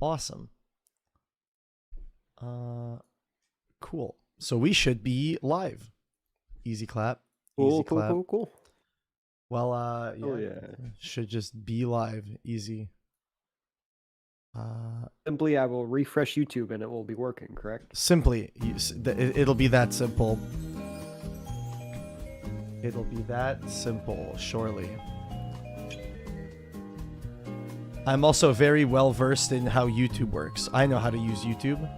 Awesome. Cool. So we should be live. Easy clap. Easy clap. Cool. Well, Yeah. should just be live. Easy. Simply, I will refresh YouTube and it will be working, correct? Simply, it'll be that simple. It'll be that simple, surely. I'm also very well versed in how YouTube works. I know how to use YouTube.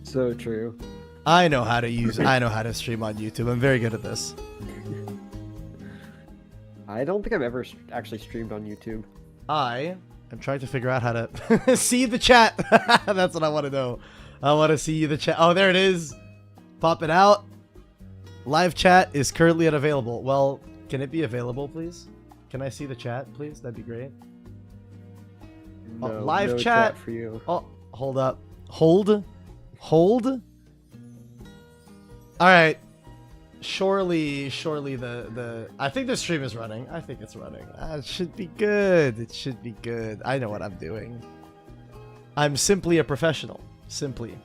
So true. I know how to stream on YouTube. I'm very good at this. I don't think I've ever actually streamed on YouTube. I am trying to figure out how to see the chat. That's what I want to know. I want to see the chat. Oh, there it is. Pop it out. Live chat is currently unavailable. Well, can it be available, please? Can I see the chat, please? That'd be great. No, live no chat for you. Oh, hold up. Hold. All right. Surely the I think the stream is running. I think it's running. It should be good. It should be good. I know what I'm doing. I'm simply a professional. Simply.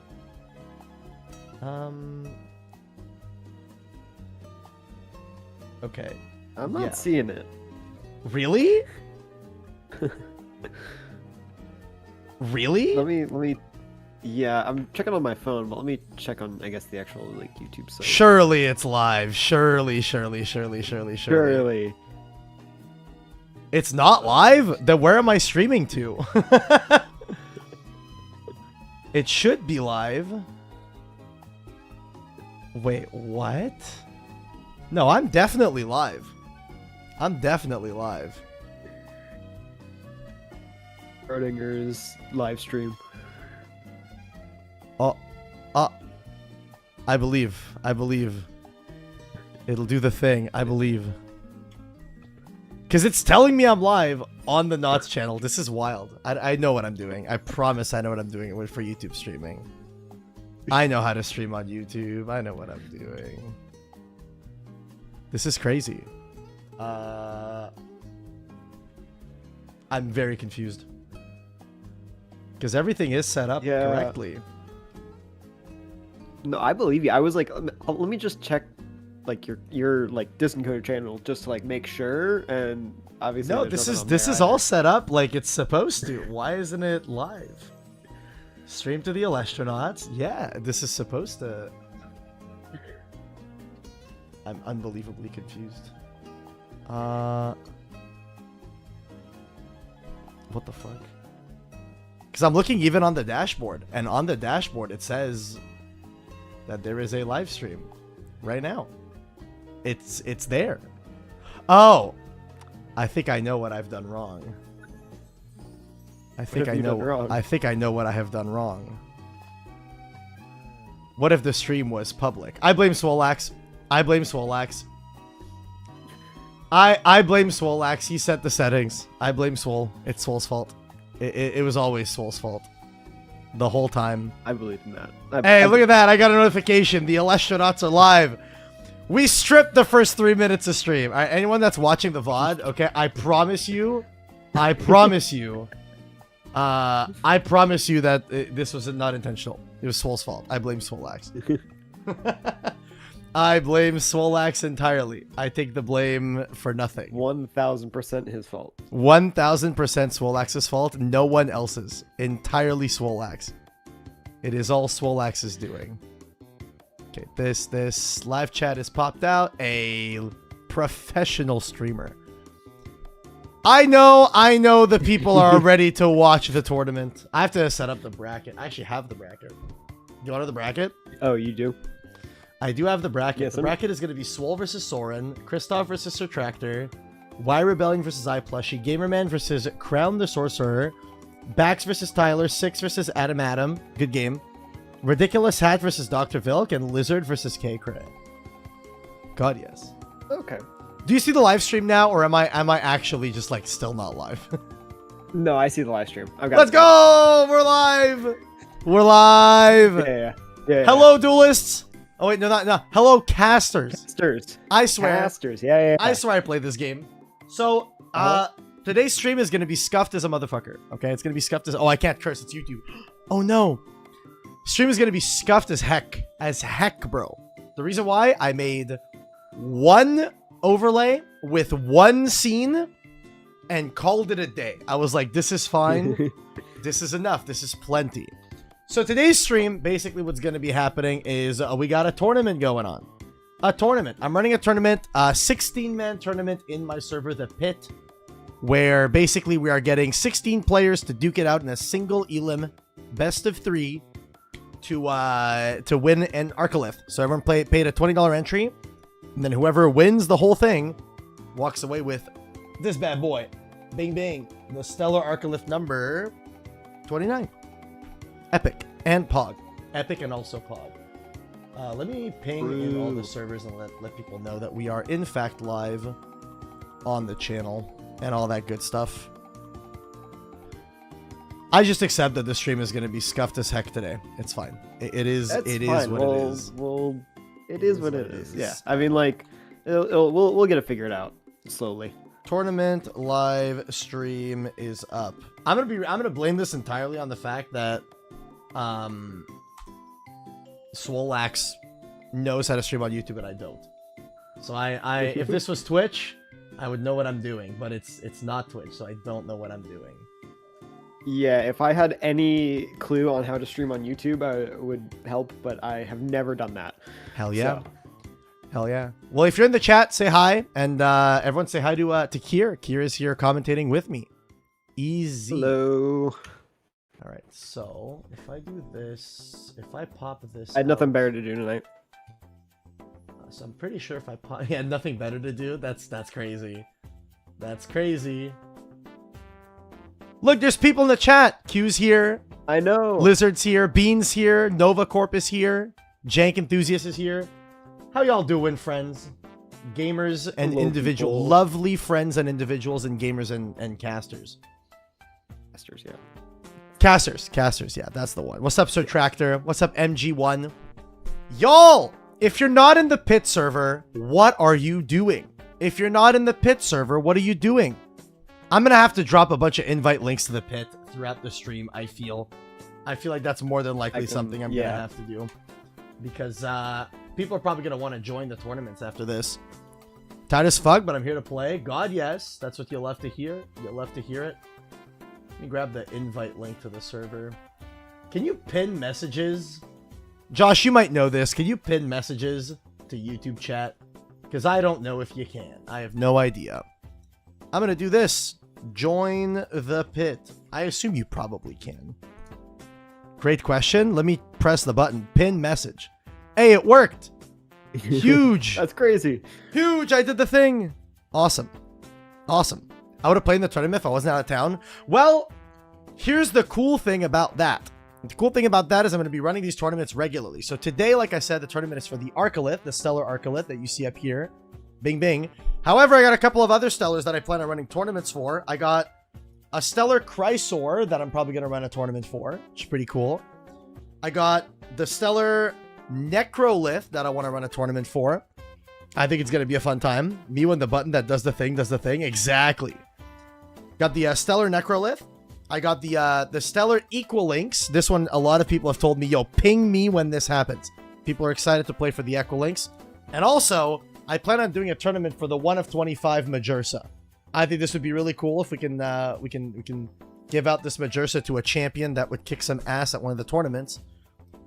Okay. I'm not seeing it. Really? Really? Let me. Yeah, I'm checking on my phone, but let me check on, I guess, the actual like YouTube site. Surely it's live. Surely. It's not live? Then where am I streaming to? It should be live. Wait, what? No, I'm definitely live. Schrodinger's live stream. I believe. It'll do the thing. I believe. Because it's telling me I'm live on the Knots channel. This is wild. I know what I'm doing. I promise I know what I'm doing for YouTube streaming. I know how to stream on YouTube. I know what I'm doing. This is crazy. I'm very confused. Because everything is set up correctly. No, I believe you. I was like, let me just check, like your like Disencoder channel just to like make sure. And obviously, no, this is all set up like it's supposed to. Why isn't it live? Stream to the Elestrals. Yeah, this is supposed to. I'm unbelievably confused. What the fuck? Because I'm looking even on the dashboard, and on the dashboard it says that there is a live stream right now. It's there. Oh, I think I know what I've done wrong. I think I know what I have done wrong. What if the stream was public? I blame Swolax. I blame Swolax. He set the settings. I blame Swole. It's Swole's fault. It was always Swole's fault. The whole time. I believe in that. Hey, look at that. I got a notification. The Elestrals are live. We stripped the first 3 minutes of stream. All right, anyone that's watching the VOD, okay, I promise you that this was not intentional. It was Swole's fault. I blame Swolax. I blame Swolax entirely. I take the blame for nothing. 1000% his fault. 1000% Swolax's fault. No one else's. Entirely Swolax. It is all Swolax's doing. Okay, this live chat is popped out. A professional streamer. I know the people are ready to watch the tournament. I have to set up the bracket. I actually have the bracket. You want the bracket? Oh, you do? I do have the bracket. Yes, the bracket is going to be Swole versus Soren, Kristoff versus Sir Tractor, Y Rebellion versus iPlushie, Gamerman versus Crown the Sorcerer, Bax versus Tyler, Six versus Adam. Good game. Ridiculous Hat versus Dr. Vilk, and Lizard versus K-Cray. God, yes. Okay. Do you see the live stream now, or am I actually just like still not live? No, I see the live stream. Let's go! We're live! We're live! Yeah. Hello, duelists! Oh wait, no. Hello, casters. Casters. I swear. Casters. Yeah. I swear I played this game. So, Today's stream is going to be scuffed as a motherfucker. Okay, it's going to be scuffed as... Oh, I can't curse. It's YouTube. Oh, no. Stream is going to be scuffed as heck. As heck, bro. The reason why I made one overlay with one scene and called it a day. I was like, this is fine. This is enough. This is plenty. So today's stream, basically what's going to be happening is we got a tournament going on. A tournament. I'm running a tournament, a 16-man tournament in my server, The Pit, where basically we are getting 16 players to duke it out in a single elim best of 3 to win an Arcalith. So everyone paid a $20 entry, and then whoever wins the whole thing walks away with this bad boy. Bing bing. The Stellar Arcalith number 29. Epic and Pog. Epic and also Pog. Let me ping in all the servers and let people know that we are in fact live on the channel and all that good stuff. I just accept that the stream is going to be scuffed as heck today. It's fine. It is what it is. Well, it is what it is. Yeah. I mean, like, we'll get it figured out slowly. Tournament live stream is up. I'm gonna blame this entirely on the fact that Swolax knows how to stream on YouTube and I don't. So I if this was Twitch, I would know what I'm doing, but it's not Twitch, so I don't know what I'm doing. Yeah, if I had any clue on how to stream on YouTube, I would help, but I have never done that. Hell yeah. So. Hell yeah. Well, if you're in the chat, say hi, and everyone say hi to Kier. Kier is here commentating with me. Easy. Hello. All right, so if I do this, if I pop this, I had nothing better to do tonight. So I'm pretty sure if I pop, yeah, nothing better to do. That's crazy. That's crazy. Look, there's people in the chat. Q's here. I know. Lizard's here. Beans here. Nova Corp is here. Jank Enthusiast is here. How y'all doing, friends? Gamers and individual, lovely friends and individuals and gamers and casters. Casters, yeah. Casters, yeah, that's the one. What's up, Sir Tractor? What's up, MG1? Y'all, if you're not in the Pit server, what are you doing? If you're not in the Pit server, what are you doing? I'm gonna have to drop a bunch of invite links to the Pit throughout the stream. I feel like that's more than likely something I'm gonna have to do, because people are probably gonna want to join the tournaments after this. Tight as fuck, but I'm here to play. God, yes, that's what you'll have to hear. You'll have to hear it. Let me grab the invite link to the server. Can you pin messages? Josh, you might know this. Can you pin messages to YouTube chat? Because I don't know if you can. I have no idea. I'm gonna do this. Join the Pit. I assume you probably can. Great question. Let me press the button. Pin message. Hey, it worked. Huge. That's crazy. Huge. I did the thing. Awesome. Awesome. I would have played in the tournament if I wasn't out of town. Well, here's the cool thing about that. The cool thing about that is I'm going to be running these tournaments regularly. So today, like I said, the tournament is for the Arcalith, the Stellar Arcalith that you see up here. Bing, bing. However, I got a couple of other Stellars that I plan on running tournaments for. I got a Stellar Chrysor that I'm probably going to run a tournament for, which is pretty cool. I got the Stellar Necrolith that I want to run a tournament for. I think it's going to be a fun time. Me when the button that does the thing. Exactly. Got the Stellar Necrolith. I got the Stellar Equilinx. This one, a lot of people have told me, yo, ping me when this happens. People are excited to play for the Equilinx. And also, I plan on doing a tournament for the 1 of 25 Majursa. I think this would be really cool if we can give out this Majursa to a champion that would kick some ass at one of the tournaments.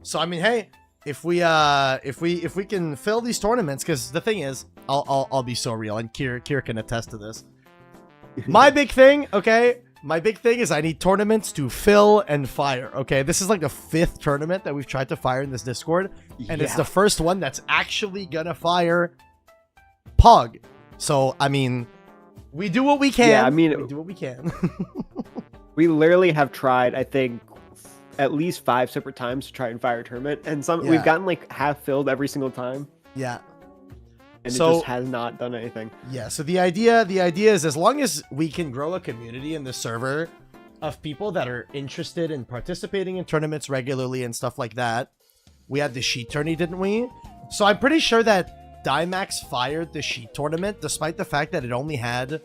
So I mean, hey, if we can fill these tournaments, because the thing is, I'll be so real, and Kier can attest to this. My big thing, okay, my big thing is I need tournaments to fill and fire. Okay, this is like the 5th tournament that we've tried to fire in this Discord, and it's the first one that's actually gonna fire Pog. So I mean, we do what we can. Yeah, I mean, we do what we can. We literally have tried, I think, at least 5 separate times to try and fire a tournament, and we've gotten like half filled every single time. Yeah. And so, it just has not done anything. Yeah, so the idea is, as long as we can grow a community in the server of people that are interested in participating in tournaments regularly and stuff like that. We had the sheet tourney, didn't we? So I'm pretty sure that Dymax fired the sheet tournament, despite the fact that it only had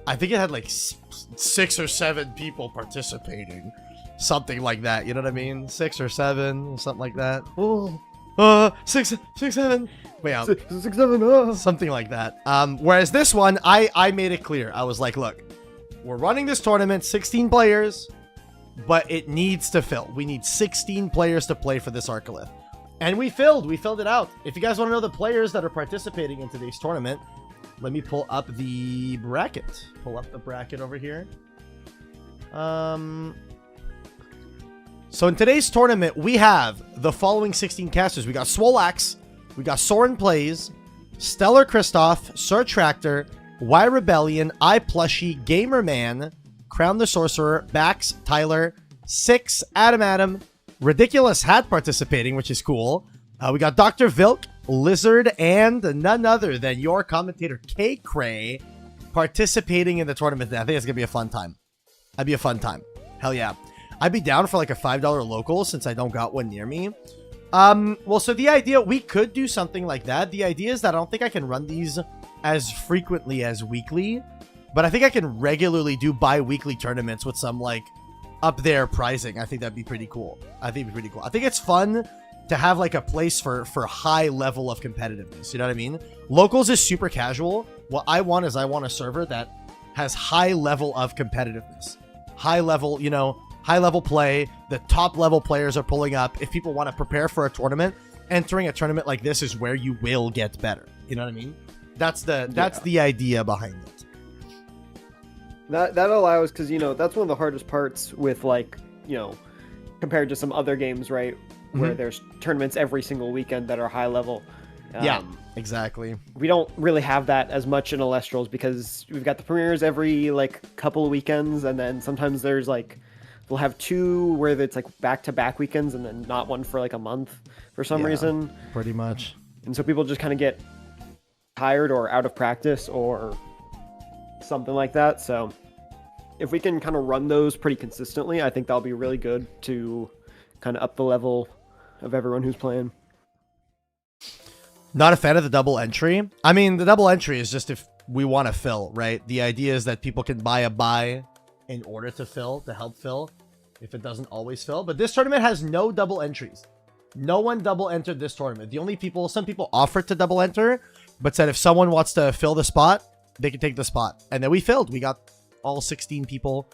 I think it had like 6 or 7 people participating. Something like that, you know what I mean? 6 or 7, something like that. Oh, 6, 7. Wait, 6, 7. Something like that. Whereas this one, I made it clear. I was like, look, we're running this tournament, 16 players, but it needs to fill. We need 16 players to play for this Arcalith. And we filled it out. If you guys want to know the players that are participating in today's tournament, let me pull up the bracket. Pull up the bracket over here. So in today's tournament, we have the following 16 casters. We got Swolax, we got Soren Plays, Stellar Christoph, Sir Tractor, Y Rebellion, I Plushie, Gamerman, Crown the Sorcerer, Bax, Tyler, 6, Adam, Ridiculous Hat participating, which is cool. We got Dr. Vilk, Lizard, and none other than your commentator, K. Cray, participating in the tournament. I think it's going to be a fun time. That'd be a fun time. Hell yeah. I'd be down for like a $5 local since I don't got one near me. Well, so the idea, we could do something like that. The idea is that I don't think I can run these as frequently as weekly, but I think I can regularly do bi-weekly tournaments with some like up there pricing. I think that'd be pretty cool. I think it's fun to have like a place for high level of competitiveness. You know what I mean? Locals is super casual. What I want is I want a server that has high level of competitiveness, high level, you know, high level play. The top level players are pulling up. If people want to prepare for a tournament, entering a tournament like this is where you will get better. You know what I mean? That's the idea behind it. That allows, because, you know, that's one of the hardest parts with, like, you know, compared to some other games, right? Where there's tournaments every single weekend that are high level. Yeah, exactly. We don't really have that as much in Elestrals because we've got the premieres every, like, couple of weekends, and then sometimes there's, like, we'll have 2 where it's, like, back-to-back weekends and then not one for, like, a month for some reason. Pretty much. And so people just kind of get tired or out of practice or something like that. So if we can kind of run those pretty consistently, I think that'll be really good to kind of up the level of everyone who's playing. Not a fan of the double entry. I mean, the double entry is just if we want to fill, right? The idea is that people can buy a buy in order to fill, to help fill, if it doesn't always fill. But this tournament has no double entries. No one double entered this tournament. The only people, some people offered to double enter, but said if someone wants to fill the spot, they can take the spot. And then we filled. We got all 16 people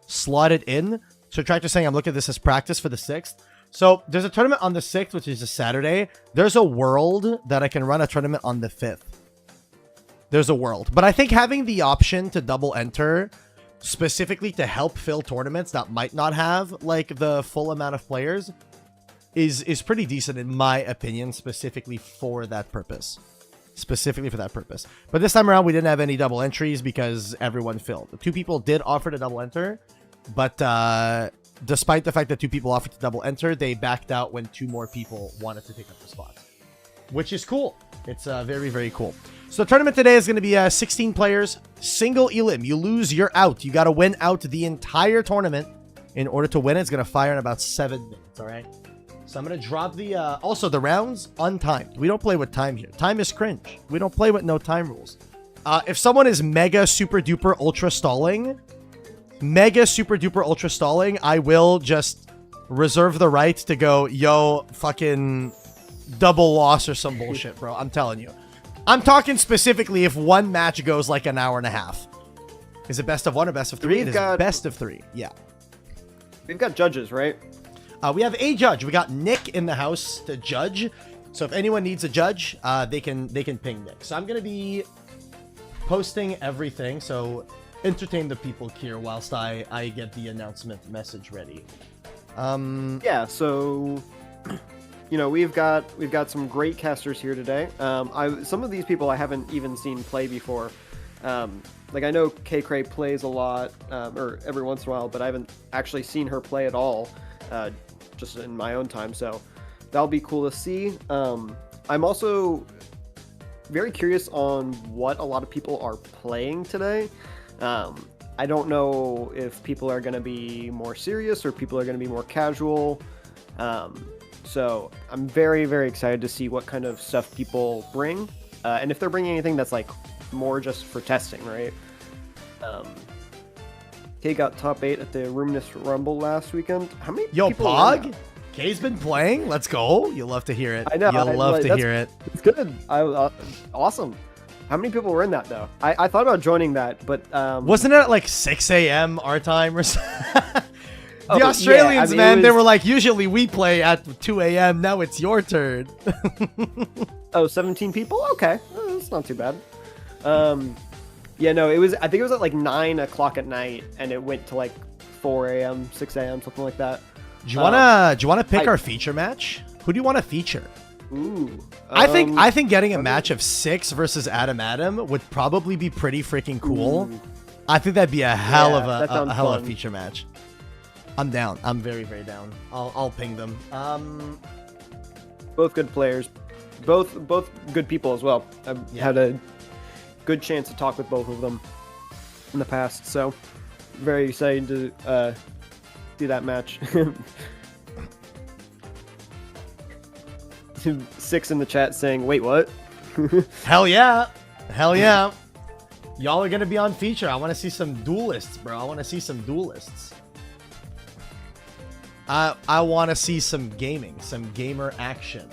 slotted in. So Tractor saying I'm looking at this as practice for the 6th. So there's a tournament on the 6th, which is a Saturday. There's a world that I can run a tournament on the 5th. There's a world. But I think having the option to double enter specifically to help fill tournaments that might not have like the full amount of players is pretty decent in my opinion, specifically for that purpose. But this time around, we didn't have any double entries because everyone filled. 2 people did offer to double enter, but despite the fact that 2 people offered to double enter, they backed out when 2 more people wanted to take up the spots, which is cool. It's very, very cool. So the tournament today is going to be 16 players, single elim. You lose, you're out. You got to win out the entire tournament. In order to win it, it's going to fire in about 7 minutes, all right? So I'm going to drop the... also, the rounds, untimed. We don't play with time here. Time is cringe. We don't play with no time rules. If someone is mega, super, duper, ultra stalling, I will just reserve the right to go, yo, fucking double loss or some bullshit, bro. I'm telling you. I'm talking specifically if one match goes like an hour and a half. Is it best of 1 or best of 3? It is best of 3. Yeah. We've got judges, right? We have a judge. We got Nick in the house to judge. So if anyone needs a judge, they can ping Nick. So I'm going to be posting everything. So entertain the people here whilst I get the announcement message ready. Yeah, so you know, we've got some great casters here today. Some of these people I haven't even seen play before. Like I know K Cray plays a lot, or every once in a while, but I haven't actually seen her play at all, just in my own time. So that'll be cool to see. I'm also very curious on what a lot of people are playing today. I don't know if people are going to be more serious or people are going to be more casual. So I'm very, very excited to see what kind of stuff people bring. And if they're bringing anything that's like more just for testing, right? Kay got top 8 at the Ruminous Rumble last weekend. How many Yo, people were in Pog? that? Kay's been playing? Let's go. You'll love to hear it. I know. You'll love to hear it. It's good. Awesome. How many people were in that, though? I thought about joining that, but... Wasn't it at like 6 a.m. our time or something? The yeah, Australians, I mean, man, they were like, usually we play at 2 a.m. Now it's your turn. Oh, 17 people? Okay. That's not too bad. Yeah, no, I think it was at like 9 o'clock at night, and it went to like 4 a.m., 6 a.m., something like that. Do you wanna pick our feature match? Who do you want to feature? Ooh. I think getting a match of 6 versus Adam would probably be pretty freaking cool. Ooh. I think that'd be a hell of that a hell of fun. a feature match. I'm down. I'm very, very down. I'll ping them. Both good players, both good people as well. I've had a good chance to talk with both of them in the past, so very excited to do that match. 6 in the chat saying, "Wait, what?" Hell yeah, hell yeah. Y'all are gonna be on feature. I want to see some duelists, bro. I want to see some duelists. I want to see some gaming, some gamer action.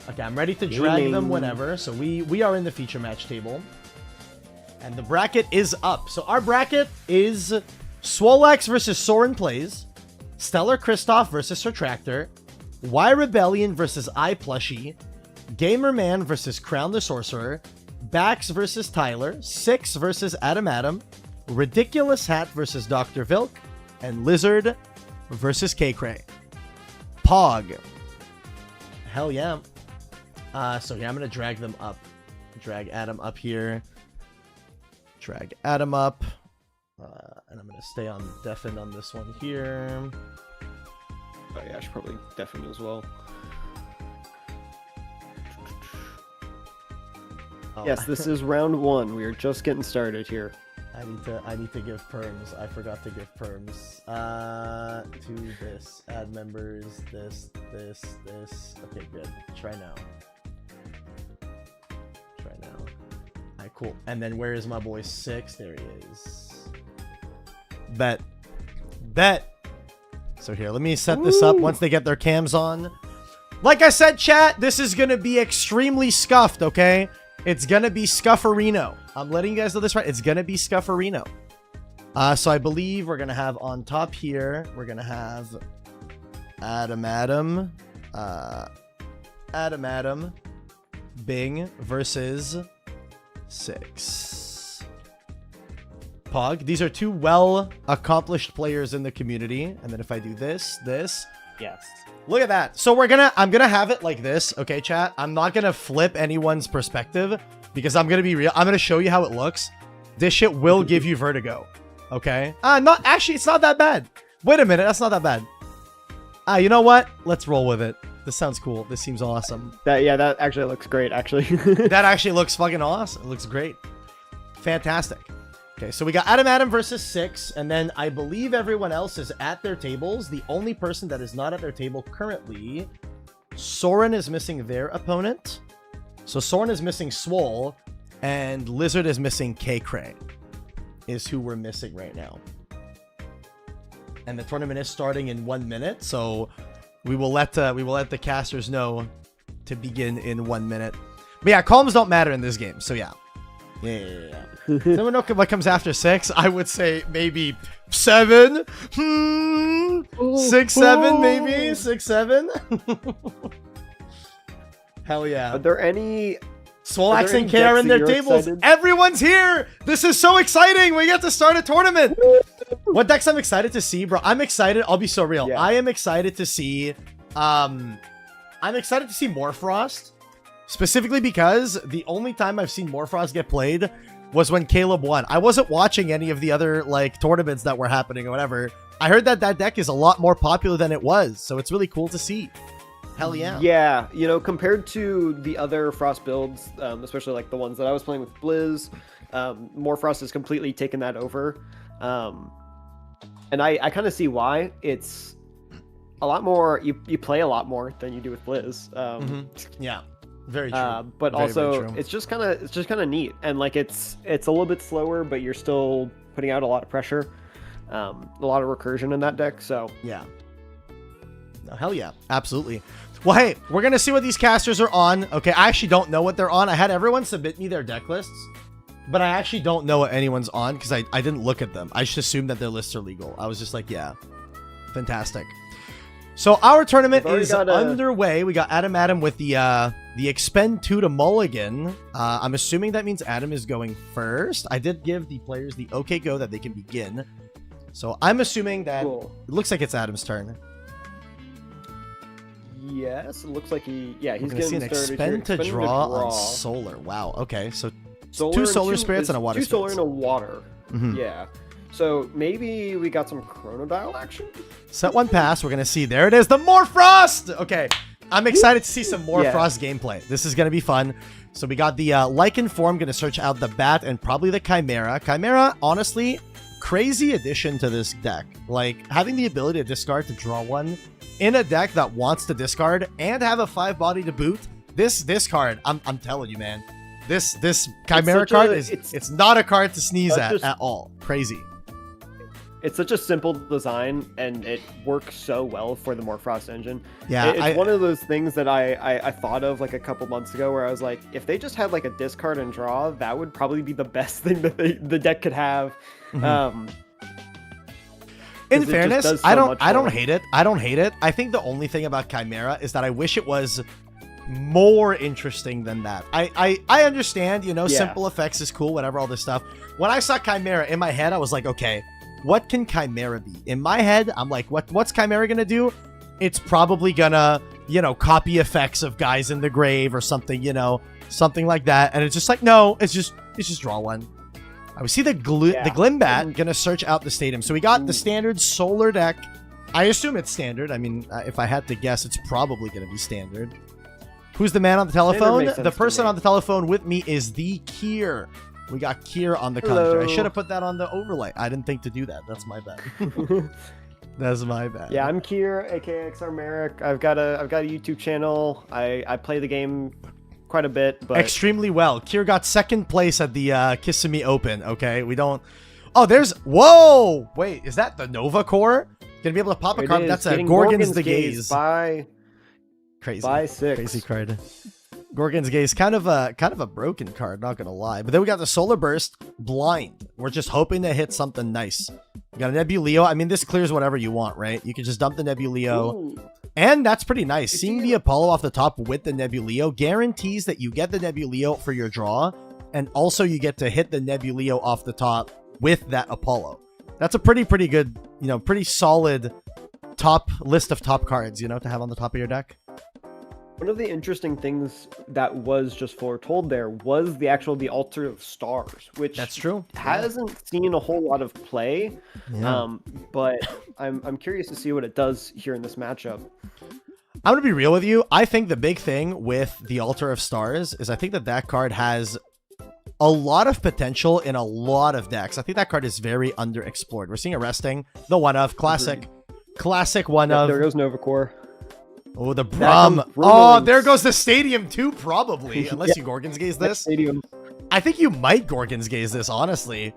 Okay, I'm ready to drag them whenever. So we are in the feature match table. And the bracket is up. So our bracket is Swolax versus Soren Plays, Stellar Kristoff versus Retractor, Y Rebellion versus iPlushie, Gamerman versus Crown the Sorcerer, Bax versus Tyler, 6 versus Adam, Ridiculous Hat versus Dr. Vilk, and Lizard versus K-Cray. Pog. Hell yeah. So yeah, I'm gonna drag them up. Drag Adam up here. Drag Adam up. And I'm gonna stay on deafen on this one here. Oh yeah, I should probably deafen as well. Oh. Yes, this is round 1. We are just getting started here. I need to give perms. I forgot to give perms. To this. Add members. This. Okay, good. Try now. Alright, cool. And then where is my boy 6? There he is. Bet. So here, let me set this up once they get their cams on. Like I said, chat, this is gonna be extremely scuffed, okay? It's gonna be Scufferino. I'm letting you guys know this right. It's gonna be Scufferino. So I believe we're gonna have on top here, we're gonna have Adam, Bing versus 6. Pog. These are 2 well-accomplished players in the community. And then if I do this. Yes. Look at that. So I'm gonna have it like this, okay, chat? I'm not gonna flip anyone's perspective because I'm gonna be real. I'm gonna show you how it looks. This shit will give you vertigo, okay? Not actually. It's not that bad. Wait a minute. That's not that bad. You know what? Let's roll with it. This sounds cool. This seems awesome. That actually looks great. Actually, that actually looks fucking awesome. It looks great. Fantastic. Okay, so we got Adam versus 6, and then I believe everyone else is at their tables. The only person that is not at their table currently, Soren is missing their opponent. So Soren is missing Swole, and Lizard is missing K-Cray, is who we're missing right now. And the tournament is starting in 1 minute, so we will let the casters know to begin in 1 minute. But yeah, calms don't matter in this game, so yeah. Yeah. Does anyone know what comes after 6? I would say maybe 7. 6, 7, maybe 6, 7. Hell yeah. Are there any Swolax and K are in their tables. Excited? Everyone's here. This is so exciting. We get to start a tournament. What decks I'm excited to see, bro? I'm excited. I'll be so real. Yeah. I am excited to see. I'm excited to see Morfrost. Specifically because the only time I've seen Morfrost get played was when Caleb won. I wasn't watching any of the other like tournaments that were happening or whatever. I heard that deck is a lot more popular than it was, so it's really cool to see. Hell yeah. Yeah, you know, compared to the other Frost builds, especially like the ones that I was playing with Blizz, Morfrost has completely taken that over. And I kind of see why. It's a lot more, you play a lot more than you do with Blizz. Yeah. Very true. But Very, also very true. it's just kind of neat, and like it's a little bit slower, but you're still putting out a lot of pressure, a lot of recursion in that deck. So yeah. No, hell yeah, absolutely. Well, hey, we're gonna see what these casters are on. Okay, I actually don't know what they're on. I had everyone submit me their deck lists, but I actually don't know what anyone's on because I didn't look at them. I just assumed that their lists are legal. I was just like, yeah, fantastic. So our tournament is underway. We got Adam with the expend 2 to mulligan. I'm assuming that means Adam is going first. I did give the players the okay go that they can begin. So I'm assuming that it looks like it's Adam's turn. Yes, it looks like he's getting see an expend to draw on solar. Wow. Okay, so two solar spirits and a water. Two solar and a water. Yeah. So maybe we got some Chronodial action. Set 1 pass. We're gonna see. There it is. The Morfrost. Okay, I'm excited to see some Morfrost gameplay. This is gonna be fun. So we got the Lichen form. Gonna search out the Bat and probably the Chimera. Chimera, honestly, crazy addition to this deck. Like having the ability to discard to draw one in a deck that wants to discard and have a 5 body to boot. This card, I'm telling you, man. This Chimera card it's not a card to sneeze at all. Crazy. It's such a simple design, and it works so well for the Morfrost engine. Yeah, it's one of those things that I thought of like a couple months ago, where I was like, if they just had like a discard and draw, that would probably be the best thing that the deck could have. In fairness, I don't hate it. I don't hate it. I think the only thing about Chimera is that I wish it was more interesting than that. I understand, simple effects is cool, whatever, all this stuff. When I saw Chimera in my head, I was like, okay, what can Chimera be? In my head, I'm like, what's Chimera gonna do? It's probably gonna, copy effects of guys in the grave or something, something like that. And it's just like, no, it's just draw one. I see the Glimbat gonna search out the stadium. So we got the standard solar deck. I assume it's standard. I mean, if I had to guess, it's probably gonna be standard. Who's the man on the telephone? The person on the telephone with me is the Kier. We got Kier on the counter. I should have put that on the overlay. I didn't think to do that. That's my bad. That's my bad. Yeah, I'm Kier, aka XR Merrick. I've got a YouTube channel. I play the game quite a bit, but extremely well. Kier got 2nd place at the Kissimmee Open. Okay, we don't. Oh, there's. Whoa! Wait, is that the Nova Core? Gonna be able to pop a card? That's a Gorgon's the Gaze. Crazy. Buy 6. Crazy card. Gorgon's Gaze, kind of a broken card, not gonna lie. But then we got the Solar Burst, blind. We're just hoping to hit something nice. We got a Nebuleo. I mean, this clears whatever you want, right? You can just dump the Nebuleo. Ooh. And that's pretty nice. Seeing the Apollo off the top with the Nebuleo guarantees that you get the Nebuleo for your draw, and also you get to hit the Nebuleo off the top with that Apollo. That's a pretty good, pretty solid top list of top cards, to have on the top of your deck. One of the interesting things that was just foretold there was the Altar of Stars, which that's true. Hasn't seen a whole lot of play. Yeah. But I'm curious to see what it does here in this matchup. I'm gonna be real with you. I think the big thing with the Altar of Stars is I think that card has a lot of potential in a lot of decks. I think that card is very underexplored. We're seeing Arresting, the one of classic one of. There goes Nova Core. Oh, the Brum. Oh, there goes the Stadium too, probably. Unless you Gorgon's Gaze this. Stadium. I think you might Gorgon's Gaze this, honestly.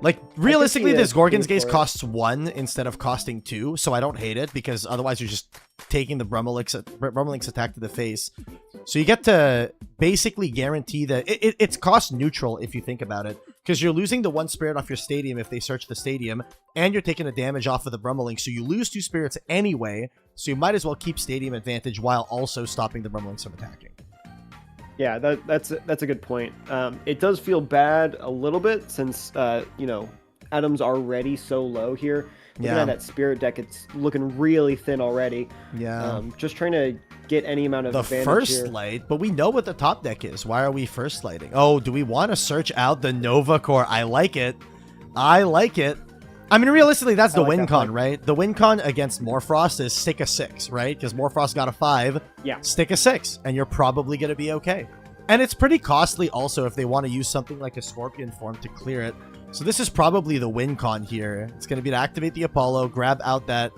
Like, realistically, this Gorgon's Gaze costs 1 instead of costing 2, so I don't hate it, because otherwise you're just taking the Brumelink's attack to the face. So you get to basically guarantee that it's cost neutral if you think about it, because you're losing the 1 spirit off your Stadium if they search the Stadium, and you're taking a damage off of the Brumelink, so you lose 2 spirits anyway, so you might as well keep Stadium advantage while also stopping the Brumelinks from attacking. Yeah, that's a good point. It does feel bad a little bit since Adam's already so low here. Looking at that spirit deck, it's looking really thin already. Yeah. Just trying to get any amount of advantage first here. light, but we know what the top deck is. Why are we first lighting? Oh, do we want to search out the Nova Core? I like it. I mean, realistically, that's the win con, right? The win con against Morfrost is stick a 6, right? Because Morfrost got a 5. Yeah. Stick a 6, and you're probably going to be okay. And it's pretty costly also if they want to use something like a Scorpion form to clear it. So this is probably the win con here. It's going to be to activate the Apollo, grab out that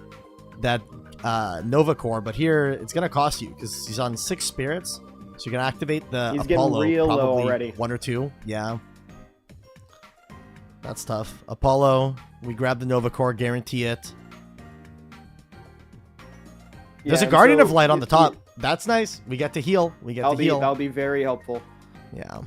Nova Core, but here it's going to cost you because he's on 6 spirits. So you can activate the He's Apollo, getting real low probably already. 1 or 2. Yeah. That's tough. Apollo, we grab the Nova Core, guarantee it. There's a Guardian of Light on the top. That's nice. We get to heal. We get to heal. That'll be very helpful. Yeah.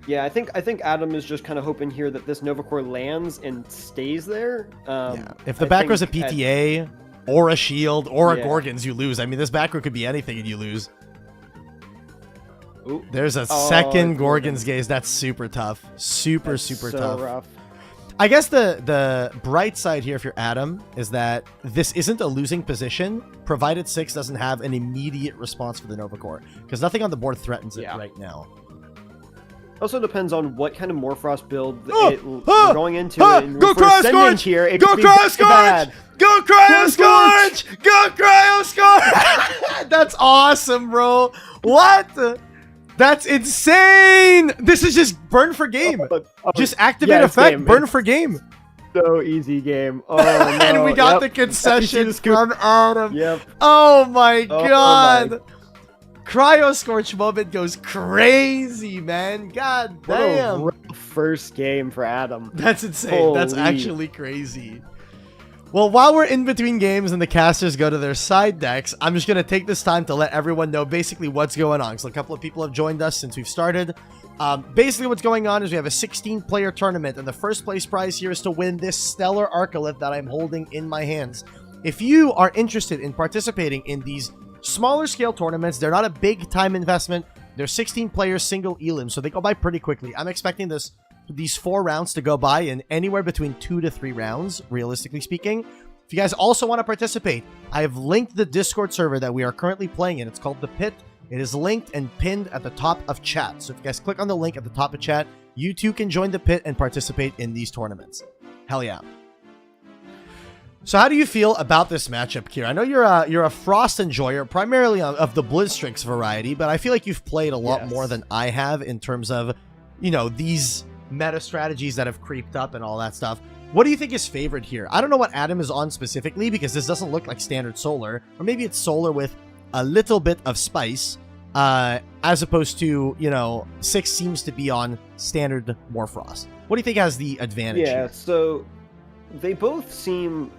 Yeah, I think Adam is just kind of hoping here that this Nova Core lands and stays there. Yeah. If the back row's a PTA or a shield or a Gorgons, you lose. I mean, this back row could be anything and you lose. Ooh. There's a second Gorgon's Gaze. That's super tough. Super tough. Rough. I guess the bright side here, if you're Adam, is that this isn't a losing position, provided 6 doesn't have an immediate response for the Nova Core, because nothing on the board threatens it right now. Also depends on what kind of Morphrost build we're going into. Go Cryo Scourge! Here, go Cryo Scourge! Go Cryo Scourge! Go Cryo Scourge! That's awesome, bro. What? That's insane! This is just burn for game. Just activate effect, burn for game. So easy game. Oh, no. And we got the concessions from Adam. Yep. Oh my god. Cryo Scorch moment goes crazy, man. God damn. What a rough first game for Adam. That's insane. That's actually crazy. Well, while we're in between games and the casters go to their side decks, I'm just going to take this time to let everyone know basically what's going on. So a couple of people have joined us since we've started. Basically what's going on is we have a 16-player tournament, and the first place prize here is to win this stellar Arcalith that I'm holding in my hands. If you are interested in participating in these smaller scale tournaments, they're not a big time investment. They're 16 players, single elim, so they go by pretty quickly. I'm expecting these 4 rounds to go by in anywhere between 2 to 3 rounds, realistically speaking. If you guys also want to participate, I have linked the Discord server that we are currently playing in. It's called The Pit. It is linked and pinned at the top of chat. So if you guys click on the link at the top of chat, you too can join The Pit and participate in these tournaments. Hell yeah. So how do you feel about this matchup, Kira? I know you're a Frost enjoyer, primarily of the Blitzstrix variety, but I feel like you've played a lot more than I have in terms of, you know, these meta strategies that have creeped up and all that stuff. What do you think is favored here? I don't know what Adam is on specifically, because this doesn't look like standard solar, or maybe it's solar with a little bit of spice, as opposed to, you know, 6 seems to be on standard Morphrost. What do you think has the advantage here? So they both seem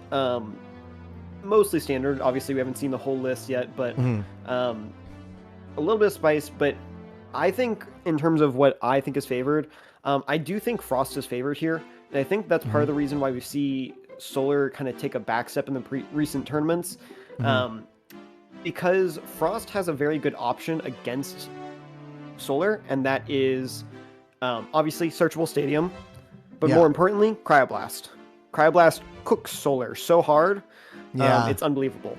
mostly standard. Obviously, we haven't seen the whole list yet, but a little bit of spice. But I think in terms of what I think is favored, I do think Frost is favored here. And I think that's part of the reason why we see Solar kind of take a back step in the recent tournaments. Because Frost has a very good option against Solar, and that is obviously Searchable Stadium, but more importantly, Cryoblast. Cryoblast cooks Solar so hard, it's unbelievable.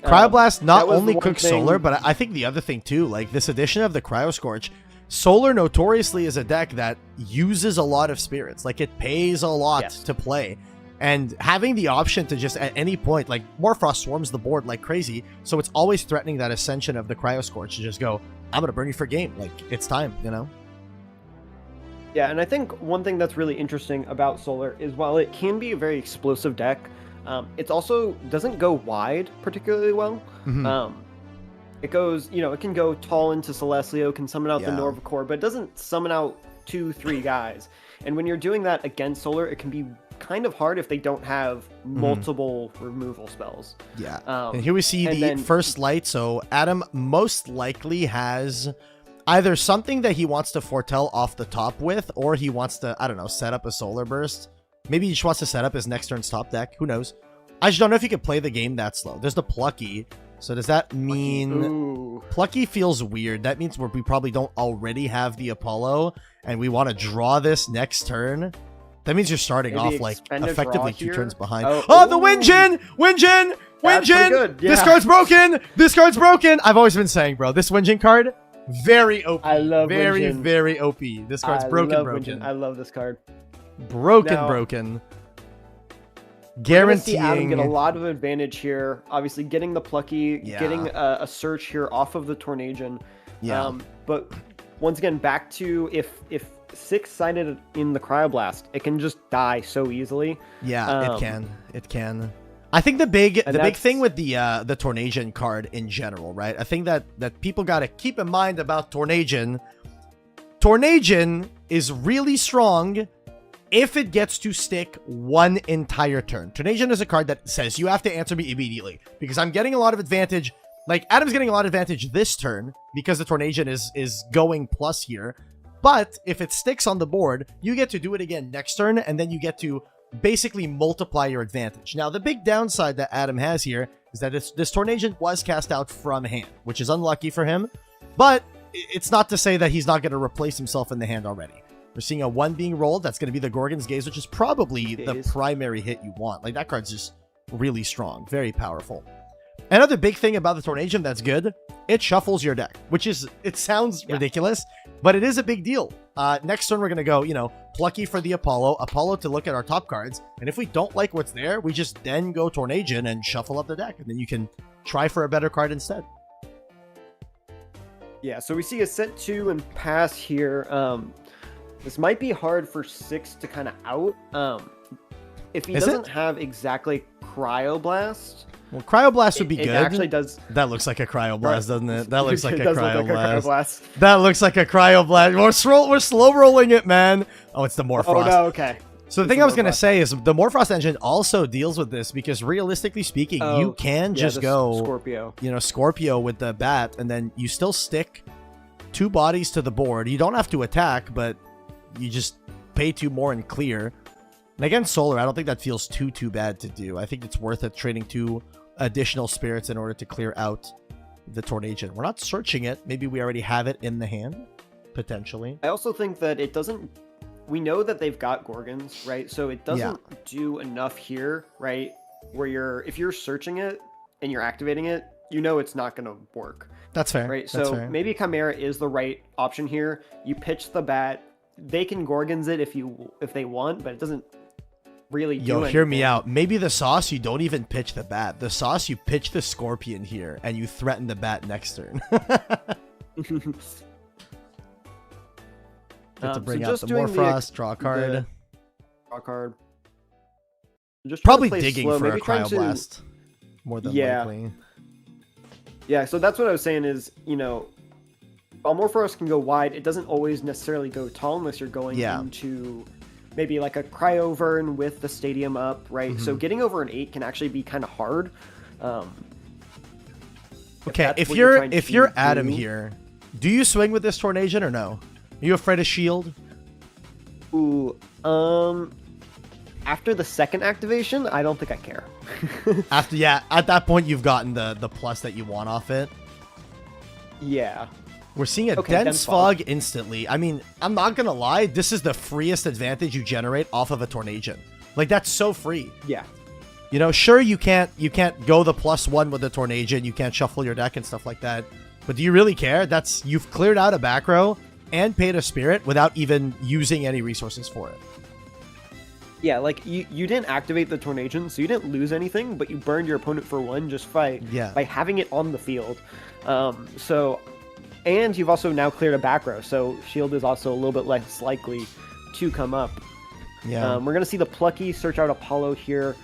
Cryoblast not only cooks Solar, but I think the other thing too, like this addition of the Cryoscorch, Solar notoriously is a deck that uses a lot of spirits. Like it pays a lot to play. And having the option to just at any point, like Morphrost swarms the board like crazy, so it's always threatening that ascension of the Cryoscorch to just go, I'm going to burn you for game. Like, it's time, you know? Yeah, and I think one thing that's really interesting about Solar is while it can be a very explosive deck, it also doesn't go wide particularly well. It goes, you know, it can go tall into Celestial, can summon out the Nova Core, but it doesn't summon out 2-3 guys. And when you're doing that against Solar, it can be kind of hard if they don't have multiple removal spells. And here we see the first light. So Adam most likely has either something that he wants to foretell off the top with, or he wants to, I don't know, set up a Solar Burst. Maybe he just wants to set up his next turn's top deck. Who knows? I just don't know if he could play the game that slow. There's the Plucky. So does that mean Plucky feels weird? That means we probably don't already have the Apollo and we want to draw this next turn. That means you're starting off like effectively 2 turns behind. The Windjin! Windjin! Windjin! This card's broken! This card's broken! I've always been saying, bro, this Windjin card, very OP. I love Windjin. Very OP. This card's broken. Windjin. I love this card. Broken. Guaranteeing. Adam get a lot of advantage here. Obviously, getting the Plucky, getting a search here off of the Tornadian. But once again, back to if 6-sided in the Cryoblast, it can just die so easily. It can. I think the big thing with the Tornadian card in general, right? I think that people got to keep in mind about Tornadian. Tornadian is really strong if it gets to stick one entire turn. Tornadian is a card that says you have to answer me immediately because I'm getting a lot of advantage. Like, Adam's getting a lot of advantage this turn because the Tornadian is going plus here. But if it sticks on the board, you get to do it again next turn, and then you get to basically multiply your advantage. Now, the big downside that Adam has here is that this Tornadian was cast out from hand, which is unlucky for him. But it's not to say that he's not going to replace himself in the hand already. We're seeing a 1 being rolled. That's going to be the Gorgon's Gaze, which is probably the primary hit you want. Like, that card's just really strong, very powerful. Another big thing about the Tornadian that's good, it shuffles your deck, which is, it sounds ridiculous, but it is a big deal. Next turn, we're going to go, you know, Plucky for the Apollo to look at our top cards. And if we don't like what's there, we just then go Tornadian and shuffle up the deck. And then you can try for a better card instead. Yeah, so we see a set 2 and pass here. This might be hard for 6 to kind of out. If he doesn't have exactly Cryoblast. Well, Cryoblast would be good. It actually does. That looks like a Cryoblast, doesn't it? That looks like a Look Cryoblast. like That looks like a Cryoblast. We're slow rolling it, man. Oh, it's the Morfrost. Oh, no, okay. So the thing I was going to say is the Morfrost engine also deals with this because realistically speaking, you can just go Scorpio. You know, Scorpio with the bat, and then you still stick 2 bodies to the board. You don't have to attack, but you just pay 2 more and clear. And against Solar, I don't think that feels too bad to do. I think it's worth it trading 2 additional spirits in order to clear out the Tornadian. We're not searching it. Maybe we already have it in the hand, potentially. I also think that it doesn't... We know that they've got Gorgons, right? So it doesn't do enough here, right? Where if you're searching it and you're activating it, you know it's not going to work. That's fair. Right? That's so fair. maybe Chimera is the right option here. You pitch the bat. They can Gorgons it if they want, but it doesn't really do anything. Hear me out. Maybe the sauce, you don't even pitch the bat. The sauce, you pitch the Scorpion here, and you threaten the bat next turn. Get to bring out the Morfrost, draw a card. Draw a card. Just probably digging for a Cryoblast. More than likely. Yeah, so that's what I was saying is, you know, while Morphoros can go wide, it doesn't always necessarily go tall unless you're going into maybe like a Cryovern with the stadium up, right? So getting over an 8 can actually be kind of hard. Okay, if you're Adam here, do you swing with this Tornadian or no? Are you afraid of shield? Ooh, after the second activation, I don't think I care. At that point you've gotten the plus that you want off it. Yeah. We're seeing a dense fog instantly. I mean, I'm not gonna lie, this is the freest advantage you generate off of a Tornadian. Like, that's so free. Yeah. You know, sure, you can't go the +1 with the Tornadian, you can't shuffle your deck and stuff like that. But do you really care? You've cleared out a back row and paid a spirit without even using any resources for it. Yeah, like, you didn't activate the Tornadian, so you didn't lose anything, but you burned your opponent for 1 just by having it on the field. And you've also now cleared a back row, so shield is also a little bit less likely to come up. Yeah. We're going to see the Plucky search out Apollo here.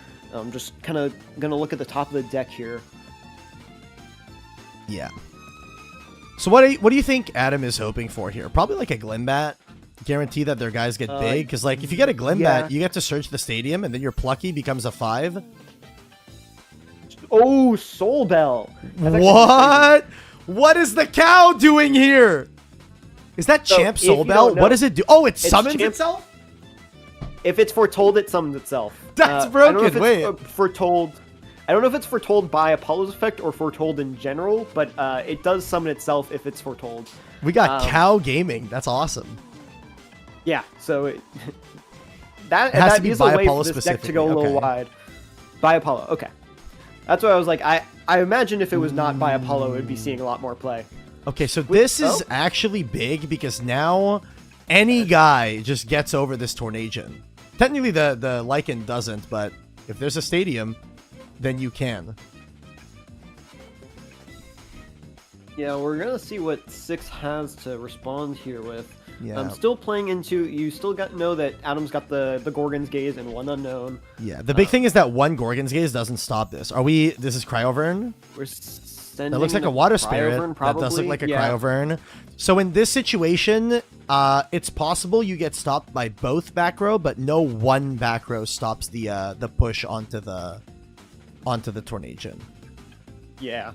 Just kind of going to look at the top of the deck here. Yeah. So what do you think Adam is hoping for here? Probably like a Glimbat. Guarantee that their guys get big. Because, like, if you get a Glimbat, you get to search the stadium, and then your Plucky becomes a 5. Oh, Soul Bell. What? What is the cow doing here? Is that Champ Soul Bell? What does it do? Oh, it summons itself? If it's foretold, it summons itself. That's broken. I don't know if it's foretold by Apollo's effect or foretold in general, but it does summon itself if it's foretold. We got cow gaming. That's awesome. Yeah, so that has to be is by a way Apollo for this deck to go a little wide. By Apollo, okay. That's why I was like, I imagine if it was not by Apollo, it'd be seeing a lot more play. Okay, so this is actually big because now any guy just gets over this Tornadian. Technically, the Lycan doesn't, but if there's a stadium, then you can. Yeah, we're going to see what 6 has to respond here with. Yeah. Still playing into, you still know that Adam's got the Gorgon's Gaze and one unknown. Yeah, the big thing is that one Gorgon's Gaze doesn't stop this. This is Cryovern? We're sending That looks like a water spirit. Cryovern, probably. That does look like a Cryovern. So in this situation, it's possible you get stopped by both back row, but no one back row stops the push onto the Tornadian. Yeah.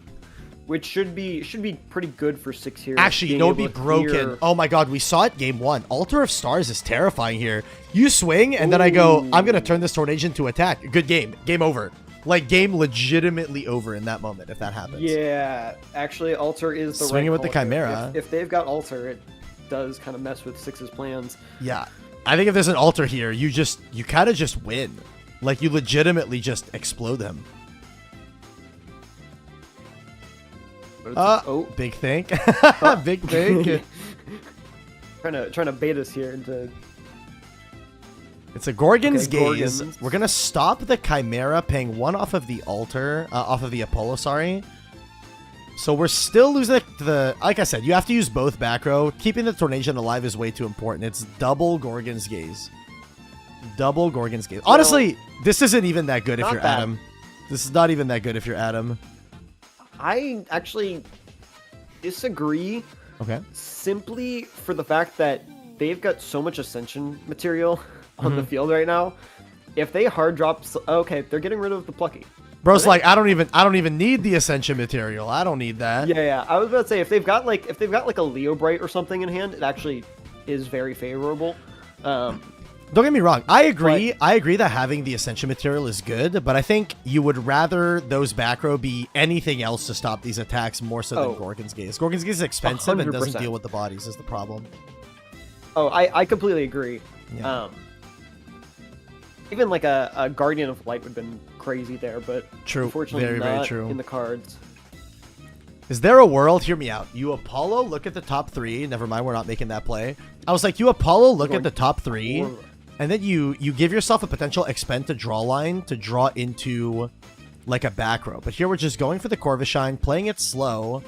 Which should be pretty good for 6 here. Actually, you know it'd be broken. Oh my god, we saw it game 1. Altar of Stars is terrifying here. You swing, and then I go, I'm going to turn this Tornadian to attack. Good game. Game over. Like, game legitimately over in that moment, if that happens. Yeah. Actually, Altar is the Swinging right with the call. Chimera. If they've got Altar, it does kind of mess with 6's plans. Yeah. I think if there's an Altar here, you kind of just win. Like, you legitimately just explode him. Big think. Big think. trying to bait us here into. It's a Gorgon's Okay, Gaze. Gorgons. We're gonna stop the Chimera, paying 1 off of the altar, off of the Apollo. Sorry. So we're still losing the. Like I said, you have to use both back row. Keeping the Tornadian alive is way too important. It's double Gorgon's Gaze. Double Gorgon's Gaze. Honestly, this isn't even that good if you're bad. Adam. This is not even that good if you're Adam. I actually disagree. Okay. Simply for the fact that they've got so much Ascension material on the field right now. If they hard drop, okay, they're getting rid of the Plucky. Bro's like, I don't even need the Ascension material. I don't need that. Yeah. I was about to say if they've got like a Leo Bright or something in hand, it actually is very favorable. Don't get me wrong. I agree. I agree that having the Ascension material is good, but I think you would rather those back row be anything else to stop these attacks more so than Gorgon's Gaze. Gorgon's Gaze is expensive and doesn't 100%. deal with the bodies is the problem. Oh, I completely agree. Yeah. Even like a Guardian of Light would have been crazy there, but True. unfortunately Very, not very true. in the cards. Is there a world? Hear me out. You Apollo, look at the top 3. Never mind, we're not making that play. I was like, you Apollo, look at the top 3. And then you give yourself a potential expend to draw line to draw into like a back row. But here we're just going for the Corvishine, playing it slow.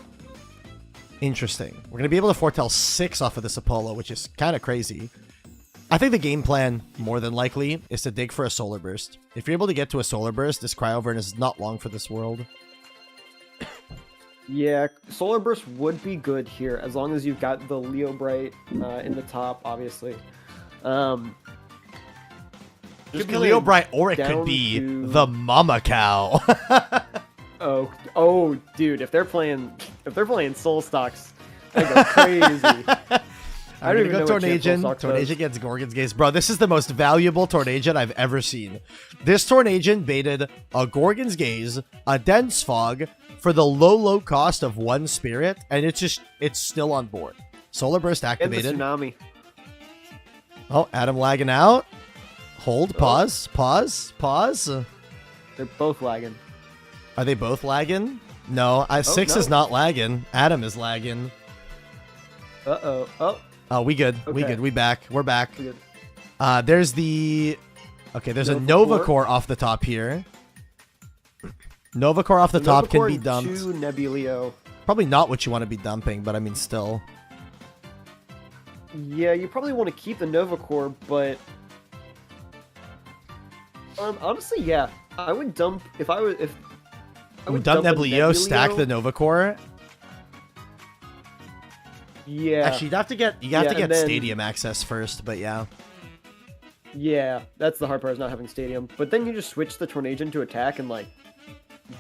Interesting. We're going to be able to foretell 6 off of this Apollo, which is kind of crazy. I think the game plan, more than likely, is to dig for a Solar Burst. If you're able to get to a Solar Burst, this Cryovern is not long for this world. Yeah, Solar Burst would be good here, as long as you've got the Leo Bright in the top, obviously. It could be Leo Bright, or it could be the Mama Cow. Oh, dude! If they're playing Soul Stocks, they go crazy. I don't even know what chance Soul Stocks does. Tornadian gets Gorgon's Gaze. Bro, this is the most valuable Tornadian I've ever seen. This Tornadian baited a Gorgon's Gaze, a Dense Fog, for the low cost of 1 Spirit, and it's still on board. Solar Burst activated. And the Tsunami. Oh, Adam lagging out. Hold, pause. They're both lagging. Are they both lagging? No, 6 no. is not lagging. Adam is lagging. Oh, we good. Okay. We good. We back. We're back. good. There's the... Okay, there's a Nova Nova Core off the top here. Nova Core off the top can be dumped. 2 Nebuleo. Probably not what you want to be dumping, but I mean, still. Yeah, you probably want to keep the Nova Core, but... honestly, yeah. I would dump... I would dump the Nebuleo, stack the Nova Core. Yeah. Actually, you have to get then, Stadium access first, but yeah. Yeah, that's the hard part, is not having Stadium. But then you just switch the Tornadian to attack, and, like,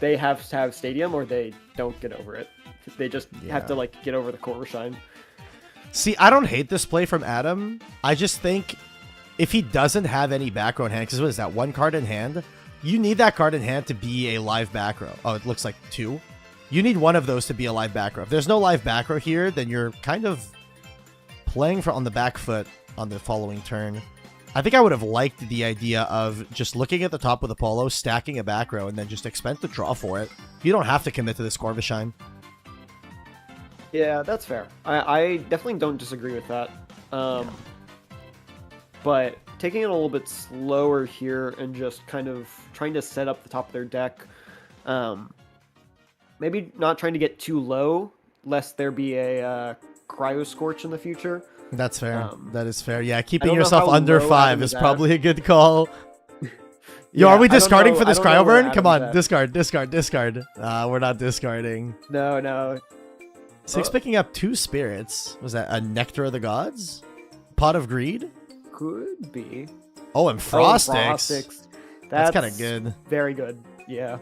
they have to have Stadium, or they don't get over it. They just have to, like, get over the Corvishine. See, I don't hate this play from Adam. I just think if he doesn't have any back row in hand, because what is that, 1 card in hand? You need that card in hand to be a live back row. Oh, it looks like 2. You need 1 of those to be a live back row. If there's no live back row here, then you're kind of playing on the back foot on the following turn. I think I would have liked the idea of just looking at the top with Apollo, stacking a back row, and then just expend to draw for it. You don't have to commit to this Corvishine. Yeah, that's fair. I definitely don't disagree with that. But taking it a little bit slower here and just kind of trying to set up the top of their deck. Maybe not trying to get too low, lest there be a Cryo Scorch in the future. That's fair. That is fair. Yeah, keeping don't know yourself how under low 5 Adam is is at. probably a good call. Yo, Yeah, are we I don't discarding know- for this I don't know where cryoburn? Come Adam's on, at. discard. We're not discarding. No. 6 picking up 2 spirits. Was that a Nectar of the Gods? Pot of Greed? Could be. Oh, and Frostix. Frostix. That's kind of good. Very good. Yeah.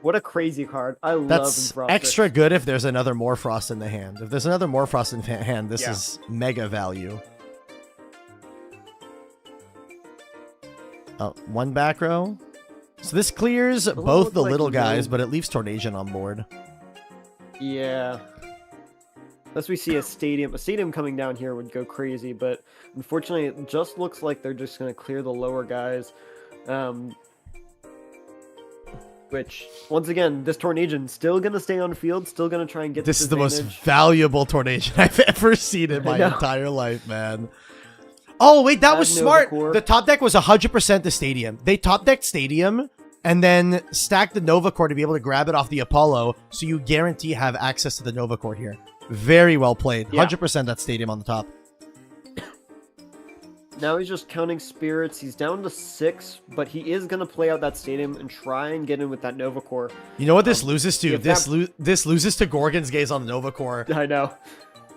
What a crazy card. I love That's Frostix. extra good if there's another Morfrost in the hand. If there's another Morfrost in hand, this Yeah. is mega value. Oh, 1 back row. So this clears Doesn't both look the like little guys, no- but it leaves Tornasian on board. Yeah. Unless we see a stadium coming down here would go crazy, but unfortunately it just looks like they're just going to clear the lower guys. Which, once again, this Tornadian still going to stay on field, still going to try and get This is the most advantage. valuable Tornadian I've ever seen in my know. entire life, man. Oh, wait, that Add was smart. Novacore. The top deck was 100% the Stadium. They top decked Stadium and then stacked the Nova Core to be able to grab it off the Apollo, so you guarantee have access to the Nova Core here. Very well played. Yeah. 100% that Stadium on the top. Now he's just counting spirits. He's down to 6, but he is going to play out that stadium and try and get in with that Nova Core. You know what this loses to? if This loses to Gorgon's Gaze on the Nova Core. I know.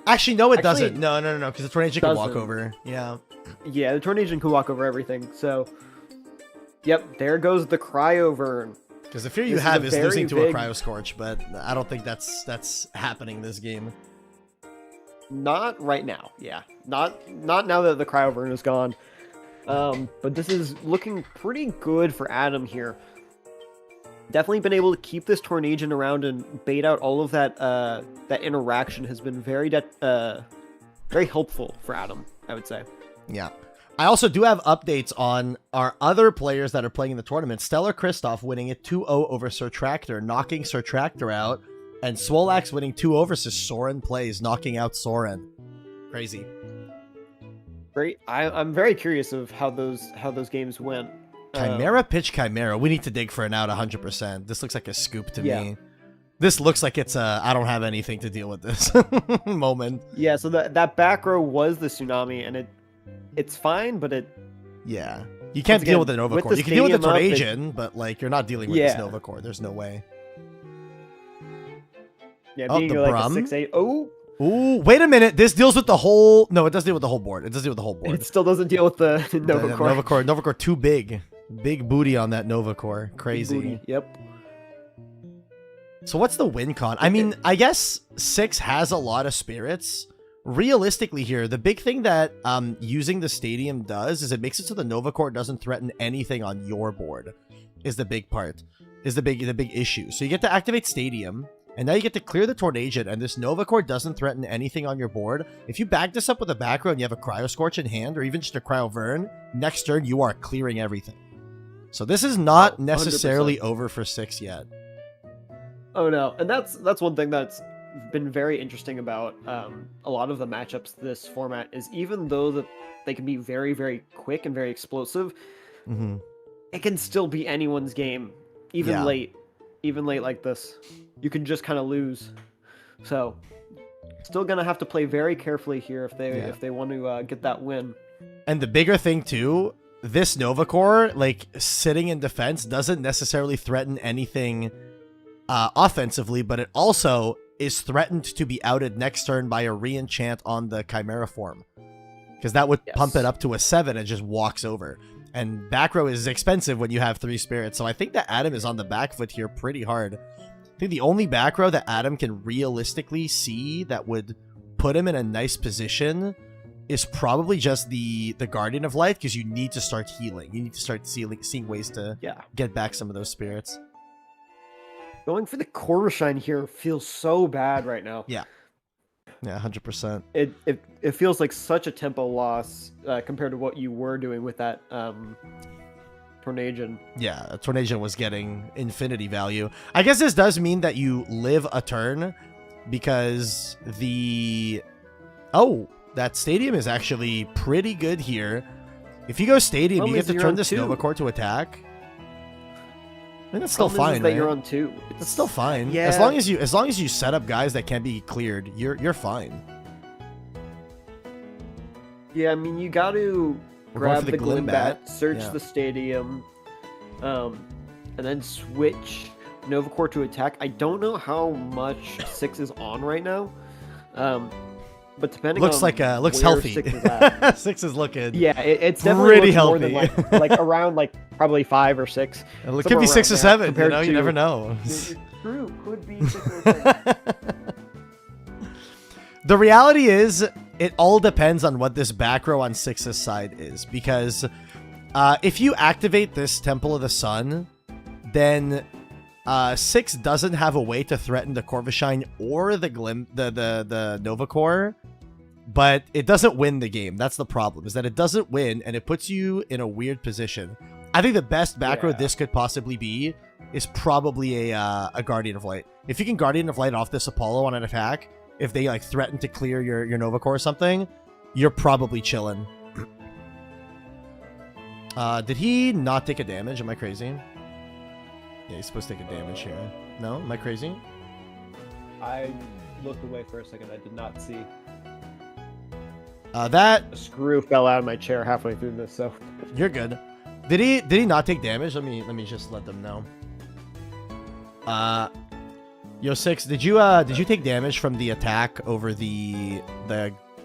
Actually, no, it Actually, doesn't. No, because the Tornadian can walk doesn't. over. Yeah. Yeah, the Tornadian can walk over everything, so... Yep, there goes the Cryovern. Because the fear you This is have a is very losing to big- a Cryo Scorch, but I don't think that's happening this game. Not right now, yeah. Not now that the Cryovern is gone. But this is looking pretty good for Adam here. Definitely been able to keep this Tornadian around and bait out all of that that interaction has been very helpful for Adam, I would say. Yeah. I also do have updates on our other players that are playing in the tournament. Stellar Kristoff winning it 2-0 over Sir Tractor, knocking Sir Tractor out. And Swolax winning 2 over Sir Soren Plays, knocking out Soren. Crazy. Great. I'm very curious of how those games went. Chimera pitch Chimera. We need to dig for an out 100%. This looks like a scoop to Yeah. me. This looks like it's a I don't have anything to deal with this moment. Yeah, so that back row was the Tsunami, and it's fine, but it... Yeah. You can't Once deal again, with the Nova with Core. the You can deal with the stadium Tornadian, up, but like you're not dealing with this Yeah. Nova Core. There's no way. Yeah, Oh, being the like Brum. a 6-8... Oh! Ooh, wait a minute. This deals with the whole... No, it does deal with the whole board. It does deal with the whole board. It still doesn't deal with the Nova The Core. Nova Core too big. Big booty on that Nova Core. Crazy. Booty. Yep. So what's the win con? I mean, I guess 6 has a lot of spirits. Realistically here, the big thing that using the Stadium does is it makes it so the Nova Core doesn't threaten anything on your board. Is the big part. Is the big issue. So you get to activate Stadium, and now you get to clear the Tornadian, and this Nova Core doesn't threaten anything on your board. If you back this up with a back row and you have a Cryo Scorch in hand, or even just a Cryovern, next turn you are clearing everything. So this is not 100%. necessarily over for 6 yet. Oh no, and that's one thing that's been very interesting about a lot of the matchups this format is even though that they can be very, very quick and very explosive, Mm-hmm. it can still be anyone's game, even Yeah. late like this. You can just kind of lose. So, still gonna have to play very carefully here if they want to get that win. And the bigger thing too, this Nova Core, like sitting in defense, doesn't necessarily threaten anything offensively, but it also is threatened to be outed next turn by a re-enchant on the Chimera form. Because that would pump it up to a 7 and just walks over. And back row is expensive when you have 3 spirits, so I think that Adam is on the back foot here pretty hard. I think the only back row that Adam can realistically see that would put him in a nice position is probably just the Guardian of Light, because you need to start healing. You need to start seeing ways to get back some of those spirits. Going for the Coruscant here feels so bad right now. Yeah. Yeah, 100%. It feels like such a tempo loss compared to what you were doing with that Tornadian. Yeah, Tornadian was getting infinity value. I guess this does mean that you live a turn because that Stadium is actually pretty good here. If you go Stadium, you get to turn this Nova Core to attack. I think that's still fine, right? You're on 2. It's still fine. Yeah. As long as you set up guys that can be cleared, you're fine. Yeah, I mean, you got to grab the Glimbat, search the stadium, and then switch Novacore to attack. I don't know how much 6 is on right now, but depending looks on like looks healthy. 6 is at. 6 is looking it's definitely pretty healthy. More than like around like probably 5 or 6. It could be 6 or 7. You know, you never know. True, could be 6 or 7. The reality is, it all depends on what this back row on 6's side is, because if you activate this Temple of the Sun, then 6 doesn't have a way to threaten the Corvishine or the Novacore, but it doesn't win the game. That's the problem, is that it doesn't win, and it puts you in a weird position. I think the best back row this could possibly be is probably a Guardian of Light. If you can Guardian of Light off this Apollo on an attack, if they like threaten to clear your Novacore or something, you're probably chilling. Did he not take a damage? Am I crazy? Yeah, he's supposed to take a damage here. No? Am I crazy? I looked away for a second. I did not see. A screw fell out of my chair halfway through this, so you're good. Did he not take damage? Let me just let them know. Yo, 6, did you take damage from the attack over the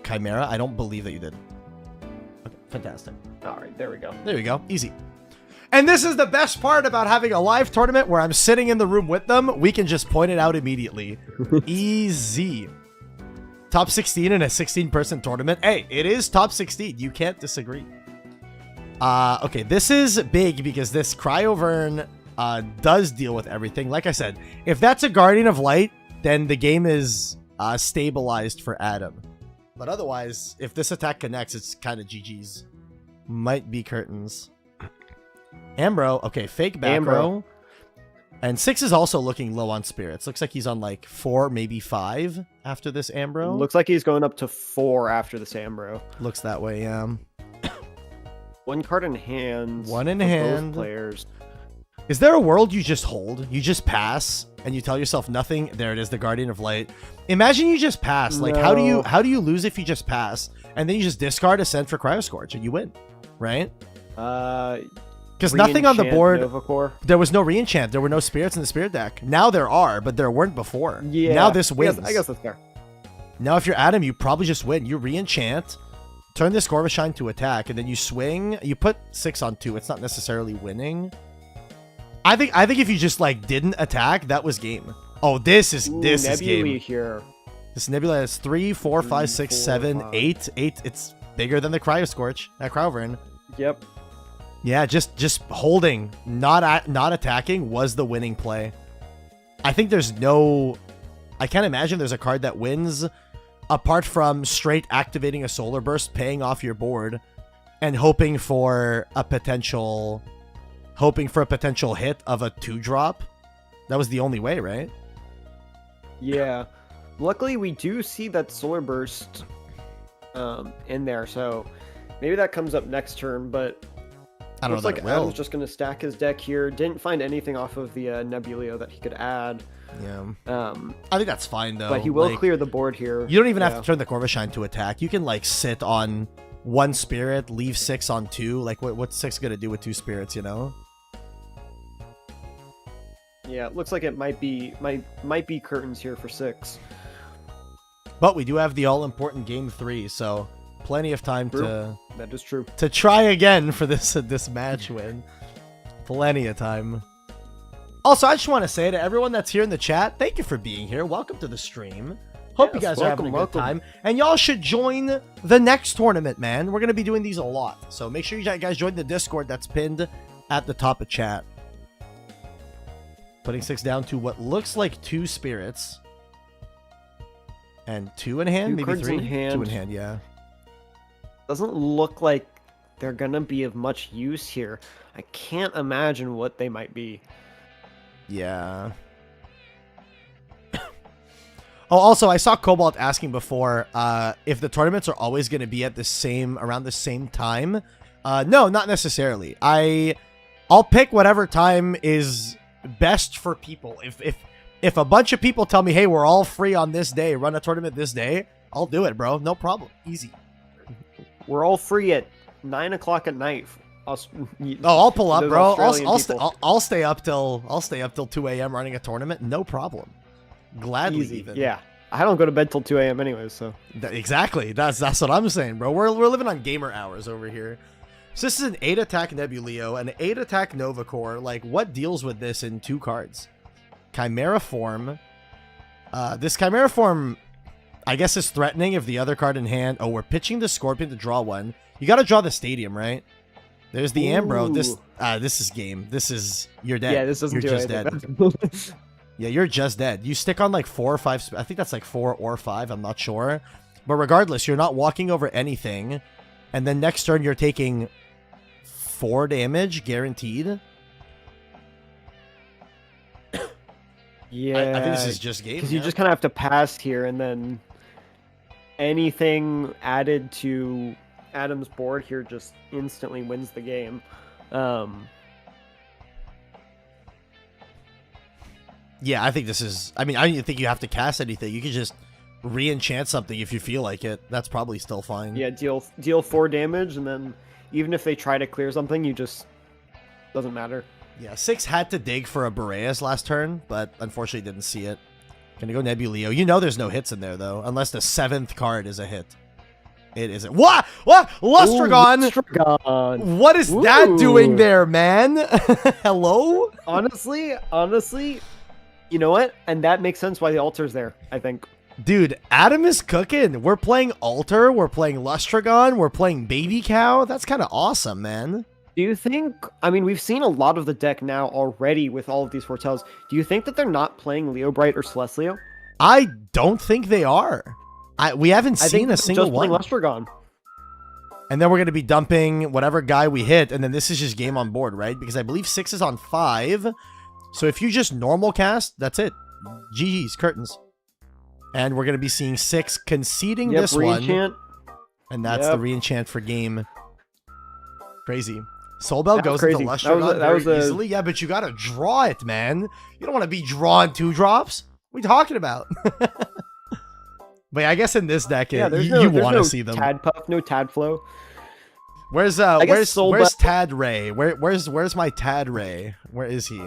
Chimera? I don't believe that you did. Okay, fantastic. All right, there we go. There we go. Easy. And this is the best part about having a live tournament where I'm sitting in the room with them. We can just point it out immediately. Easy. Top 16 in a 16-person tournament. Hey, it is top 16. You can't disagree. Okay, this is big because this Cryovern does deal with everything. Like I said, if that's a Guardian of Light, then the game is stabilized for Adam. But otherwise, if this attack connects, it's kind of GG's. Might be curtains. Ambro, okay, fake back row. And 6 is also looking low on spirits. Looks like he's on like 4, maybe 5 after this Ambro. Looks like he's going up to 4 after this Ambro. Looks that way, yeah. 1 card in hand. 1 in hand. Both players. Is there a world you just hold? You just pass and you tell yourself nothing. There it is, the Guardian of Light. Imagine you just pass. Like, how do you lose if you just pass? And then you just discard Ascent for Cryoscorch and you win, right? Because nothing on the board. Novacore. There was no reenchant. There were no spirits in the spirit deck. Now there are, but there weren't before. Yeah. Now this wins. I guess that's fair. Now if you're Adam, you probably just win. You reenchant, turn this Corvishine to attack, and then you swing. You put 6 on 2. It's not necessarily winning. I think if you just like didn't attack, that was game. Oh, this is game. Here. This Nebula is 3, 4, 5, 6, 7, 8. It's bigger than the Cryoscorch at Cryovern. Yep. Yeah, just holding, not attacking was the winning play. I think I can't imagine there's a card that wins apart from straight activating a Solar Burst, paying off your board, and hoping for a potential hit of a 2-drop. That was the only way, right? Yeah. Luckily, we do see that Solar Burst in there, so maybe that comes up next turn, but I don't know. Looks like Adam's just going to stack his deck here. Didn't find anything off of the Nebuleo that he could add. Yeah. I think that's fine, though. But he will clear the board here. You don't even have to turn the Corvishine to attack. You can, like, sit on 1 spirit, leave 6 on 2. Like, what's 6 going to do with 2 spirits, you know? Yeah, it looks like it might be curtains here for 6. But we do have the all-important Game 3, so plenty of time that is true. To try again for this match win. Plenty of time. Also, I just want to say to everyone that's here in the chat, thank you for being here. Welcome to the stream. Hope you guys are having a good time. And y'all should join the next tournament, man. We're going to be doing these a lot. So make sure you guys join the Discord that's pinned at the top of chat. Putting 6 down to what looks like 2 spirits. And 2 in hand, maybe 3? 2 in hand, yeah. Doesn't look like they're going to be of much use here. I can't imagine what they might be. Yeah. Oh, also, I saw Cobalt asking before if the tournaments are always going to be at around the same time. No, not necessarily. I'll pick whatever time is best for people. If a bunch of people tell me, hey, we're all free on this day, run a tournament this day, I'll do it, bro. No problem. Easy. we're all free at 9 o'clock at night. I'll pull up, those bro. Australian I'll stay up till 2 a.m. running a tournament. No problem. Gladly, Easy. even. Yeah. I don't go to bed till 2 a.m. anyways, so. Exactly. That's what I'm saying, bro. We're living on gamer hours over here. So this is an 8 attack Nebuleo, an 8 attack Nova Core. Like, what deals with this in 2 cards? Chimera Form. This Chimera Form, I guess, is threatening if the other card in hand. Oh, we're pitching the Scorpion to draw one. You got to draw the Stadium, right? There's the Ambro. This is game. This is, you're dead. Yeah, this doesn't you're do just anything. dead. Yeah, you're just dead. You stick on like 4 or 5. I think that's like 4 or 5. I'm not sure. But regardless, you're not walking over anything. And then next turn, you're taking 4 damage guaranteed. Yeah. I think this is just game. Because you just kind of have to pass here, and then anything added to Adam's board here just instantly wins the game. Yeah, I think this is... I mean, I don't even think you have to cast anything. You can just re-enchant something if you feel like it. That's probably still fine. Yeah, deal 4 damage, and then even if they try to clear something, you just... doesn't matter. Yeah, 6 had to dig for a Boreas last turn, but unfortunately didn't see it. Gonna go Nebuleo. You know there's no hits in there, though, unless the 7th card is a hit. It isn't. What? Lustragon! Ooh, Lustragon! What is that doing there, man? Hello? Honestly, you know what? And that makes sense why the altar's there, I think. Dude, Adam is cooking. We're playing Altar, we're playing Lustragon, we're playing Baby Cow. That's kind of awesome, man. Do you think... I mean, we've seen a lot of the deck now already with all of these foretells. Do you think that they're not playing Leo Bright or Celestial? I don't think they are. We haven't seen a single just one. Playing Lustragon. And then we're going to be dumping whatever guy we hit, and then this is just game on board, right? Because I believe 6 is on 5. So if you just normal cast, that's it. GG's, curtains. And we're going to be seeing 6 conceding this one. And that's the re-enchant for game. Crazy. Soulbell goes into Lustragon very easily. Yeah, but you got to draw it, man. You don't want to be drawing 2 drops. What are you talking about? But yeah, I guess in this deck, you want to see them. Tad Puff, no Tad Flow. Where's Tad Ray? Where's my Tad Ray? Where is he?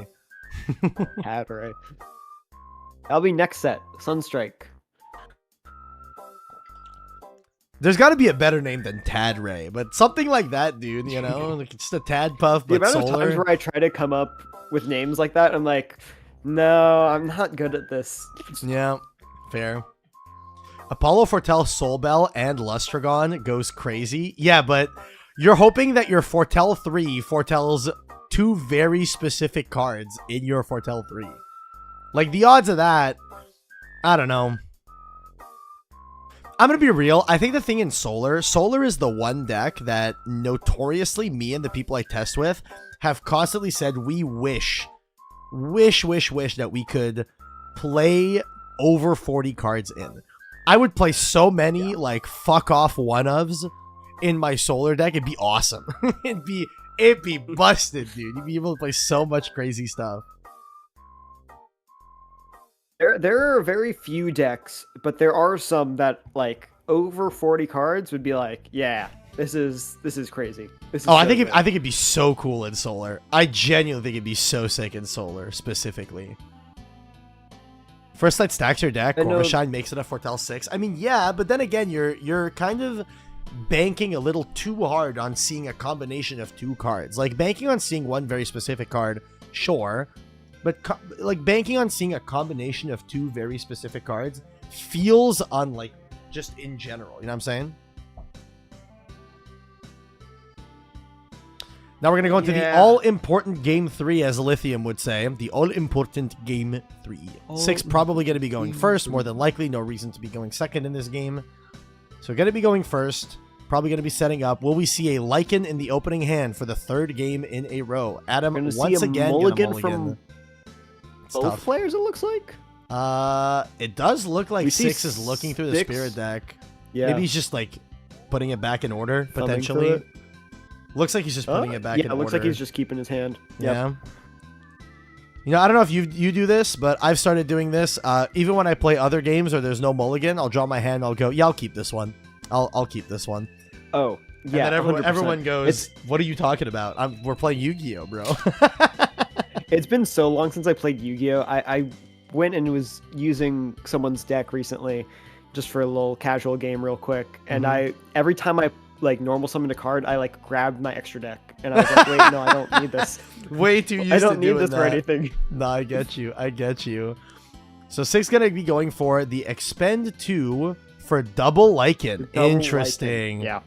Tad Ray. That'll be next set. Sunstrike. There's got to be a better name than Tad Ray, but something like that, dude. You know, like just a Tad Puff, but the amount solar. of times where I try to come up with names like that, I'm like, no, I'm not good at this. Yeah, fair. Apollo Fortell, Soulbell, and Lustragon goes crazy. Yeah, but you're hoping that your Fortell 3 foretells 2 very specific cards in your Fortell 3. Like, the odds of that, I don't know. I'm going to be real. I think the thing in Solar is the one deck that notoriously me and the people I test with have constantly said we wish that we could play over 40 cards in. I would play so many like fuck off one-ofs in my Solar deck. It'd be awesome. it'd be busted, dude. You'd be able to play so much crazy stuff. There are very few decks, but there are some that like over 40 cards would be like, yeah, this is crazy. This is I think it'd be so cool in Solar. I genuinely think it'd be so sick in Solar specifically. First light stacks your deck. Corvashine makes it a Fortell 6. I mean, yeah, but then again, you're kind of banking a little too hard on seeing a combination of 2 cards. Like banking on seeing one very specific card, sure. But like banking on seeing a combination of 2 very specific cards feels unlike just in general. You know what I'm saying? Now we're going to go into the all-important Game 3, as Lithium would say. The all-important Game 3. 6 probably going to be going first, more than likely. No reason to be going second in this game. So going to be going first. Probably going to be setting up. Will we see a Lycan in the opening hand for the 3rd game in a row? Adam, once again, mulligan from both players, it looks like? It does look like 6 is looking through the Spirit deck. Yeah. Maybe he's just, like, putting it back in order, potentially. Looks like he's just putting it back in order. Yeah, it looks like he's just keeping his hand. Yep. Yeah. You know, I don't know if you do this, but I've started doing this. Even when I play other games or there's no mulligan, I'll draw my hand, I'll go, yeah, I'll keep this one. I'll keep this one. Oh, And Yeah, then 100%. everyone goes, "What are you talking about? We're playing Yu-Gi-Oh, bro." It's been so long since I played Yu-Gi-Oh. I went and was using someone's deck recently, just for a little casual game, real quick. And every time I like normal summoned a card, I like grabbed my extra deck, and I was like, "Wait, no, I don't need this. Way too used I to don't need doing this that. for anything." No, I get you. I get you. So Sig's gonna be going for the expend 2 for double Lycan. Double Interesting. Lycan. Yeah.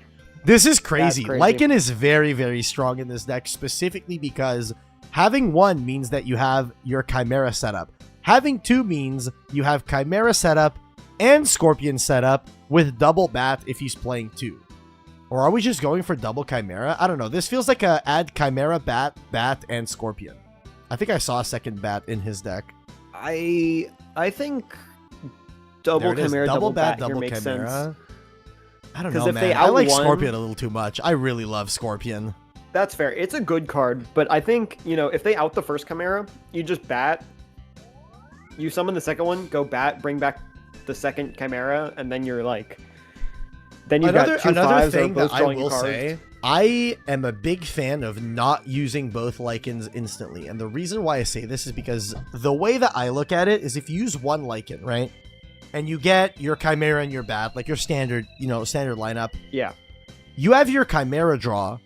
This is crazy. That's crazy. Lycan is very, very strong in this deck, specifically because having 1 means that you have your Chimera setup. Having 2 means you have Chimera setup and Scorpion setup with double Bat if he's playing 2. Or are we just going for double Chimera? I don't know. This feels like a add Chimera, Bat, and Scorpion. I think I saw a second Bat in his deck. I think double Chimera, double Bat here makes sense. I don't know, if man. they I like outwon- Scorpion a little too much. I really love Scorpion. That's fair. It's a good card, but I think, if they out the first Chimera, you just Bat, you summon the second one, go Bat, bring back the second Chimera, and then you're like... Then you've got 2 another fives that are thing both that I drawing will cards. say, I am a big fan of not using both Lycans instantly. And the reason why I say this is because the way that I look at it is if you use 1 Lycan, right? And you get your Chimera and your Bat, like your standard, standard lineup. Yeah. You have your Chimera draw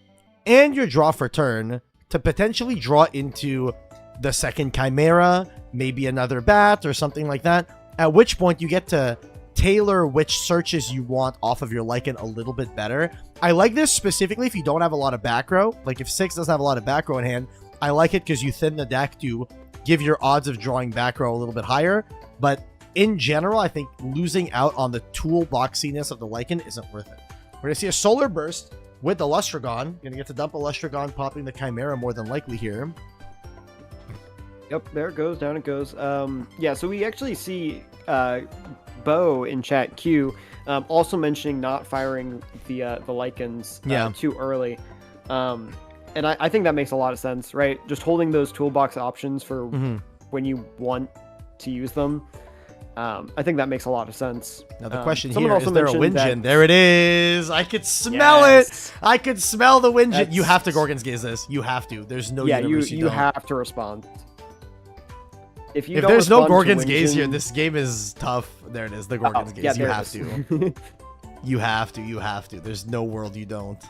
and your draw for turn to potentially draw into the second Chimera, maybe another Bat or something like that. At which point you get to tailor which searches you want off of your Lycan a little bit better. I like this specifically if you don't have a lot of back row. Like if 6 doesn't have a lot of back row in hand, I like it because you thin the deck to give your odds of drawing back row a little bit higher. But in general, I think losing out on the toolboxiness of the Lycan isn't worth it. We're going to see a Solar Burst with the Lustragon. Going to get to dump a Lustragon, popping the Chimera more than likely here. Yep, there it goes, down it goes. Yeah, so we actually see Bo in chat Q also mentioning not firing the Lycans too early. And I think that makes a lot of sense, right? Just holding those toolbox options for when you want to use them. I think that makes a lot of sense. Now the question here also is there a mentioned Winjin? There it is. I could smell it. I could smell the Winjin. You have to Gorgon's Gaze this. You have to. There's no universe you don't. have to respond. If there's no Gorgon's Gaze here, this game is tough. There it is. The Gorgon's Gaze. You have to. You have to. You have to. There's no world you don't.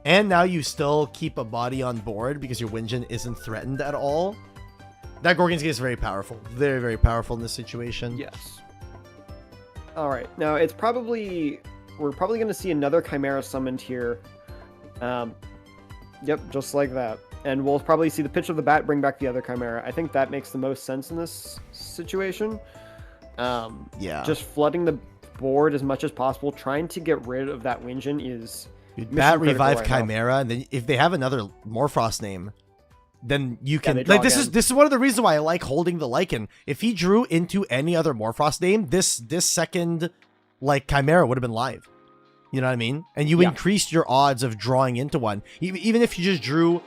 And now you still keep a body on board because your Winjin isn't threatened at all. That Gorgon's Gaze is very powerful. Very, very powerful in this situation. Yes. All right. Now, we're probably going to see another Chimera summoned here. Yep, just like that. And we'll probably see the pitch of the Bat bring back the other Chimera. I think that makes the most sense in this situation. Yeah. Just flooding the board as much as possible, trying to get rid of that Winjin is... Dude, Bat revive Chimera, and then if they have another Morfrost name, then you can this is one of the reasons why I like holding the Lycan. If he drew into any other Morfrost name, this second Chimera would have been live. You know what I mean? And you increased your odds of drawing into one. Even if you just drew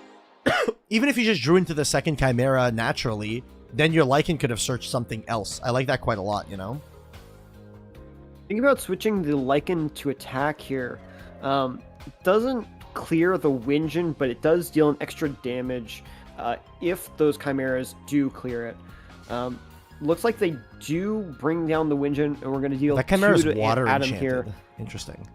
into the second Chimera naturally, then your Lycan could have searched something else. I like that quite a lot, you know? Think about switching the Lycan to attack here. Doesn't clear the Winjin, but it does deal an extra damage if those Chimeras do clear it. Looks like they do bring down the Winjin, and we're going to deal that Chimera's 2 to water Adam enchanted. here. Interesting.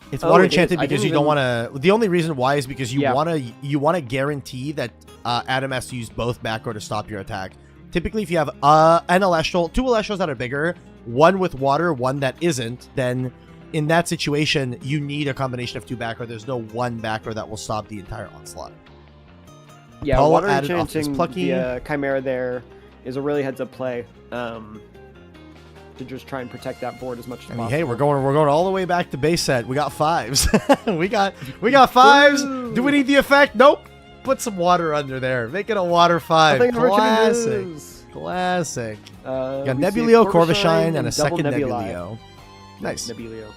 It's water enchanted because you don't want to. The only reason why is because you want to guarantee that Adam has to use both back row to stop your attack. Typically, if you have an Elestral, 2 Elestrals that are bigger, one with water, one that isn't, then in that situation, you need a combination of 2 back row. There's no one back row that will stop the entire onslaught. Yeah, Paul water added off his enchanting the Chimera there is a really heads-up play to just try and protect that board as much as possible. Hey, we're going all the way back to base set. We got 5s. we got 5s. Woo! Do we need the effect? Nope. Put some water under there. Make it a water 5. Classic. Got Nebuleo, Corvishine, and a second Nebuleo. Nice. Nebuleo.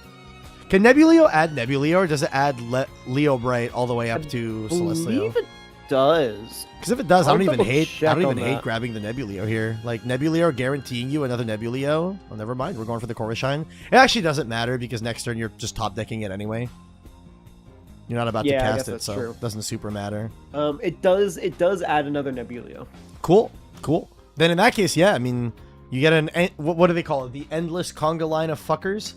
Can Nebuleo add Nebuleo, or does it add Leo Bright all the way up to Celestial? It does. Because if it does, I don't even hate that. grabbing the Nebuleo here. Like, Nebuleo guaranteeing you another Nebuleo. Oh, never mind. We're going for the Coruscant. It actually doesn't matter because next turn you're just top decking it anyway. You're not about to cast it, so it doesn't super matter. It does add another Nebuleo. Cool. Then in that case, yeah, I mean, you get what do they call it? The endless conga line of fuckers?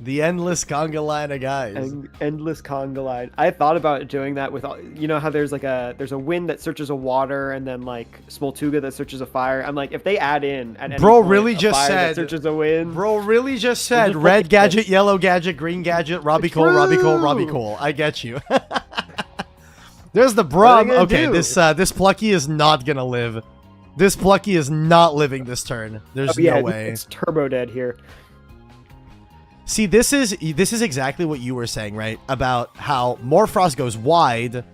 The endless conga line of guys. Endless conga line. I thought about doing that with, you know how there's a wind that searches a water and then like Smoltuga that searches a fire. I'm like, if they add in at any Bro point really a just fire said that searches a wind. Bro really just said red gadget, yellow gadget, green gadget, Robbie Cole, Robbie Cole, Robbie Cole. I get you. There's the Brum. Okay, this Plucky is not gonna live. This Plucky is not living this turn. There's no way. It's turbo dead here. See, this is exactly what you were saying, right? About how Morfrost goes wide,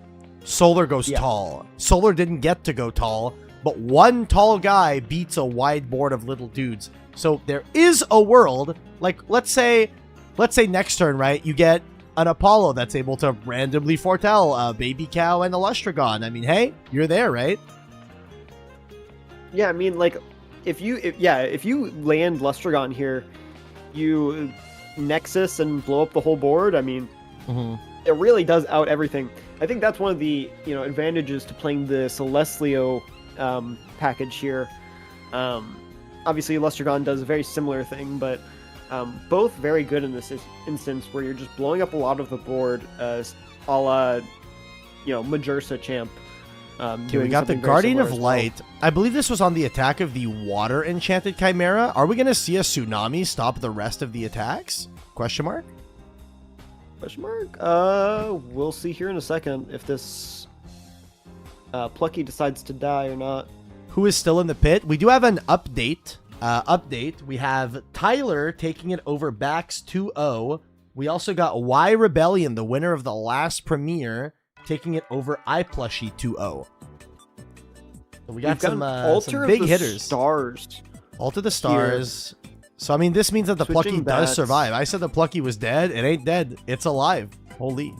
Solar goes tall. Solar didn't get to go tall, but one tall guy beats a wide board of little dudes. So there is a world, like let's say next turn, right? You get an Apollo that's able to randomly foretell a Baby Cow and a Lustragon. I mean, hey, you're there, right? Yeah, I mean, like, if you land Lustragon here, you Nexus and blow up the whole board. I mean, it really does out everything. I think that's one of the advantages to playing the Celestlio package here. Obviously, Lustragon does a very similar thing, but both very good in this instance where you're just blowing up a lot of the board, a la Majursa champ. We got the Guardian of Light. I believe this was on the attack of the Water Enchanted Chimera. Are we going to see a Tsunami stop the rest of the attacks? Question mark? Question mark? We'll see here in a second if this Plucky decides to die or not. Who is still in the pit? We do have an update. We have Tyler taking it over Bax 2-0. We also got Y Rebellion, the winner of the last premiere, taking it over iPlushie 2-0. So we got some big hitters. Stars. Alter the Stars. Here. So, I mean, this means that the Plucky does survive. I said the Plucky was dead. It ain't dead. It's alive. Holy.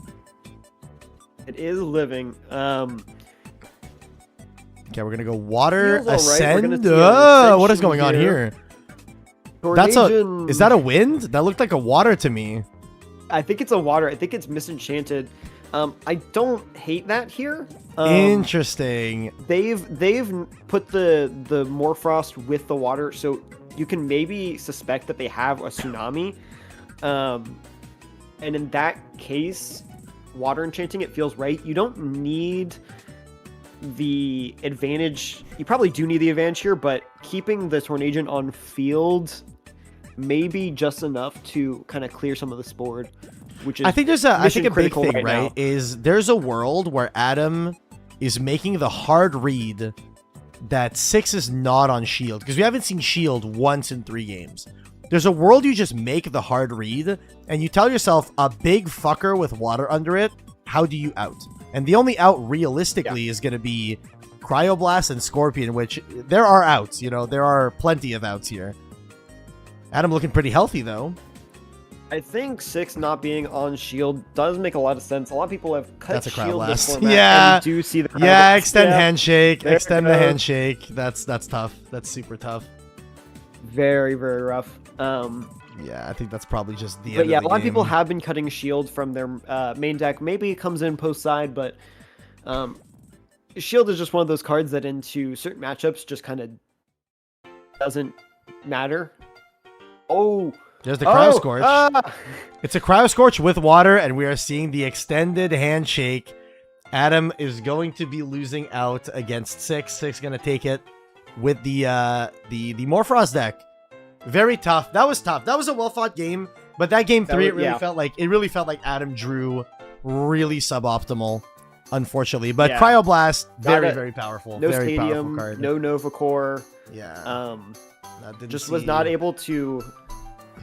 It is living. Okay, we're going to go Water Ascend. Right. What is going on here? Is that a wind? That looked like a water to me. I think it's a water. I think it's Misenchanted. I don't hate that here. Interesting. They've put the Morfrost with the water, so you can maybe suspect that they have a Tsunami. And in that case, water enchanting it feels right. You don't need the advantage. You probably do need the advantage here, but keeping the Tornagent on field may be just enough to kind of clear some of this board. Which is I think a big thing, right, now. is there's a world where Adam is making the hard read that 6 is not on shield, because we haven't seen shield once in 3 games. There's a world you just make the hard read, and you tell yourself, a big fucker with water under it, how do you out? And the only out realistically is going to be Cryoblast and Scorpion, which there are outs, there are plenty of outs here. Adam looking pretty healthy, though. I think 6 not being on shield does make a lot of sense. A lot of people have cut shield this format. Yeah, and we do see the extend handshake. There extend the handshake. That's tough. That's super tough. Very, very rough. Yeah, I think that's probably just the end But yeah, of the a lot game. of people have been cutting shield from their main deck. Maybe it comes in post side, but shield is just one of those cards that into certain matchups just kind of doesn't matter. Oh. There's the Cryo Scorch. It's a Cryo Scorch with water, and we are seeing the extended handshake. Adam is going to be losing out against 6. 6 going to take it with the Morfrost deck. Very tough. That was tough. That was a well-fought game, but that game 3, it really felt like Adam drew really suboptimal, unfortunately. But Cryoblast, very powerful. No very Stadium, powerful card. no Nova Core. Yeah. Was not able to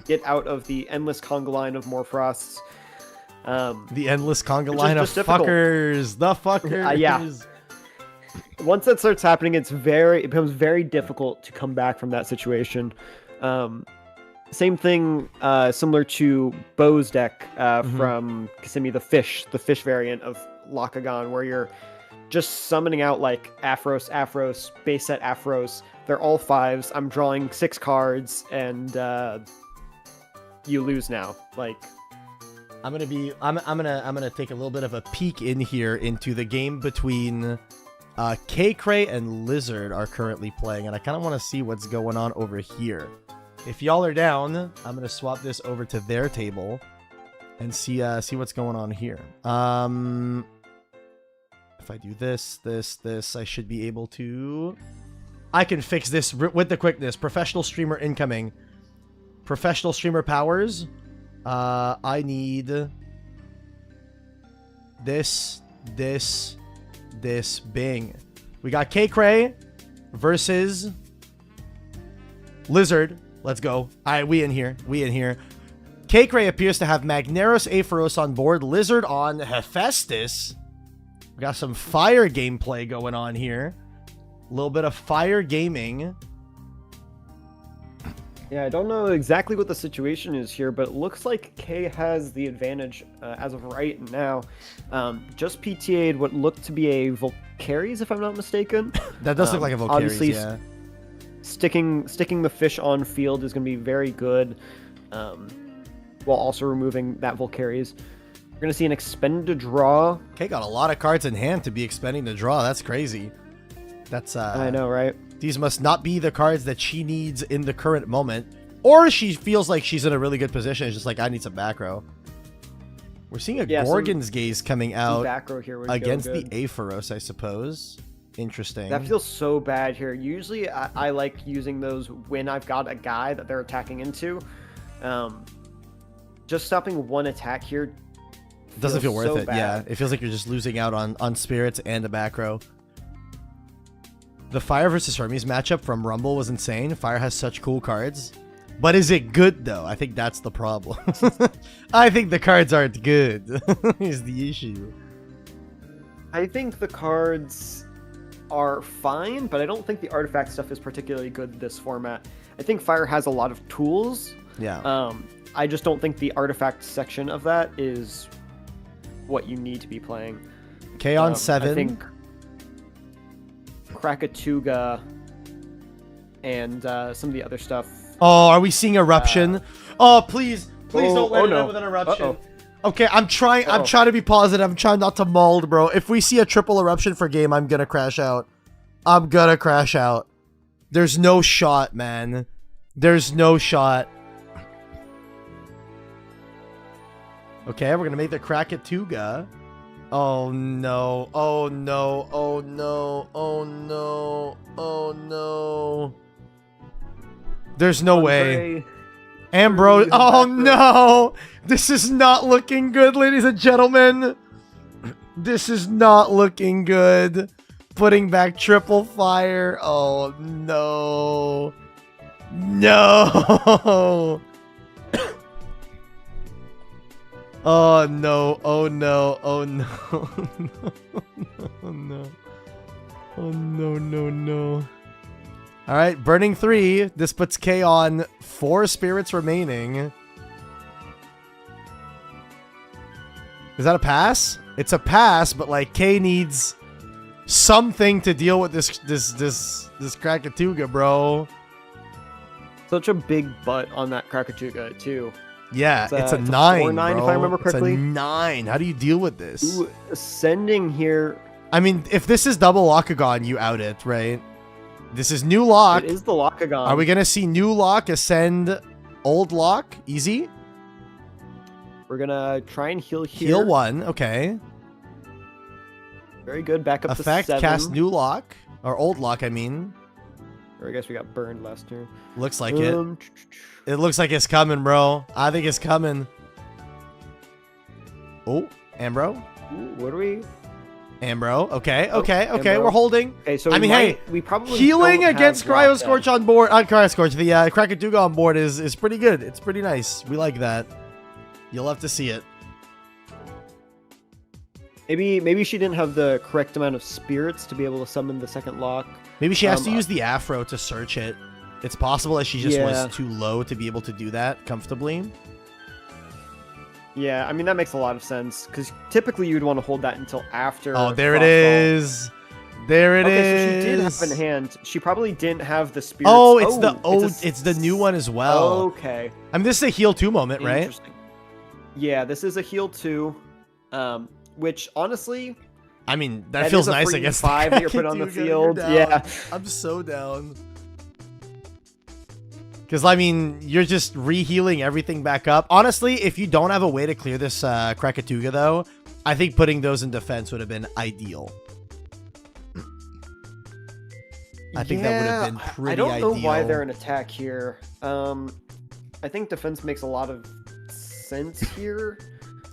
get out of the endless conga line of Morfrosts. The endless conga line of fuckers. The fuckers. Yeah. Once that starts happening, it becomes very difficult to come back from that situation. Same thing, similar to Bo's deck from Kissimmee, the fish variant of Lockagon, where you're just summoning out like Aphros, base set Aphros. They're all 5s. I'm drawing 6 cards, and you lose now. Like, I'm gonna take a little bit of a peek in here into the game between K-Cray and Lizard are currently playing, and I kind of want to see what's going on over here. If y'all are down, I'm gonna swap this over to their table and see what's going on here. If I do this, I should be able to. I can fix this with the quickness. Professional streamer incoming. Professional streamer powers. I need this, bing. We got K-Cray versus Lizard. Let's go. All right, we in here. K-Cray appears to have Magneros Aphoros on board, Lizard on Hephaestus. We got some fire gameplay going on here. A little bit of fire gaming. Yeah, I don't know exactly what the situation is here, but it looks like K has the advantage as of right now. Just PTA'd what looked to be a Volcaries, if I'm not mistaken. That does look like a Volcaries, obviously, yeah. Sticking the fish on field is going to be very good, while also removing that Volcaries. We're going to see an expend to draw. K got a lot of cards in hand to be expending the draw. That's crazy. That's I know, right? These must not be the cards that she needs in the current moment. Or she feels like she's in a really good position. It's just like, I need some back row. We're seeing a Gorgon's Gaze coming out back row here against the Aphoros, I suppose. Interesting. That feels so bad here. Usually I like using those when I've got a guy that they're attacking into. Just stopping one attack here doesn't feel worth so it. bad. Yeah, it feels like you're just losing out on spirits and the back row. The Fire versus Hermes matchup from Rumble was insane. Fire has such cool cards. But is it good, though? I think that's the problem. I think the cards aren't good, is the issue. I think the cards are fine, but I don't think the artifact stuff is particularly good this format. I think Fire has a lot of tools. Yeah. I just don't think the artifact section of that is what you need to be playing. K on 7. I think Krakatuga and some of the other stuff. Oh, are we seeing Eruption? Oh, please don't let it end with an Eruption. Okay, I'm trying to be positive. I'm trying not to mold, bro. If we see a triple Eruption for game, I'm gonna crash out. There's no shot, man. There's no shot. Okay, we're gonna make the Krakatuga. Oh no. Oh no. Oh no. Oh no. Oh no. There's no way. Ambrose. Oh no. This is not looking good, ladies and gentlemen. This is not looking good. Putting back triple fire. Oh no. No. Oh no, oh no, oh no, oh no, oh no. Alright, burning 3. This puts K on 4 spirits remaining. Is that a pass? It's a pass, but like K needs something to deal with this Krakatuga, bro. Such a big butt on that Krakatuga too. Yeah, it's a 9, 4-9 bro. if I remember correctly. It's a 9. How do you deal with this? Ooh, ascending here. I mean, if this is double Lockagon, you out it, right? This is new lock. It is the Lockagon. Are we gonna see new lock ascend old lock? Easy? We're gonna try and heal here. Heal 1, okay. Very good. Back up Effect, to 7. cast new lock. Or old lock, I mean. Or I guess we got burned last turn. Looks like it. It looks like it's coming, bro. I think it's coming. Oh, Ambro. Ooh, what are we? Ambro. Okay. Ambro. We're holding. Okay, so I mean, hey, we probably healing don't against have Cryo Lockdown. Scorch on board. Cryo Scorch. The Krakatuga on board is pretty good. It's pretty nice. We like that. You'll have to see it. Maybe she didn't have the correct amount of spirits to be able to summon the second lock. Maybe she has to use the Afro to search it. It's possible that she just Yeah. was too low to be able to do that comfortably. Yeah, I mean, that makes a lot of sense, because typically you'd want to hold that until after... Oh, there it Frostfall. is. There it is. Okay, so she did have in hand. She probably didn't have the spirits. Oh, it's the new one as well. Okay. I mean, this is a heal 2 moment, right? Interesting. Yeah, this is a heal 2, which honestly... I mean, that feels nice against 5 that you're put on the field. Yeah. I'm so down. Because, I mean, you're just re-healing everything back up. Honestly, if you don't have a way to clear this Krakatuga, though, I think putting those in defense would have been ideal. I think that would have been pretty ideal. I don't know why they're in attack here. I think defense makes a lot of sense here.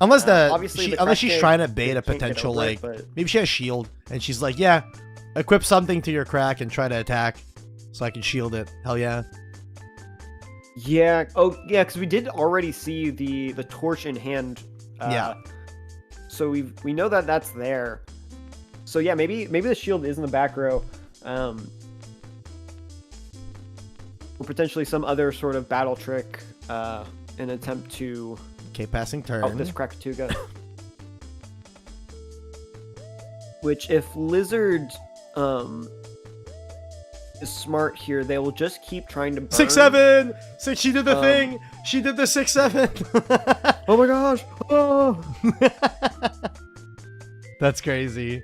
Unless unless she's trying to bait a potential, like, maybe she has shield, and she's like, yeah, equip something to your crack and try to attack so I can shield it. Hell yeah. Yeah. Oh, yeah, because we did already see the torch in hand. Yeah. So we know that that's there. So yeah, maybe the shield is in the back row. Or potentially some other sort of battle trick in attempt to... Okay, passing turn. Oh, this Krakatuga. Which, if Lizard is smart here, they will just keep trying to burn. 6-7! She did the thing! She did the 6-7! Oh my gosh! Oh! That's crazy.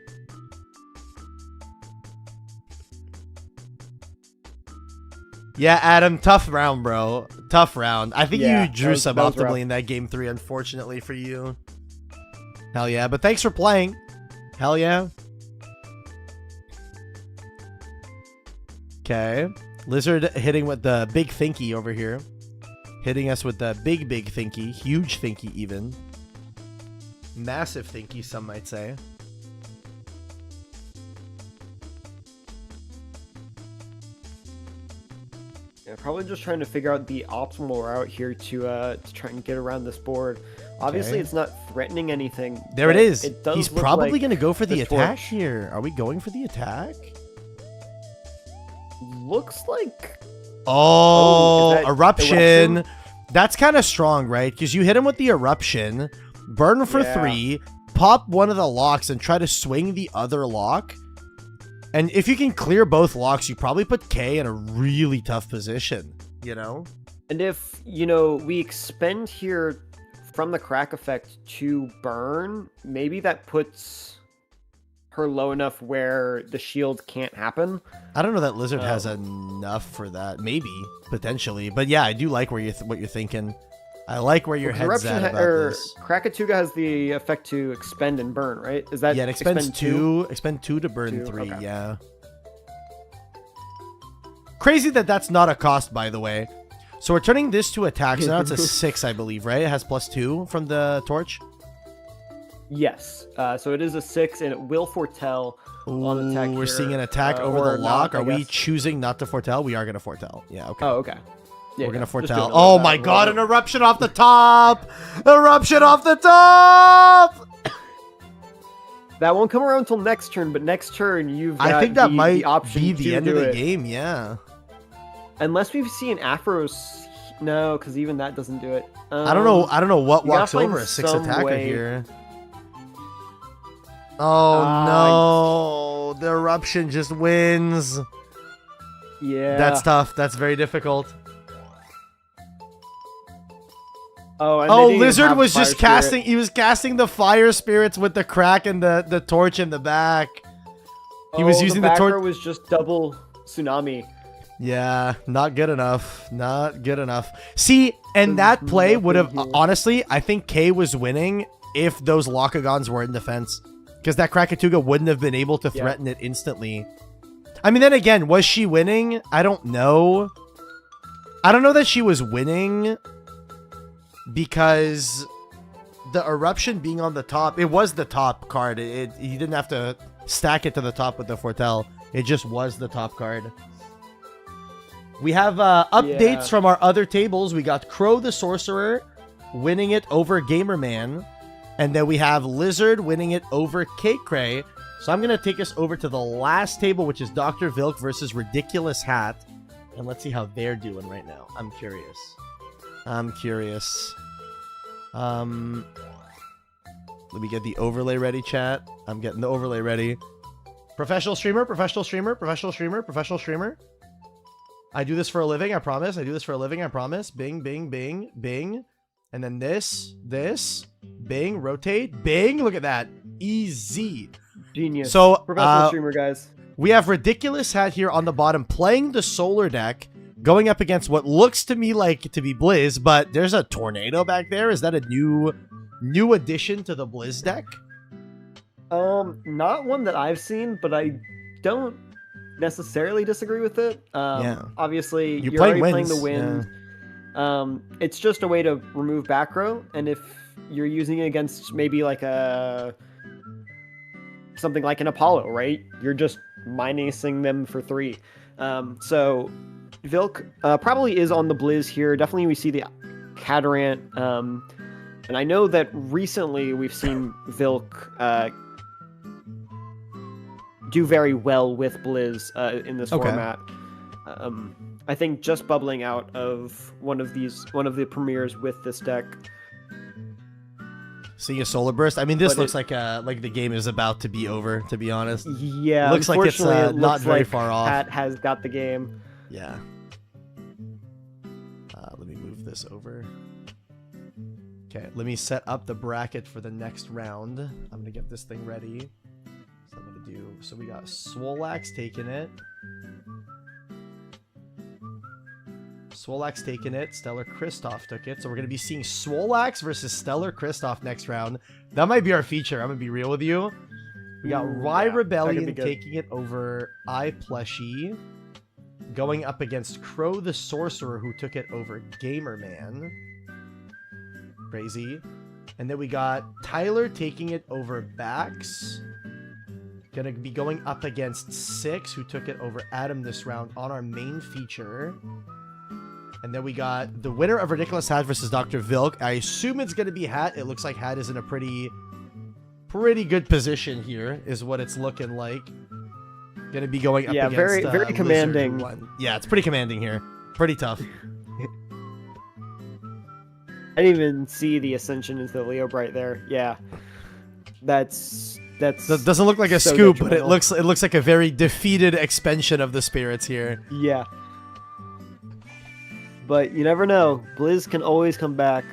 Yeah, Adam, tough round, bro. Tough round. I think you drew suboptimally in that game 3, unfortunately for you. Hell yeah, but thanks for playing. Hell yeah. Okay. Lizard hitting with the big thinky over here. Hitting us with the big thinky. Huge thinky even. Massive thinky, some might say. Yeah, probably just trying to figure out the optimal route here to try and get around this board. Obviously, it's not threatening anything. There it is. It does He's look probably like going to go for the attack torch. here. Are we going for the attack? Looks like... Oh, is that eruption. That's kind of strong, right? Because you hit him with the eruption, burn for 3, pop one of the locks, and try to swing the other lock. And if you can clear both locks, you probably put K in a really tough position, you know? And if, you know, we expend here from the crack effect to burn, maybe that puts her low enough where the shield can't happen. I don't know that Lizard has enough for that. Maybe, potentially. But yeah, I do like what you're thinking. I like where your head's at about this. Krakatuga has the effect to expend and burn, right? Is that it expends expend 2 to burn 3, okay. Yeah. Crazy that's not a cost, by the way. So we're turning this to attack, so now it's a 6, I believe, right? It has +2 from the torch? Yes. So it is a 6, and it will foretell on attack. We're seeing an attack over the lock. Are we choosing not to foretell? We are going to foretell. Yeah, okay. Oh, okay. Yeah, we're going to foretell. Oh my god, an eruption off the top! Eruption off the top! That won't come around until next turn, but next turn you've got I think that might be the the end of the game, yeah. Unless we see an Afros... No, because even that doesn't do it. I don't know what walks over a 6 attacker here. Oh no, the eruption just wins. Yeah. That's tough. That's very difficult. Oh, Lizard was just casting. He was casting the fire spirits with the crack and the torch in the back. He was using the torch. Was just double tsunami. Yeah, not good enough. Not good enough. See, and that play would have honestly, I think K was winning if those Lockagons were in defense, because that Krakatuga wouldn't have been able to threaten it instantly. I mean, then again, was she winning? I don't know. I don't know that she was winning, because the eruption being on the top, it was the top card. You didn't have to stack it to the top with the foretell. It just was the top card. We have updates from our other tables. We got Crow the Sorcerer winning it over Gamerman. And then we have Lizard winning it over Cray. So I'm going to take us over to the last table, which is Dr. Vilk versus Ridiculous Hat. And let's see how they're doing right now. I'm curious. Let me get the overlay ready, chat. I'm getting the overlay ready. Professional streamer, professional streamer, professional streamer, professional streamer. I do this for a living, I promise. I do this for a living, I promise. Bing, bing, bing, bing. And then this, bing, rotate, bing. Look at that. Easy. Genius. So, professional streamer, guys. We have Ridiculous Hat here on the bottom playing the solar deck, going up against what looks to me like to be Blizz, but there's a tornado back there. Is that a new addition to the Blizz deck? Not one that I've seen, but I don't necessarily disagree with it. Yeah. Obviously, you're playing already winds. playing the wind. Yeah. It's just a way to remove back row, and if you're using it against maybe like something like an Apollo, right? You're just minusing them for 3. So Vilk probably is on the Blizz here. Definitely we see the Catarant. And I know that recently we've seen Vilk do very well with Blizz in this format. I think just bubbling out of one of the premieres with this deck. Seeing a solar burst. I mean, this looks like the game is about to be over. To be honest, yeah, it looks like it's not very far off. Pat has got the game. Yeah. Let me move this over. Okay, let me set up the bracket for the next round. I'm gonna get this thing ready. So I'm gonna do. So we got Swolax taking it. Swolax taking it. Stellar Kristoff took it. So we're going to be seeing Swolax versus Stellar Kristoff next round. That might be our feature. I'm going to be real with you. We got Rye Rebellion taking it over iPlushie. Going up against Crow the Sorcerer, who took it over Gamerman. Crazy. And then we got Tyler taking it over Bax. Going to be going up against Six, who took it over Adam this round on our main feature. And then we got the winner of Ridiculous Hat versus Dr. Vilk. I assume it's going to be Hat. It looks like Hat is in a pretty good position here, is what it's looking like. Going to be going up against very commanding. Yeah, it's pretty commanding here. Pretty tough. I didn't even see the Ascension into the Leo Bright there. Yeah, that doesn't look like a scoop, but it looks like a very defeated expansion of the spirits here. Yeah. But you never know. Blizz can always come back.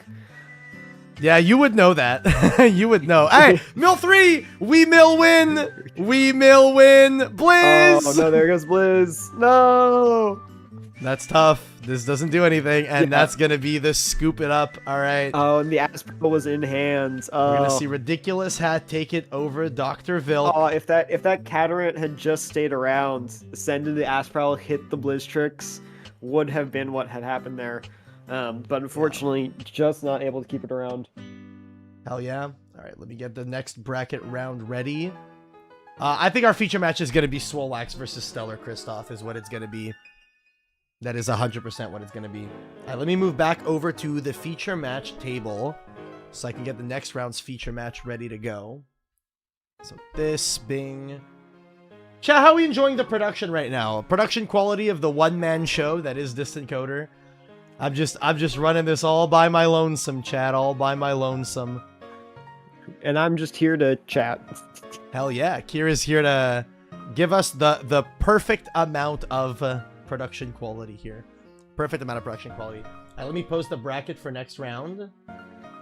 Yeah, you would know that. You would know. Hey, mill 3! We mill win! We mill win! Blizz! Oh, no, there goes Blizz. No! That's tough. This doesn't do anything, and that's going to be the scoop it up. All right. Oh, and the Aspro was in hands. Oh. We're going to see Ridiculous Hat take it over Dr. Vilk. Oh, if that Catarant had just stayed around, send in the Aspro, hit the Blizz tricks, would have been what had happened there. But unfortunately, just not able to keep it around. Hell yeah. All right, let me get the next bracket round ready. I think our feature match is going to be Swolax versus Stellar Kristoff is what it's going to be. That is 100% what it's going to be. All right, let me move back over to the feature match table so I can get the next round's feature match ready to go. So this, bing. Chat, how are we enjoying the production right now? Production quality of the one-man show that is Distant Coder. I'm just running this all by my lonesome, chat, all by my lonesome. And I'm just here to chat. Hell yeah, Kira's here to give us the perfect amount of production quality here. Perfect amount of production quality. Let me post the bracket for next round.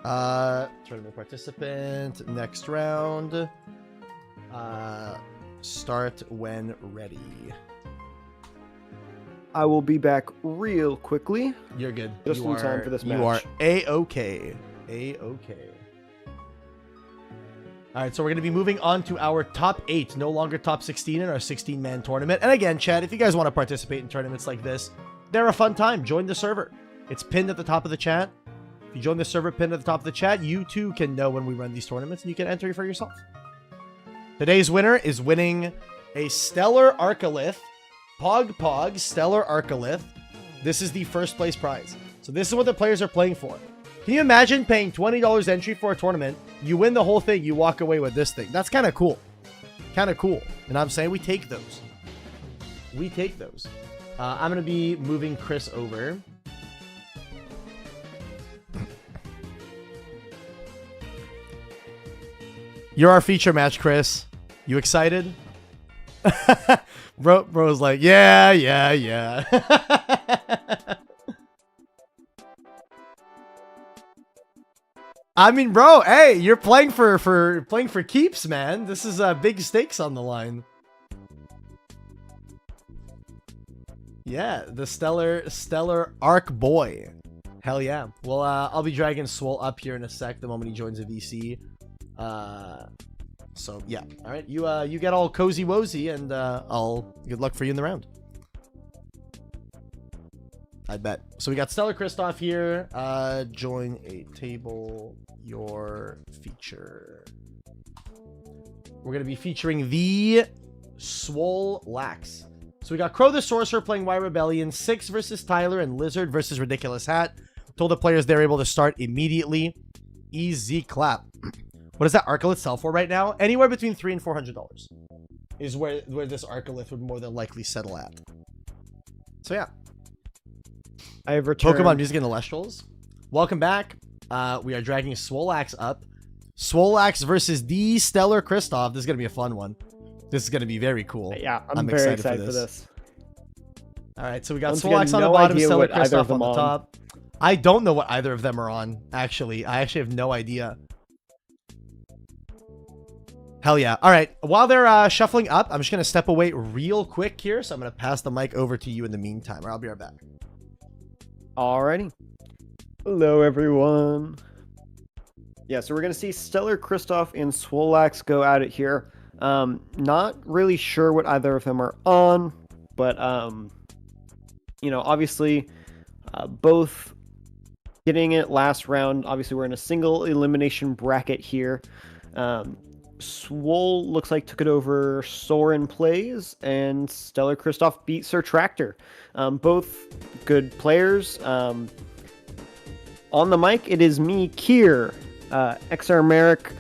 Tournament participant, next round. Start when ready. I will be back real quickly. You're good. Just in time for this match. You are A-okay. A-okay. All right, so we're going to be moving on to our top 8, no longer top 16 in our 16-man tournament. And again, chat, if you guys want to participate in tournaments like this, they're a fun time. Join the server. It's pinned at the top of the chat. If you join the server pinned at the top of the chat, you too can know when we run these tournaments, and you can enter for yourself. Today's winner is winning a Stellar Arcalith. Pog Stellar Arcalith. This is the first place prize. So this is what the players are playing for. Can you imagine paying $20 entry for a tournament? You win the whole thing, you walk away with this thing. That's kind of cool. Kind of cool. And I'm saying we take those. We take those. I'm going to be moving Chris over. You're our feature match, Chris. You excited? Bro's like, yeah. I mean, bro, hey, you're playing for keeps, man. This is big stakes on the line. Yeah, the stellar Arc Boy. Hell yeah. Well, I'll be dragging Swole up here in a sec the moment he joins a VC. So yeah. All right, you get all cozy wozy, and I'll good luck for you in the round. I bet. So we got Stellar Christoph here. Join a table. Your feature. We're gonna be featuring the Swole Lax. So we got Crow the Sorcerer playing Y Rebellion, 6 versus Tyler, and Lizard versus Ridiculous Hat. Told the players they're able to start immediately. Easy clap. What does that Arcalith sell for right now? Anywhere between $300 and $400 is where this Arcalith would more than likely settle at. So yeah. I have returned. Pokemon Music and Elestrals. Welcome back. We are dragging Swolax up. Swolax versus the Stellar Christoph. This is going to be a fun one. This is going to be very cool. Yeah, I'm very excited for this. All right, so we got Swolax on the bottom, Stellar Christoph on the top. I don't know what either of them are on, actually. I actually have no idea. Hell yeah. All right, while they're shuffling up, I'm just going to step away real quick here. So I'm going to pass the mic over to you in the meantime, or I'll be right back. Alrighty. Hello, everyone. Yeah, so we're going to see Stellar Christoph and Swolax go at it here. Not really sure what either of them are on, but, you know, obviously, both getting it last round. Obviously, we're in a single elimination bracket here. Swole looks like took it over Soren Plays, and Stellar Christoph beat Sir Tractor. Both good players. On the mic, it is me, Kier, XR Merrick.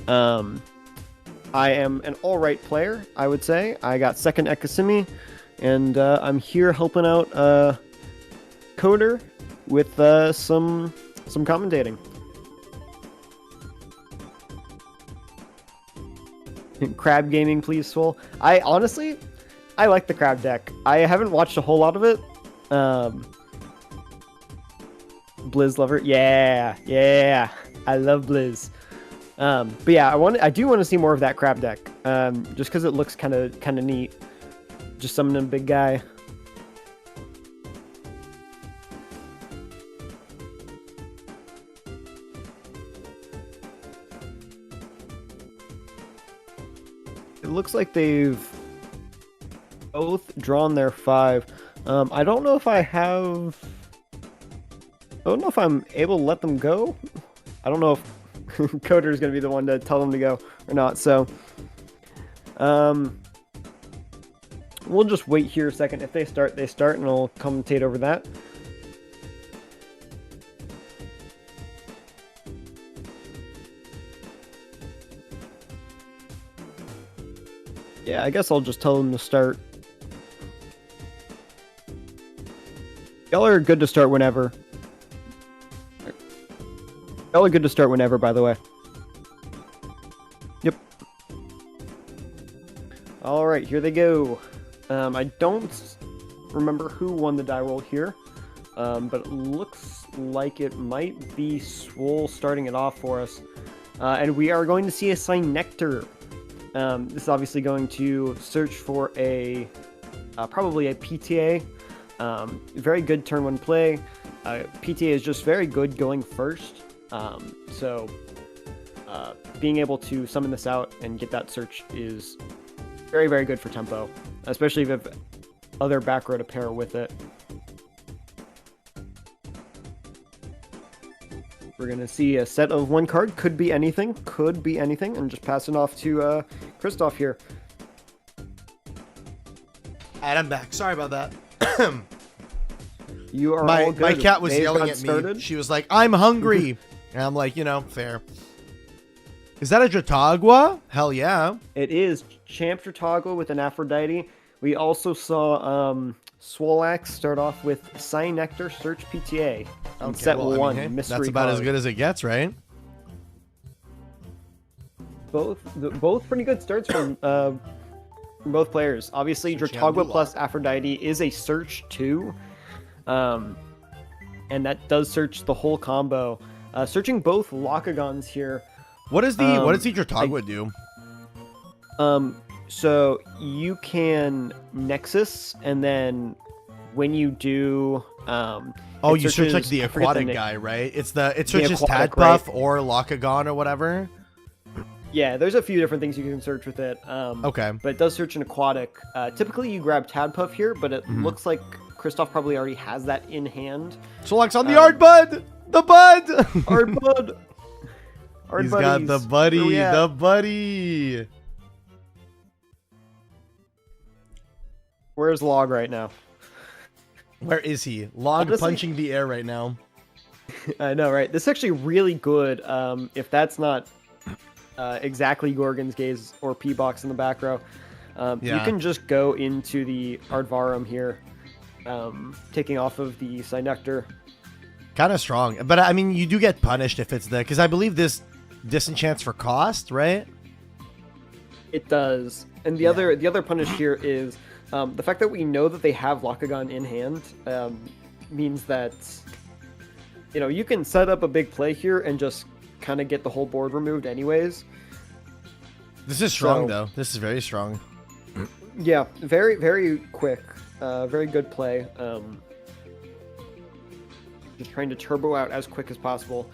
I am an alright player, I would say. I got second Ekasimi, and I'm here helping out Coder with some commentating. Crab gaming, please, Swole. I like the crab deck. I haven't watched a whole lot of it. Blizz lover, yeah, I love Blizz. But yeah, I do want to see more of that crab deck. Just because it looks kind of neat. Just summoning a big guy. It looks like they've both drawn their 5. I don't know if I'm able to let them go. I don't know if Coder is going to be the one to tell them to go or not. So, we'll just wait here a second. If they start, they start, and I'll commentate over that. Yeah, I guess I'll just tell them to start. Y'all are good to start whenever. Y'all are good to start whenever, by the way. Yep. Alright, here they go. I don't remember who won the die roll here, but it looks like it might be Swole starting it off for us. And we are going to see a Synectar. This is obviously going to search for probably a PTA. Very good turn 1 play. PTA is just very good going first. So being able to summon this out and get that search is very, very good for tempo, especially if you have other back row to pair with it. We're going to see a set of 1 card. Could be anything. And just passing off to Christoph here. And I'm back. Sorry about that. You are my all good. My cat was They've yelling got at started. me. She was like, I'm hungry. And I'm like, you know, fair. Is that a Jotagua? Hell yeah. It is Champ Jotagua with an Aphrodite. We also saw Swolax start off with Synectar Search PTA. Okay, set well, 1, hey, mystery that's about card. as good as it gets, right? both pretty good starts from both players. Obviously, Dratogwa plus Aphrodite is a search too, and that does search the whole combo. Searching both Lockagons here. What does the Dratogwa do? So you can Nexus, and then when you do, oh, you search like the aquatic guy, right? It searches Tadpuff, right? Or Lockagon or whatever. Yeah, there's a few different things you can search with it. Okay. But it does search an aquatic. Typically, you grab Tadpuff here, but it looks like Kristoff probably already has that in hand. Solak's on the Ardbud! The bud! Ardbud! He's got the buddy, the buddy! Where's Log right now? Where is he? Log honestly, punching the air right now. I know, right? This is actually really good. If that's not exactly Gorgon's Gaze or P-Box in the back row, you can just go into the Aardvarem here, taking off of the Psynectar. Kind of strong, but I mean, you do get punished if it's because I believe this disenchants for cost, right? It does, and the other punish here is the fact that we know that they have Lockagon in hand means that you can set up a big play here and just kind of get the whole board removed anyways. This is strong though. This is very strong. Yeah, very very quick, very good play. Just trying to turbo out as quick as possible.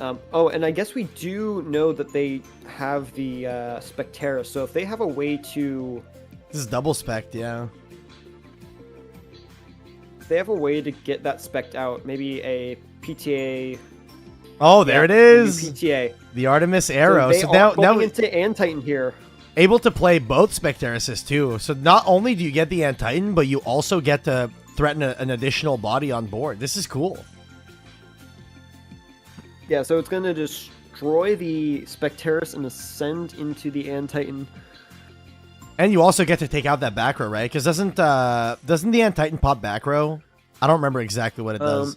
Oh, and I guess we do know that they have the Spectera, so if they have a way to... This is double spect, yeah. If they have a way to get that spect out, maybe a PTA... Oh, there it is! PTA. The Artemis Arrow. So now going into Antitan here. Able to play both Specterasis too. So not only do you get the Antitan, but you also get to threaten an additional body on board. This is cool. Yeah, so it's going to destroy the Specteris and ascend into the Antitan. And you also get to take out that back row, right? Because doesn't the Antitan pop back row? I don't remember exactly what it does.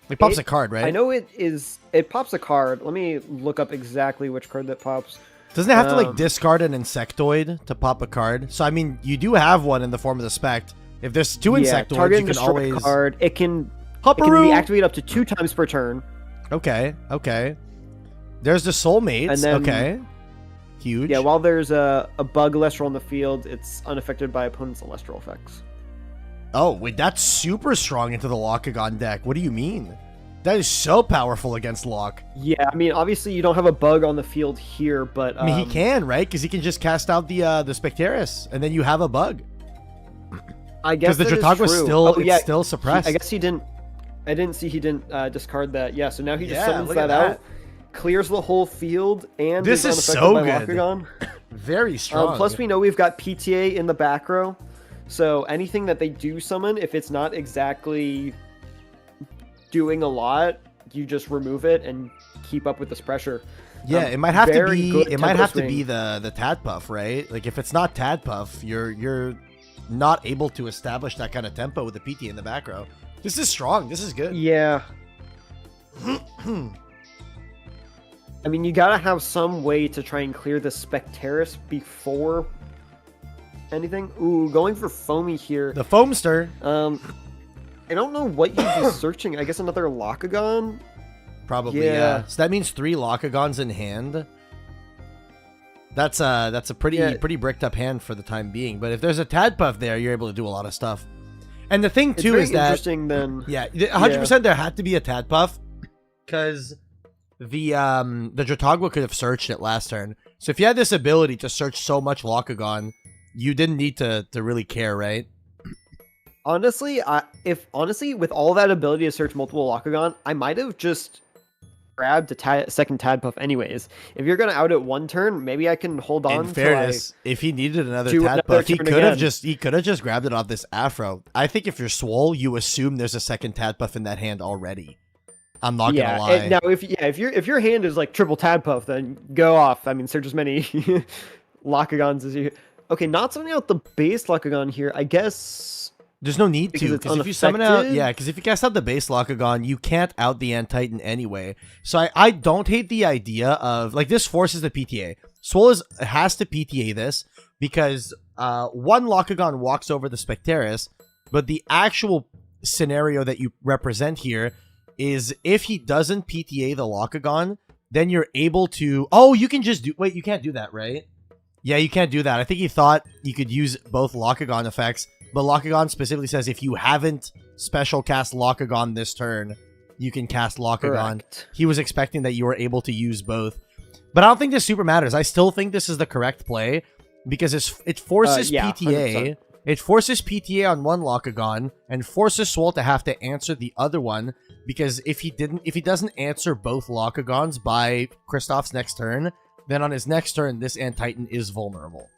It pops a card, right? I know it pops a card. Let me look up exactly which card that pops. Doesn't it have to like discard an Insectoid to pop a card? So I mean, you do have one in the form of the Spect. If there's two Insectoids, you can always... card. It can be activated up to 2 times per turn. Okay, okay. There's the Soulmates. And then, okay. Huge. Yeah, while there's a bug Elestral in the field, it's unaffected by opponent's Elestral effects. Oh, wait, that's super strong into the Lockagon deck. What do you mean? That is so powerful against Lock. Yeah, I mean, obviously you don't have a bug on the field here, but... I mean, he can, right? Because he can just cast out the Specteris, and then you have a bug. I guess because the Dratogwa's still suppressed. I guess he didn't. I didn't see he didn't discard that. Yeah, so now he just summons that out, clears the whole field, and this is so good. Lockagon. Very strong. Plus, we know we've got PTA in the back row, so anything that they do summon, if it's not exactly doing a lot, you just remove it and keep up with this pressure. Yeah, it might have to be. It might have to be the Tadpuff, right? Like if it's not Tadpuff, you're not able to establish that kind of tempo with the PT in the back row. This is strong. This is good. Yeah. I mean, you gotta have some way to try and clear the Specteris before anything. Ooh, going for Foamy here. The Foamster. I don't know what you'd be searching. I guess another Lockagon? Probably, yeah. So that means 3 Lockagons in hand. That's a pretty bricked up hand for the time being. But if there's a Tadpuff there, you're able to do a lot of stuff. And the thing too is that interesting then. Yeah, 100% there had to be a Tadpuff because the Dratogwa could have searched it last turn. So if you had this ability to search so much Lockagon, you didn't need to really care, right? Honestly, with all that ability to search multiple Lockagon, I might have just grabbed a second Tadpuff anyways. If you're gonna out it one turn, maybe I can hold on. In fairness, if he needed another Tadpuff, he could have just grabbed it off this Afro. I think if you're Swole, you assume there's a second Tadpuff in that hand already. I'm not gonna lie. Now if your hand is like triple Tadpuff, then go off. I mean, search as many Lockagons as you. Okay, not summoning out the base Lockagon here. I guess. There's no need to, because if you summon out, because if you cast out the base Lockagon, you can't out the Antitan anyway. So I don't hate the idea of, like, this forces the PTA. Swole has to PTA this because one Locagon walks over the Specteris, but the actual scenario that you represent here is if he doesn't PTA the Locagon, then you're able to... Oh, you can just do... Wait, you can't do that, right? Yeah, you can't do that. I think he thought you could use both Locagon effects, but Locagon specifically says if you haven't special cast Locagon this turn, you can cast Locagon. Correct. He was expecting that you were able to use both. But I don't think this super matters. I still think this is the correct play because it forces PTA. 100%. It forces PTA on one Locagon and forces Swole to have to answer the other one, because if he doesn't answer both Locagons by Kristoff's next turn, then on his next turn this Ant-Titan is vulnerable.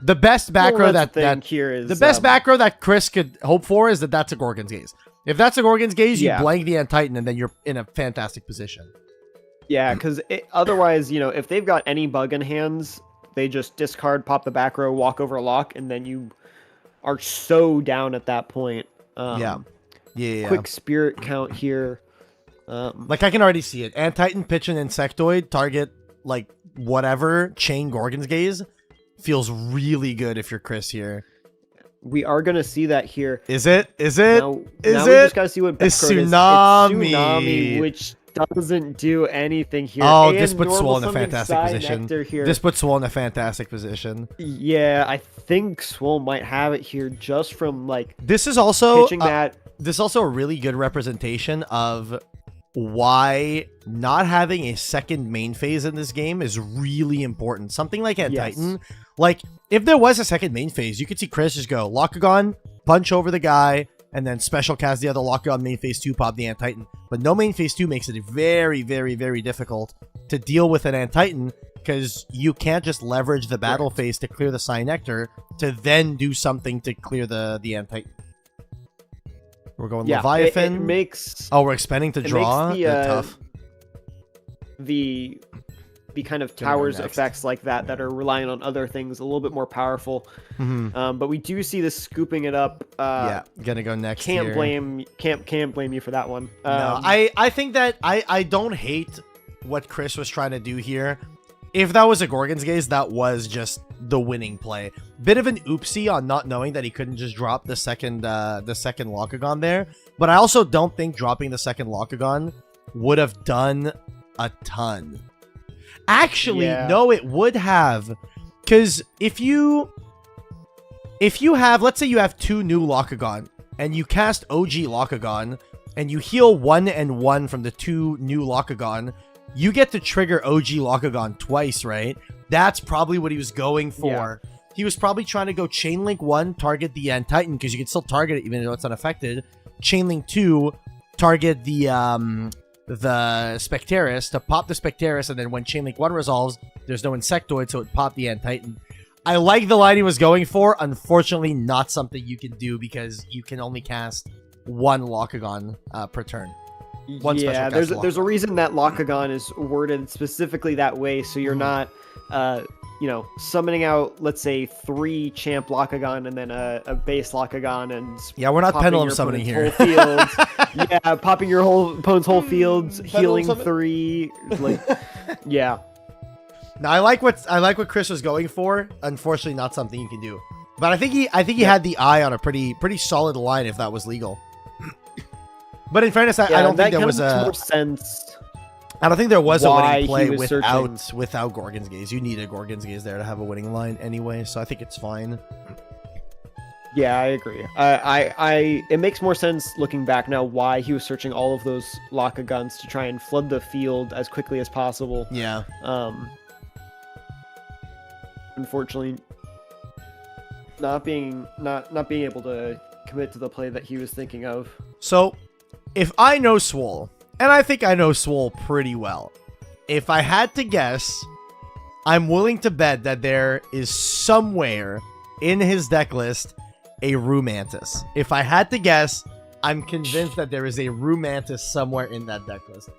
The best back row the best back row that Chris could hope for is that that's a Gorgon's Gaze. If that's a Gorgon's Gaze, you blank the Ant-Titan and then you're in a fantastic position. Yeah, because otherwise, if they've got any bug in hands, they just discard, pop the back row, walk over a lock, and then you are so down at that point. Yeah. Quick spirit count here. Like, I can already see it. Ant-Titan, pitch an Insectoid, target, like, whatever, chain Gorgon's Gaze. Feels really good if you're Chris here. We are going to see that here. Is it? Now we just got to see what back row it is. Tsunami. It's Tsunami, which doesn't do anything here. Oh, and this puts Swole in a Normal fantastic Summon position. Nectar here. This puts Swole in a fantastic position. Yeah, I think Swole might have it here just from, like, this is also pitching that. This is also a really good representation of why not having a second main phase in this game is really important. Something like Ant-Titan, like, if there was a second main phase, you could see Chris just go Locagon, punch over the guy, and then special cast the other Locagon main phase 2, pop the Ant-Titan. But no main phase 2 makes it very, very, very difficult to deal with an Ant-Titan, because you can't just leverage the battle phase to clear the Psy-Nectar to then do something to clear the Ant-Titan. We're going Leviathan. It makes... Oh, we're expanding to draw? Tough. The kind of towers effects like that are relying on other things a little bit more powerful. But we do see this scooping it up. Gonna go next. Can't blame you for that one. No, I think that I don't hate what Chris was trying to do here. If that was a Gorgon's Gaze, that was just the winning play. Bit of an oopsie on not knowing that he couldn't just drop the second Locagon there. But I also don't think dropping the second Locagon would have done a ton. Actually, no, it would have. Because if you have, let's say you have two new Locagon, and you cast OG Locagon, and you heal 1 and 1 from the two new Locagon, you get to trigger OG Locagon twice, right? That's probably what he was going for. Yeah. He was probably trying to go Chainlink 1, target the Ant-Titan, because you can still target it even though it's unaffected. Chainlink 2, target the Specteris, to pop the Specteris, and then when Chainlink 1 resolves, there's no Insectoid, so it popped the Ant-Titan. I like the line he was going for. Unfortunately, not something you can do because you can only cast one Locagon per turn. There's a reason that Locagon is worded specifically that way, so you're not, summoning out, let's say, 3 champ Locagon and then a base Locagon, and we're not pendulum summoning here. Popping your opponent's whole fields, healing 3, Now I like what Chris was going for. Unfortunately, not something you can do. But I think he had the eye on a pretty solid line if that was legal. But in fairness, I don't think there was more sense. I don't think there was a winning play without Gorgon's Gaze. You need a Gorgon's Gaze there to have a winning line anyway, so I think it's fine. Yeah, I agree. It makes more sense looking back now why he was searching all of those Locaguns to try and flood the field as quickly as possible. Yeah. Unfortunately, not being able to commit to the play that he was thinking of. So, if I know Swole, and I think I know Swole pretty well, if I had to guess, I'm willing to bet that there is somewhere in his deck list a Rumantis. If I had to guess, I'm convinced that there is a Rumantis somewhere in that deck list.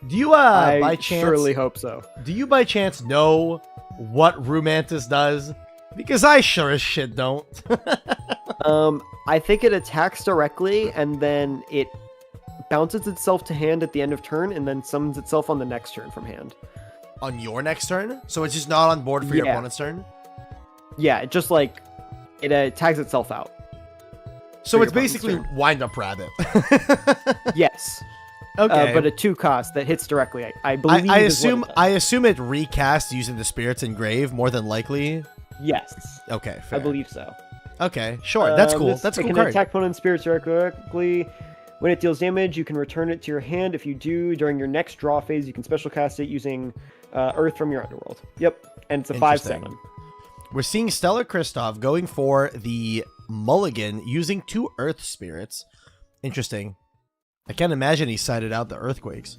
Do you by chance? I surely hope so. Do you by chance know what Rumantis does? Because I sure as shit don't. I think it attacks directly, and then it bounces itself to hand at the end of turn, and then summons itself on the next turn from hand. on your next turn, so it's just not on board for your Yeah. opponent's turn. Yeah, it just like it tags itself out. So For it's your opponent's basically turn. Wind Up Rabbit. Yes. Okay. But a 2 cost that hits directly. I believe. I is what assume it does. I assume it recasts using the Spirits Engrave more than likely. Yes. Okay, fair. I believe so. Okay, sure. That's cool. That's a it cool can card. attack opponent's spirits directly. When it deals damage, you can return it to your hand. If you do, during your next draw phase, you can special cast it using Earth from your underworld. Yep, and it's a Interesting. 5/7. We're seeing Stellar Kristoff going for the mulligan using 2 Earth Spirits. Interesting. I can't imagine he sided out the Earthquakes.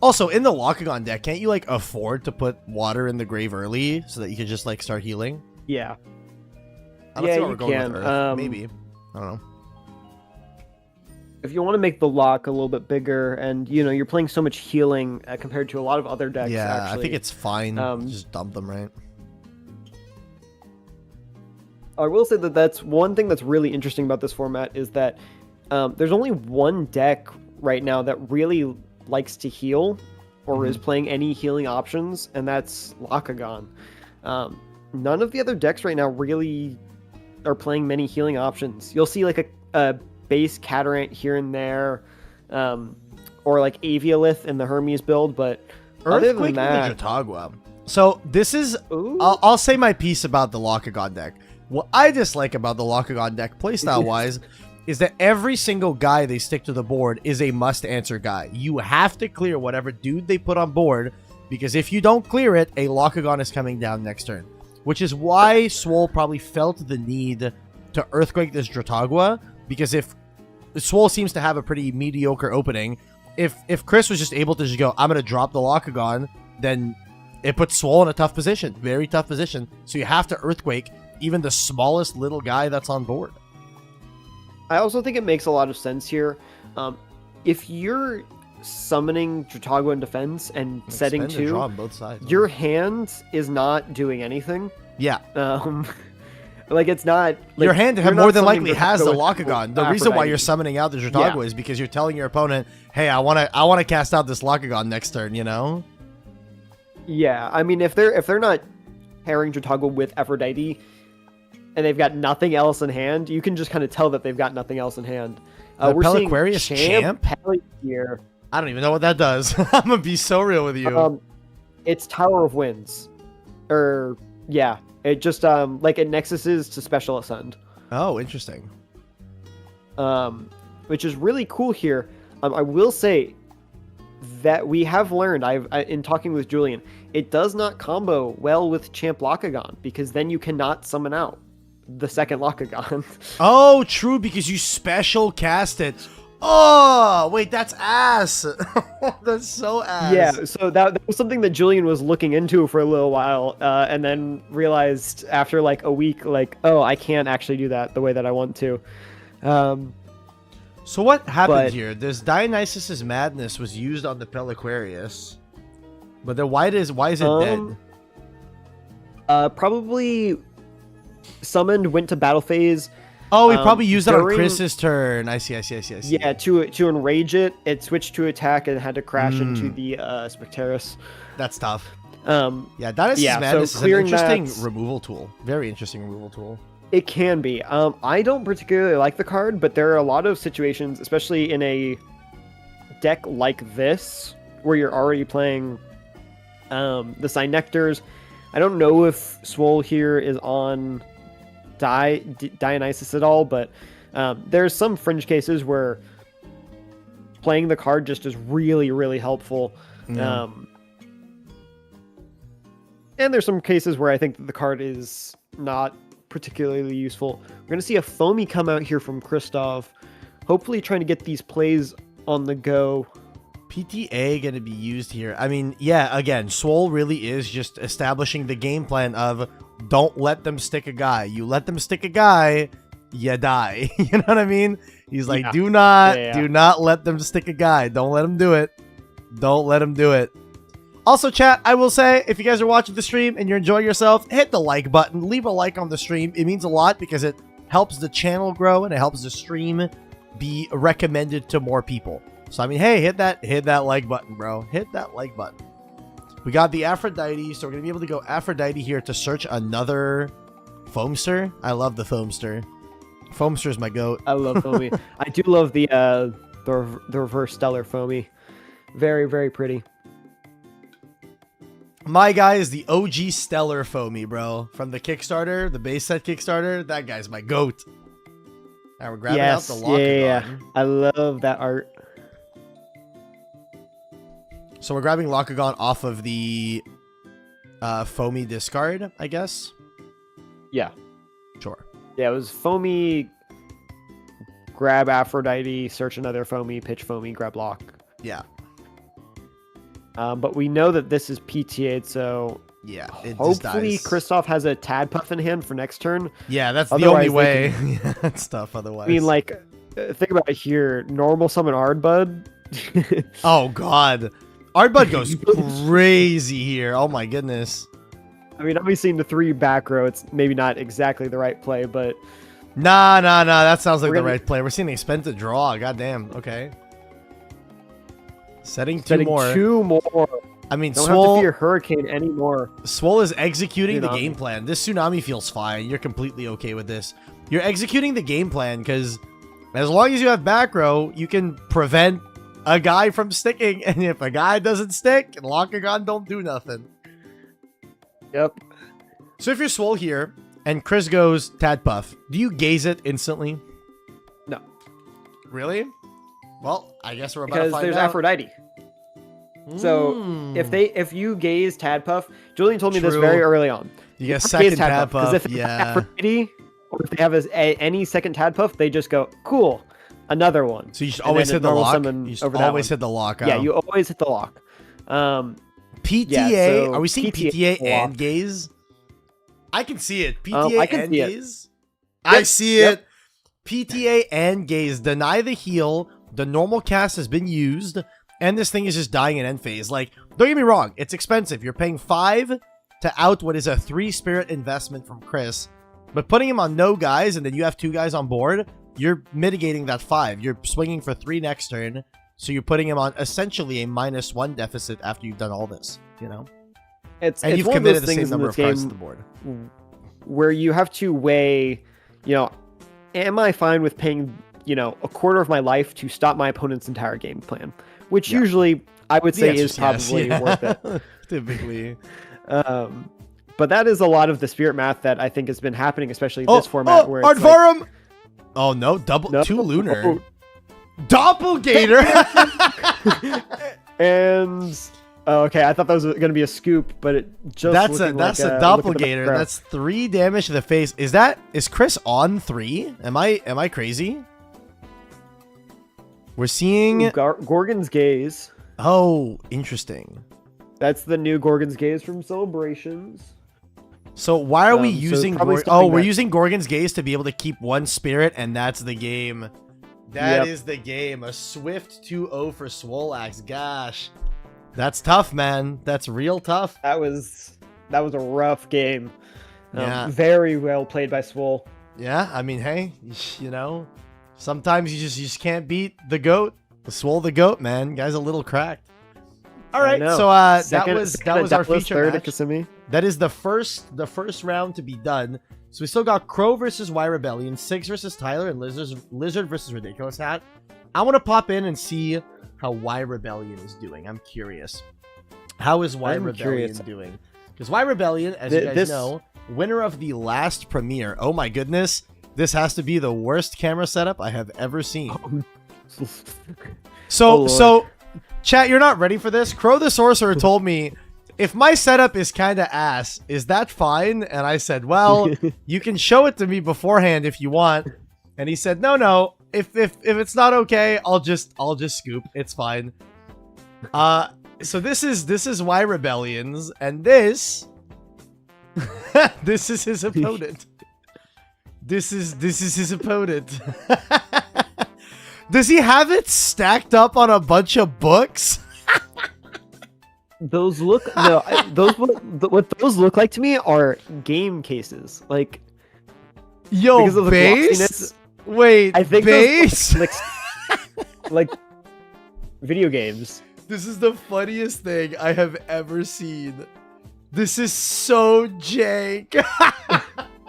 Also, in the Lockagon deck, can't you like afford to put water in the grave early so that you can just like start healing? Yeah. I don't Yeah, see what you we're going can. with Earth. Maybe. I don't know. If you want to make the lock a little bit bigger, and you're playing so much healing compared to a lot of other decks. Yeah, actually, I think it's fine. Just dump them, right? I will say that that's one thing that's really interesting about this format is that there's only one deck right now that really likes to heal or is playing any healing options, and that's Lockagon. None of the other decks right now really are playing many healing options. You'll see like a base Catarant here and there, or like Aviolith in the Hermes build, but other than Earthquake that, and the Jotagua. So this is... Ooh. I'll say my piece about the Lockagon deck. What I dislike about the Lockagon deck playstyle-wise is that every single guy they stick to the board is a must-answer guy. You have to clear whatever dude they put on board, because if you don't clear it, a Lockagon is coming down next turn. Which is why Swole probably felt the need to Earthquake this Jotagua, because if Swole seems to have a pretty mediocre opening, if Chris was just able to just go, I'm going to drop the Lockagon, then it puts Swole in a tough position, very tough position. So you have to Earthquake even the smallest little guy that's on board. I also think it makes a lot of sense here. If you're summoning Jotagua in defense and Like, setting spend a draw 2, on both sides. your hand is not doing anything. Yeah. Like it's not. Like, Your hand you're more not than summoning likely has the Jotagua with Lockagon. The reason why Aphrodite. you're summoning out the Jotagua Yeah. is because you're telling your opponent, hey, I wanna cast out this Lockagon next turn, you know? Yeah, I mean, if they're not pairing Jotagua with Aphrodite, and they've got nothing else in hand, you can just kind of tell that they've got nothing else in hand. The We're seeing Peliquarius Champ? Peli here. I don't even know what that does. I'm gonna be so real with you. It's Tower of Winds, or yeah, it just like it nexuses to Special Ascend. Oh, interesting. Which is really cool here. I will say that we have learned, in talking with Julian, it does not combo well with Champ Lockagon, because then you cannot summon out the second Lockagon. Oh, true, because you special cast it. Oh, wait, that's ass. That's so ass. Yeah, so that was something that Julian was looking into for a little while, and then realized after like a week, like, oh, I can't actually do that the way that I want to. So what happened But- here? This Dionysus's Madness was used on the Peliquarius, but then why is it dead? Probably summoned, went to battle phase. Oh, he probably used it on during- Chris's turn. I see. Yeah, to enrage it, it switched to attack and had to crash into the Spectaris. That's tough. Yeah, Dionysus's so Madness is an clearing interesting that- removal tool. Very interesting removal tool. It can be. I don't particularly like the card, but there are a lot of situations, especially in a deck like this, where you're already playing the Cynectors. I don't know if Swole here is on Dionysus at all, but there's some fringe cases where playing the card just is really, really helpful. Yeah. And there's some cases where I think that the card is not particularly useful. We're going to see a Foamy come out here from Kristoff, hopefully trying to get these plays on the go. PTA going to be used here. I mean, yeah, again, Swole really is just establishing the game plan of don't let them stick a guy. You let them stick a guy, you die. You know what I mean? He's like, Yeah. do not let them stick a guy. Don't let them do it. Don't let them do it. Also, chat, I will say, if you guys are watching the stream and you're enjoying yourself, hit the like button. Leave a like on the stream. It means a lot because it helps the channel grow and it helps the stream be recommended to more people. So, I mean, hey, hit that like button, bro. Hit that like button. We got the Aphrodite, so we're going to be able to go Aphrodite here to search another Foamster. I love the Foamster. Foamster's my goat. I love Foamy. I do love the reverse stellar Foamy. Very, very pretty. My guy is the OG Stellar Foamy, bro. From the Kickstarter, the base set Kickstarter. That guy's my goat. Now we're grabbing out the Locagon. Yeah. I love that art. So we're grabbing Locagon off of the Foamy discard, I guess. Yeah. Sure. Yeah, it was Foamy, grab Aphrodite, search another Foamy, pitch Foamy, grab Lock. Yeah. But we know that this is PTA'd, so yeah, it hopefully just dies. Kristoff has a Tadpuff in hand for next turn. Yeah, that's the Otherwise, only way. Yeah, that's tough otherwise. I mean, like, think about it here. Normal summon Ardbud. Oh, God. Ardbud goes crazy here. Oh, my goodness. I mean, obviously in the 3 back row, it's maybe not exactly the right play, but... Nah. That sounds like the right play. We're seeing an expensive draw. Goddamn. Okay. Setting two more. I mean, don't have to fear Hurricane anymore. Swole is executing the game plan. This Tsunami feels fine. You're completely okay with this. You're executing the game plan because as long as you have back row, you can prevent a guy from sticking. And if a guy doesn't stick, Locagon don't do nothing. Yep. So if you're Swole here and Chris goes Tadpuff, do you gaze it instantly? No. Really? Well, I guess we're about to find out. Because there's Aphrodite. So if you gaze Tadpuff, Julian told me this very early on. You get second Tadpuff, because if they have Aphrodite, or if they have any second Tadpuff, they just go cool, another one. So you should always hit the lock. You should always hit the lock. Yeah, you always hit the lock. PTA? Yeah, so are we seeing PTA and gaze? I can see it. PTA and gaze. I see it. PTA and gaze. Deny the heal. The normal cast has been used. And this thing is just dying in end phase. Like, don't get me wrong. It's expensive. You're paying 5 to out what is a 3 spirit investment from Chris. But putting him on no guys and then you have 2 guys on board, you're mitigating that 5. You're swinging for 3 next turn. So you're putting him on essentially a -1 deficit after you've done all this, you know? And you've committed the same number of cards to the board. Where you have to weigh, you know, am I fine with paying, you know, a quarter of my life to stop my opponent's entire game plan? Which usually I would say is probably worth it. Typically. But that is a lot of the spirit math that I think has been happening, especially in this format. Where it's Ardvarum! Like, oh no, 2 lunar. Oh. Doppelganger! And okay, I thought that was going to be a scoop, but it just that's a doppelganger. That's 3 damage to the face. Is Chris on 3? Am I crazy? We're seeing Gorgon's Gaze. Oh, interesting. That's the new Gorgon's Gaze from Celebrations. So why are we using we're using Gorgon's Gaze to be able to keep 1 spirit, and that's the game. That is the game. A swift 2-0 for Swolax. Gosh. That's tough, man. That's real tough. That was a rough game. Very well played by Swole. Yeah, I mean, hey, you know, sometimes you just can't beat the GOAT. The Swole the GOAT, man. Guy's a little cracked. All right, so that was our feature match. That is the first round to be done. So we still got Crow versus Y Rebellion, 6 versus Tyler, and Lizard versus Ridiculous Hat. I want to pop in and see how Y Rebellion is doing. I'm curious. How is Y Rebellion doing? Because Y Rebellion, as you guys know, winner of the last premiere. Oh my goodness. This has to be the worst camera setup I have ever seen. So, chat, you're not ready for this? Crow the Sorcerer told me, if my setup is kind of ass, is that fine? And I said, well, you can show it to me beforehand if you want. And he said, no. If it's not okay, I'll just scoop. It's fine. So this is Y Rebellion's, and this is his opponent. This is his opponent. Does he have it stacked up on a bunch of books? Those look what those look like to me are game cases. Like, yo, because of the base. Wait, I think base? Like video games. This is the funniest thing I have ever seen. This is so jank.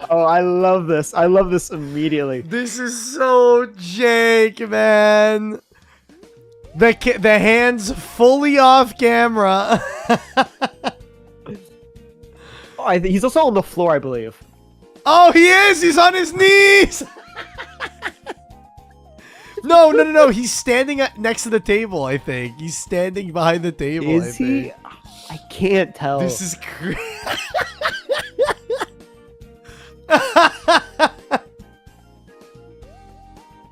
Oh, I love this. I love this immediately. This is so jank, man. The hands fully off camera. Oh, he's also on the floor, I believe. Oh, he is. He's on his knees. No. He's standing next to the table, I think. He's standing behind the table. Is he? I can't tell. This is crazy.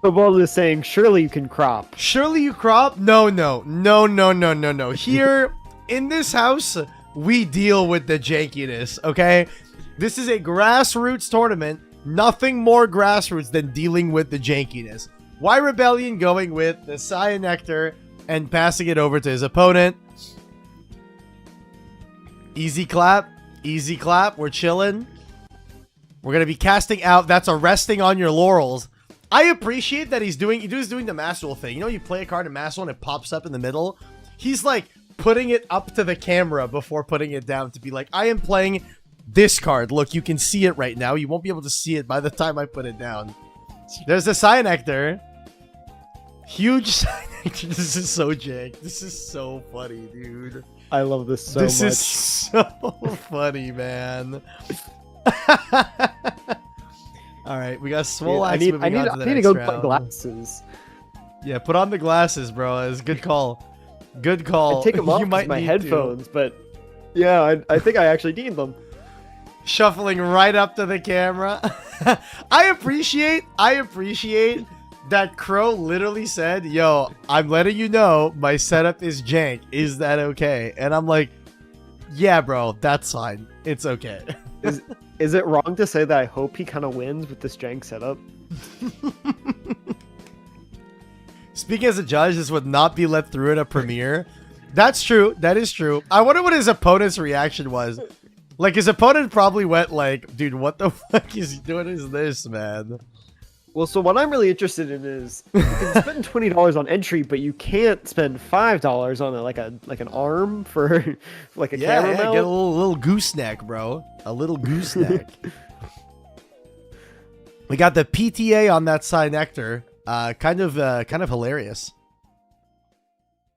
The ball is saying, surely you can crop. Surely you crop? No. Here, in this house, we deal with the jankiness, okay? This is a grassroots tournament. Nothing more grassroots than dealing with the jankiness. Why Rebellion going with the Cyanectar and passing it over to his opponent? Easy clap. Easy clap. We're chilling. We're going to be casting out. That's a resting on your laurels. I appreciate that he's doing the Master Duel thing. You know, you play a card in Master Duel and it pops up in the middle. He's like putting it up to the camera before putting it down to be like, I am playing this card. Look, you can see it right now. You won't be able to see it by the time I put it down. There's the Cyanectar. Huge Cyanectar. This is so jank. This is so funny, dude. I love this so much. This is so funny, man. All right, we got Swolax. I need to go put glasses. Yeah, put on the glasses, bro. It's a good call. Good call. I take them off with my headphones, but yeah, I think I actually need them. Shuffling right up to the camera. I appreciate that Crow literally said, yo, I'm letting you know my setup is jank. Is that okay? And I'm like, yeah, bro, that's fine. It's okay. Is it wrong to say that I hope he kind of wins with this jank setup? Speaking as a judge, this would not be let through in a premiere. That's true. That is true. I wonder what his opponent's reaction was. Like, his opponent probably went like, dude, what the fuck is he doing is this, man? Well, so what I'm really interested in is you can spend $20 on entry, but you can't spend $5 on like an arm for like a camera mount. Get a little gooseneck, bro. A little gooseneck. We got the PTA on that Cyanectar. Kind of hilarious.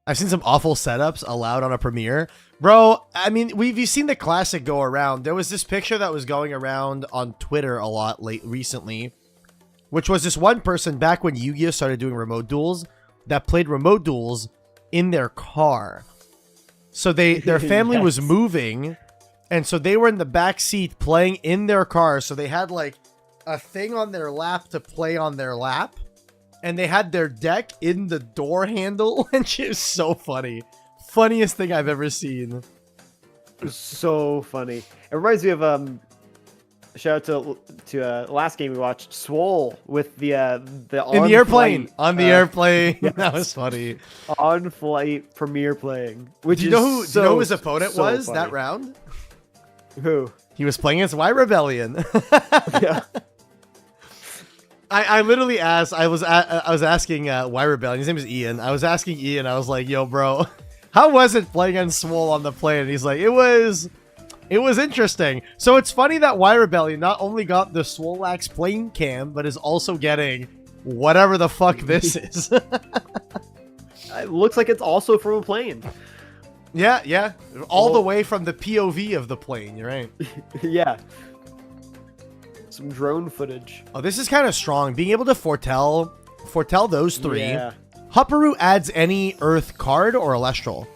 I've seen some awful setups allowed on a premiere. Bro, I mean, you've seen the classic go around. There was this picture that was going around on Twitter a lot recently, which was this one person back when Yu-Gi-Oh started doing remote duels that played remote duels in their car. So their family was moving, and so they were in the back seat playing in their car. So they had like a thing on their lap to play on their lap, and they had their deck in the door handle, and shit is so funny. Funniest thing I've ever seen. So funny. It reminds me of shout out to last game we watched, Swole with the in the airplane. On the airplane. Yes. That was funny. On flight premiere playing. Which do you know who his opponent was funny. That round? Who? He was playing as Y Rebellion. Yeah. I literally asked. I was asking Y Rebellion. His name is Ian. I was asking Ian. I was like, "Yo, bro, how was it playing on Swole on the plane?" And he's like, "It was interesting." So it's funny that Y Rebellion not only got the Swolax plane cam, but is also getting whatever the fuck this is. It looks like it's also from a plane. Yeah. All the way from the POV of the plane. You're right. Yeah. Some drone footage. Oh, this is kind of strong. Being able to foretell those three. Yeah. Hupperoo adds any Earth card or Elestral.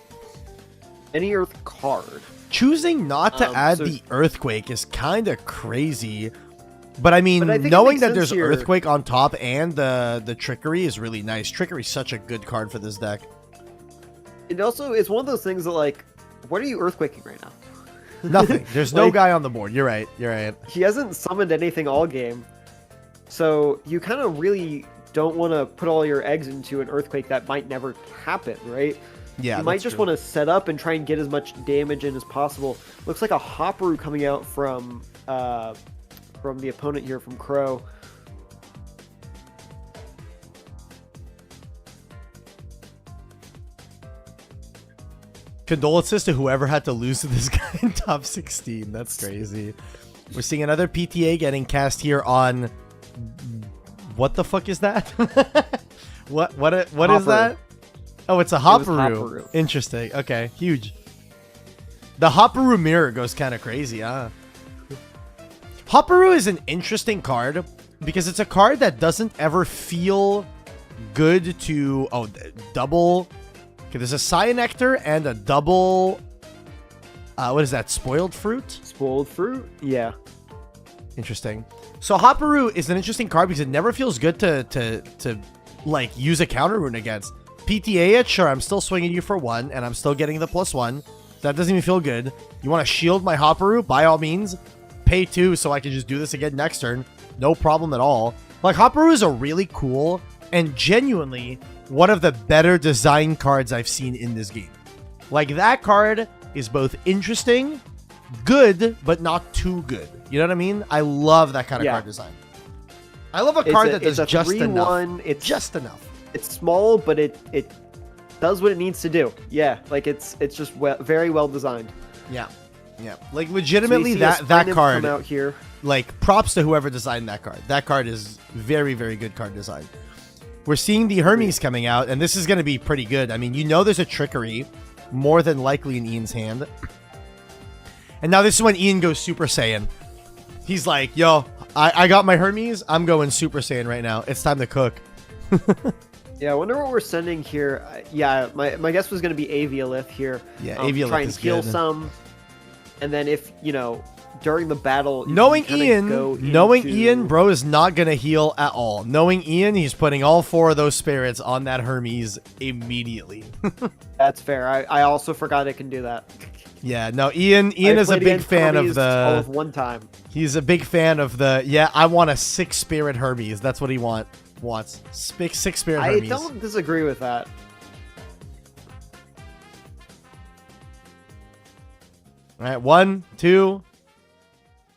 Any Earth card. Choosing not to add the Earthquake is kind of crazy. But I mean, knowing that there's here. Earthquake on top and the Trickery is really nice. Trickery is such a good card for this deck. It also is one of those things that, like, what are you Earthquaking right now? Nothing. There's no guy on the board. You're right. He hasn't summoned anything all game. So you kind of really don't want to put all your eggs into an Earthquake that might never happen, right? Yeah, you might just want to set up and try and get as much damage in as possible. Looks like a Hopperoo coming out from the opponent here, from Crow. Condolences to whoever had to lose to this guy in top 16. That's crazy. We're seeing another PTA getting cast here on... What the fuck is that? what is that? Oh, it's a Hopperoo. Interesting. Okay, huge. The Hopperoo mirror goes kind of crazy, huh? Hopperoo is an interesting card because it's a card that doesn't ever feel good to... Oh, double... Okay, there's a Cyanectar and a double... what is that? Spoiled Fruit? Spoiled Fruit? Yeah. Interesting. So Hopperoo is an interesting card because it never feels good to like use a counter rune against. PTA it, sure, I'm still swinging you for 1 and I'm still getting the +1. That doesn't even feel good. You want to shield my Hopperoo? By all means, pay 2 so I can just do this again next turn. No problem at all. Like, Hopperoo is a really cool and genuinely one of the better design cards I've seen in this game. Like, that card is both interesting, good, but not too good. You know what I mean? I love that kind of card design. I love a card that does just enough. It's just enough. It's small, but it does what it needs to do. Yeah, like it's just very well designed. Yeah, yeah. Like legitimately, so that card come out here. Like props to whoever designed that card. That card is very, very good card design. We're seeing the Hermes coming out, and this is going to be pretty good. I mean, you know there's a trickery, more than likely in Ian's hand. And now this is when Ian goes Super Saiyan. He's like, yo, I got my Hermes. I'm going Super Saiyan right now. It's time to cook. Yeah, I wonder what we're sending here. Yeah, my guess was going to be Arcalith here. Yeah, Arcalith try and heal some. And then if, you know, during the battle... Knowing Ian, bro, is not going to heal at all. Knowing Ian, he's putting all 4 of those spirits on that Hermes immediately. That's fair. I also forgot it can do that. Yeah, no, Ian is a big fan of the... all of one time. He's a big fan of the... Yeah, I want a 6-spirit Hermes. That's what he wants. 6-spirit Hermes. I don't disagree with that. All right, 1, 2,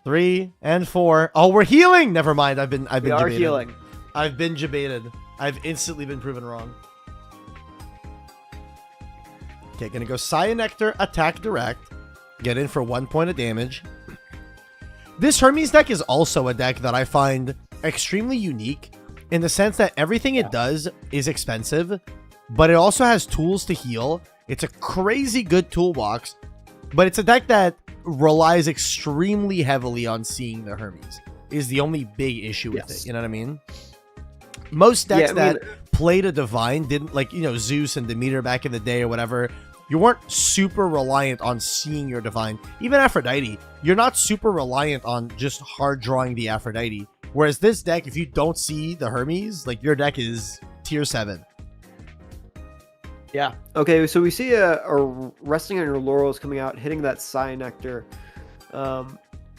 3, and 4. Oh, we're healing. Never mind. I've been we are healing. I've been debated. I've instantly been proven wrong. Okay, gonna go Cyanectar, attack direct, get in for 1 point of damage. This Hermes deck is also a deck that I find extremely unique in the sense that everything it does is expensive, but it also has tools to heal. It's a crazy good toolbox, but it's a deck that relies extremely heavily on seeing the Hermes is the only big issue with it. You know what I mean? Most decks that played a divine didn't, like, you know, Zeus and Demeter back in the day or whatever, you weren't super reliant on seeing your divine. Even Aphrodite, you're not super reliant on just hard drawing the Aphrodite. Whereas this deck, if you don't see the Hermes, like, your deck is tier 7. Yeah. Okay, so we see a resting on your laurels coming out, hitting that Cyanectar,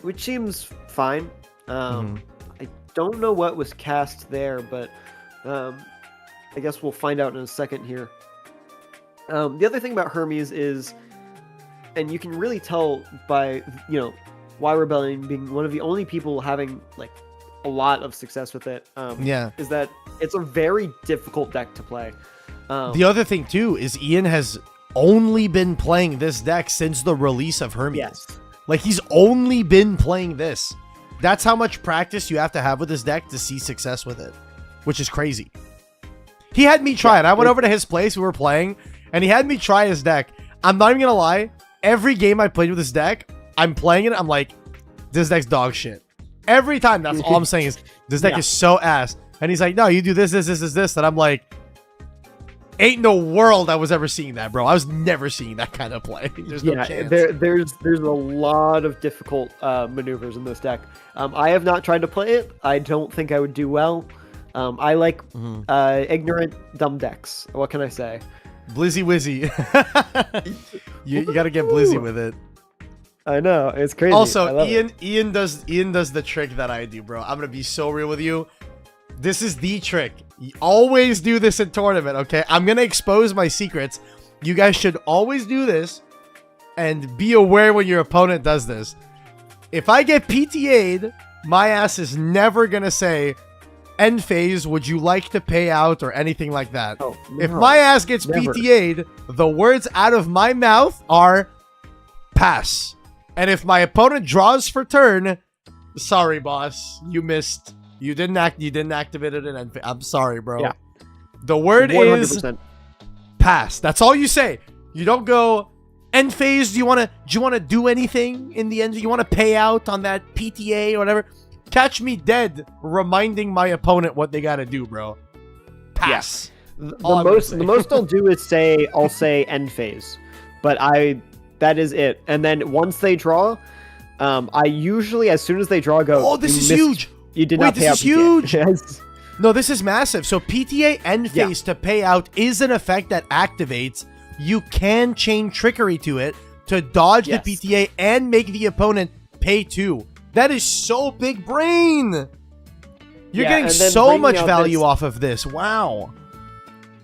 which seems fine. I don't know what was cast there, but I guess we'll find out in a second here. The other thing about Hermes is, and you can really tell by, you know, Why Rebellion being one of the only people having, like, a lot of success with it, is that it's a very difficult deck to play. The other thing, too, is Ian has only been playing this deck since the release of Hermes. Yes. Like, he's only been playing this. That's how much practice you have to have with this deck to see success with it, which is crazy. He had me try it. I went over to his place, we were playing, and he had me try his deck. I'm not even gonna lie, every game I played with this deck, I'm playing it, I'm like, this deck's dog shit. Every time, that's all I'm saying is, this deck is so ass. And he's like, no, you do this, and I'm like, ain't no world I was ever seeing that, bro. I was never seeing that kind of play. There's no chance. There's a lot of difficult maneuvers in this deck. I have not tried to play it. I don't think I would do well. I like ignorant, dumb decks. What can I say? Blizzy Wizzy. you got to get Blizzy with it. I know, it's crazy. Also, Ian does the trick that I do, bro. I'm gonna be so real with you. This is the trick. You always do this in tournament, okay? I'm gonna expose my secrets. You guys should always do this, and be aware when your opponent does this. If I get PTA'd, my ass is never gonna say, end phase, would you like to pay out or anything like that? Oh, If no, my ass gets never. PTA'd, the words out of my mouth are pass. And if my opponent draws for turn, sorry, boss, you missed. You didn't activate it in end phase. I'm sorry, bro. Yeah. The word is 100%. pass. That's all you say. You don't go end phase. Do you want to do anything in the end? Do you want to pay out on that PTA or whatever? Catch me dead reminding my opponent what they got to do, bro. Pass. The most I'll do is I'll say end phase, but that is it. And then once they draw, I usually, as soon as they draw, go. Oh, this is huge. You did not pay out. This is huge. No, this is massive. So PTA end phase to pay out is an effect that activates. You can chain trickery to it to dodge the PTA and make the opponent pay 2. That is so big brain. You're getting so much value off of this. Wow.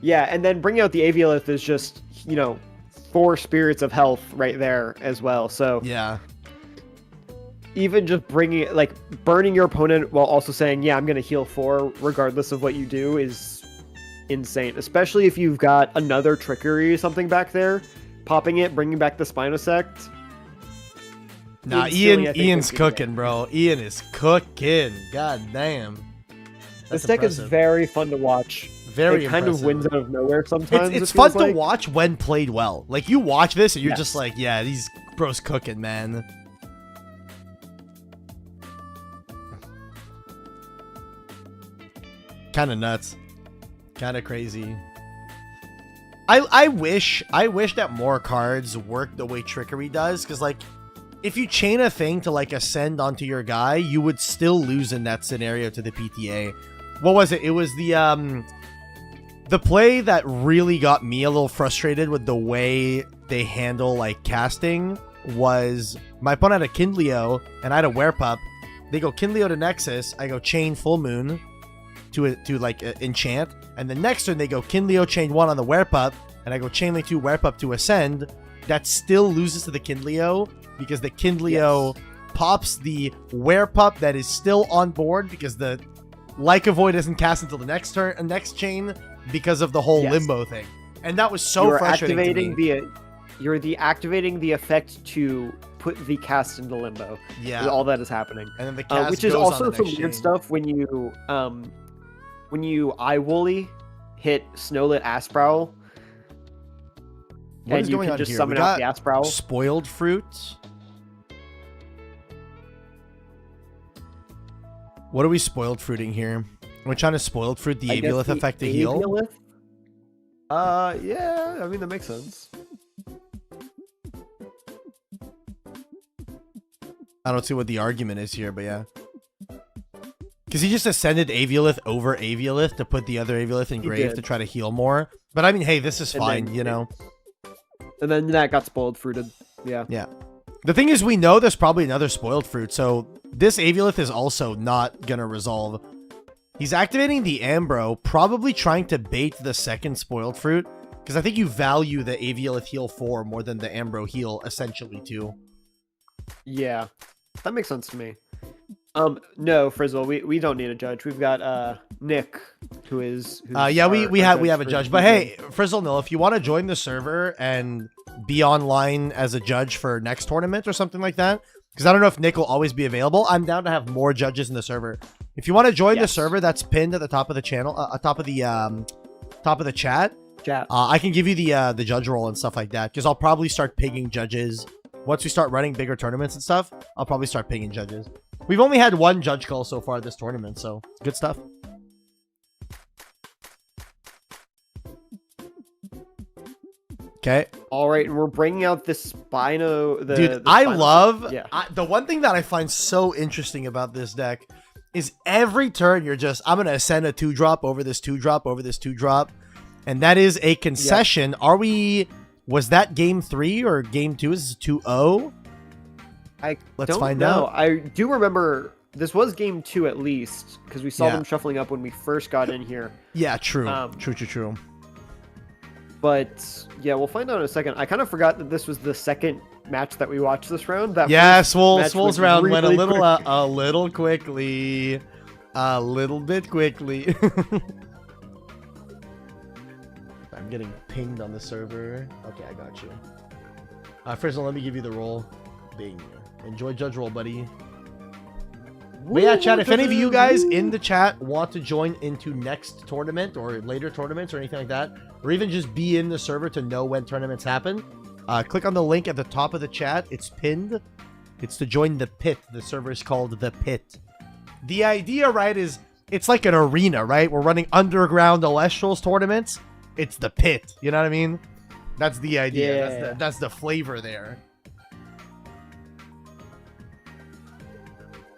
Yeah, and then bringing out the Aviolith is just, 4 spirits of health right there as well. So yeah. Even just burning your opponent while also saying, yeah, I'm going to heal 4 regardless of what you do is insane. Especially if you've got another trickery or something back there. Popping it, bringing back the Spinosect. Nah, Ian's cooking, bro. Ian is cooking. God damn. This deck is very fun to watch. Very It kind of wins out of nowhere sometimes. It's fun to watch when played well. Like, you watch this and you're just like, yeah, these bros cooking, man. Kind of nuts. Kind of crazy. I wish that more cards worked the way Trickery does, because, like, if you chain a thing to, like, ascend onto your guy, you would still lose in that scenario to the PTA. What was it? It was the play that really got me a little frustrated with the way they handle, like, casting was my opponent had a Kindleo and I had a Werepup. They go Kindleo to Nexus, I go chain Full Moon to enchant, and the next turn they go Kindleo chain 1 on the Werepup, and I go chain link 2 Werepup to ascend. That still loses to the Kindleo because the Kindleo pops the Werepup that is still on board because the Like a Void doesn't cast until the next turn, next chain, because of the whole limbo thing. And that was so frustrating to me. You're activating the effect to put the cast into limbo. Yeah, is all that is happening. And then the cast which is goes also on the some next weird chain. stuff when you iWooly hit Snowlit Asprowl. What is and you going can on just here? summon We out got the Asprowl. Spoiled Fruits. What are we spoiled fruiting here? We're trying to spoiled fruit the Aviolith effect to heal. Aviolith? Yeah, I mean that makes sense. I don't see what the argument is here, but yeah. Because he just ascended Aviolith over Aviolith to put the other Aviolith in grave to try to heal more. But I mean, hey, this is fine, you know. And then that got spoiled fruited. Yeah. Yeah. The thing is, we know there's probably another spoiled fruit, so this Aviolith is also not going to resolve. He's activating the Ambro, probably trying to bait the second spoiled fruit, because I think you value the Aviolith heal 4 more than the Ambro heal, essentially, too. Yeah. That makes sense to me. No, Frizzle, we don't need a judge. We've got Nick, who's yeah, we have a judge. But hey, Frizzle Nil, if you want to join the server and be online as a judge for next tournament or something like that, because I don't know if Nick will always be available, I'm down to have more judges in the server. If you want to join the server, that's pinned at the top of the channel, top of the chat. I can give you the judge role and stuff like that, because I'll probably start picking judges. Once we start running bigger tournaments and stuff, I'll probably start picking judges. We've only had one judge call so far this tournament, so good stuff. Okay. All right, and we're bringing out the Spino. Dude, I love... Yeah. The one thing that I find so interesting about this deck is every turn you're just, I'm going to ascend a 2-drop over this 2-drop over this 2-drop. And that is a concession. Yeah. Are we... Was that game 3 or game 2? Is this 2-0? Let's find out. I do remember this was game 2 at least, because we saw them shuffling up when we first got in here. Yeah, true. True. But yeah, we'll find out in a second. I kind of forgot that this was the second match that we watched this round. Yeah, Swole's round went a little quickly. a little bit quickly. I'm getting pinged on the server. Okay, I got you. First of all, let me give you the roll. Bing. Enjoy judge roll, buddy. But yeah, chat, if any of you guys in the chat want to join into next tournament or later tournaments or anything like that, or even just be in the server to know when tournaments happen, click on the link at the top of the chat. It's pinned. It's to join the pit. The server is called the pit. The idea, right, is it's like an arena, right? We're running underground Elestrals tournaments. It's the pit. You know what I mean? That's the idea. Yeah. That's the flavor there.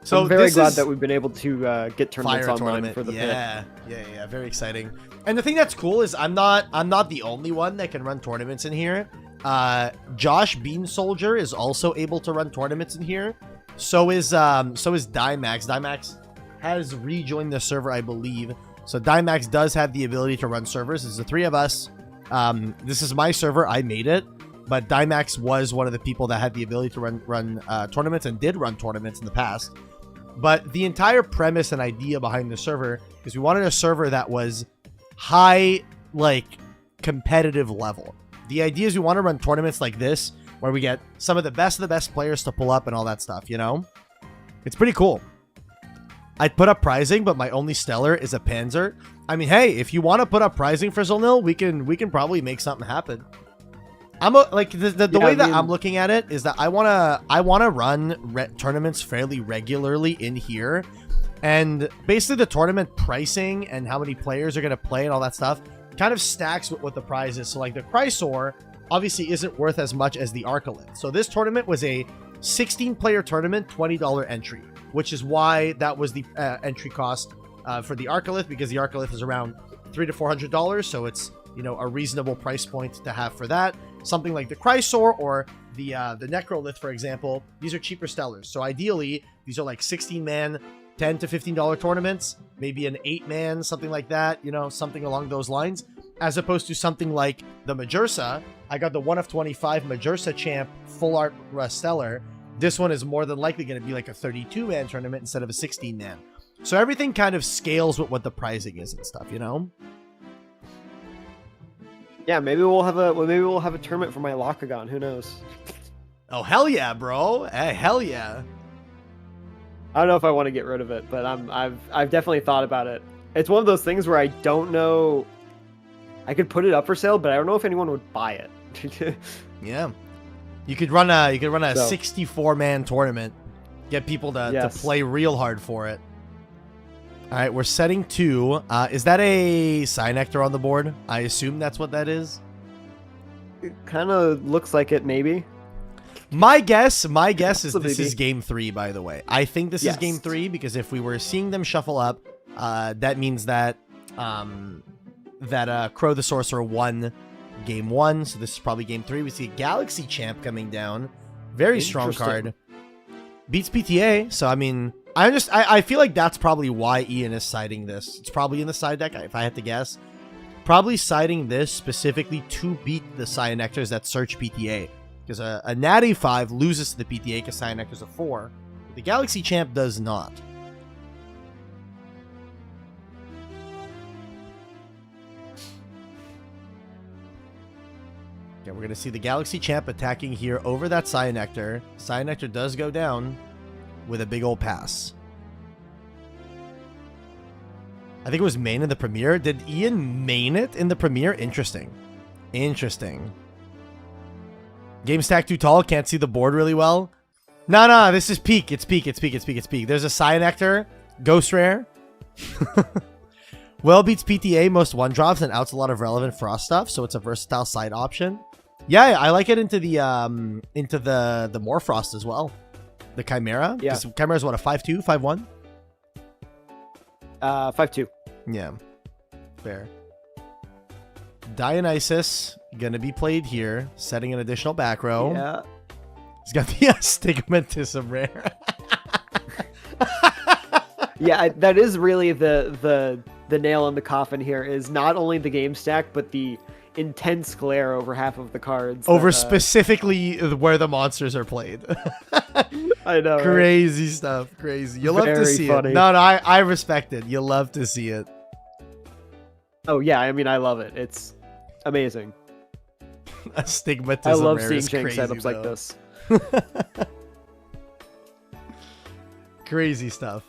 So I'm very glad that we've been able to get tournaments Fire online tournament. for the pit. Yeah, very exciting. And the thing that's cool is I'm not the only one that can run tournaments in here. Josh Bean Soldier is also able to run tournaments in here. So is Dimax. Dimax has rejoined the server, I believe. So Dimax does have the ability to run servers. It's the three of us. This is my server. I made it. But Dimax was one of the people that had the ability to run tournaments and did run tournaments in the past. But the entire premise and idea behind the server is we wanted a server that was high, like, competitive level. The idea is we want to run tournaments like this where we get some of the best players to pull up and all that stuff, you know? It's pretty cool. I'd put up prizing, but my only stellar is a Panzer. I mean, hey, if you want to put up prizing for Zolnil, we can probably make something happen. I'm like the way that I'm looking at it is that I wanna run tournaments fairly regularly in here, and basically the tournament pricing and how many players are gonna play and all that stuff kind of stacks with what the prize is. So like the Chrysor obviously isn't worth as much as the Arcalith. So this tournament was a 16-player tournament, $20 entry, which is why that was the entry cost for the Arcalith, because the Arcalith is around $300 to $400. So it's, you know, a reasonable price point to have for that. Something like the Chrysor or the Necrolith, for example, these are cheaper stellars. So ideally, these are like 16-man, $10 to $15 tournaments, maybe an 8-man, something like that, you know, something along those lines, as opposed to something like the Majursa. I got the 1 of 25 Majursa Champ full art stellar. This one is more than likely going to be like a 32-man tournament instead of a 16-man. So everything kind of scales with what the pricing is and stuff, you know? Yeah, maybe we'll have a tournament for my Locagon. Who knows? Oh hell yeah, bro! Hey, hell yeah! I don't know if I want to get rid of it, but I've definitely thought about it. It's one of those things where I don't know. I could put it up for sale, but I don't know if anyone would buy it. Yeah, you could run a 64-man tournament, get people to play real hard for it. All right, we're setting 2. Is that a Cyanectar on the board? I assume that's what that is. It kind of looks like it, maybe. My guess is this is game 3, by the way. I think this is game 3 because if we were seeing them shuffle up, that means that Crow the Sorcerer won game 1, so this is probably game 3. We see a Galaxy Champ coming down. Very strong card. Beats PTA, so I mean... I feel like that's probably why Ian is siding this. It's probably in the side deck, if I had to guess. Probably siding this specifically to beat the Cyanectars that search PTA. Because a Natty 5 loses to the PTA because Cyanectar's a 4. But the Galaxy Champ does not. Okay, we're going to see the Galaxy Champ attacking here over that Cyanectar. Cyanectar does go down with a big old pass. I think it was main in the premiere. Did Ian main it in the premiere? Interesting. Interesting. Game stack too tall. Can't see the board really well. No, this is peak. It's peak. There's a Cyanectar. Ghost rare. Well beats PTA most 1-drops and outs a lot of relevant frost stuff, so it's a versatile side option. Yeah, I like it into the Morfrost as well. The Chimera? Yeah. Chimera's what, a 5-2, 5-1? 5-2. Yeah. Fair. Dionysus, gonna be played here, setting an additional back row. Yeah. He's got the Stigmatism rare. Yeah, that is really the nail in the coffin here, is not only the game stack, but the intense glare over half of the cards. Over specifically where the monsters are played. I know. Crazy stuff. Crazy. You love to Very see funny. it. No, I respect it. You love to see it. Oh yeah, I mean, I love it. It's amazing. Astigmatism. I love rare seeing is Shank crazy, setups like though. this. Crazy stuff.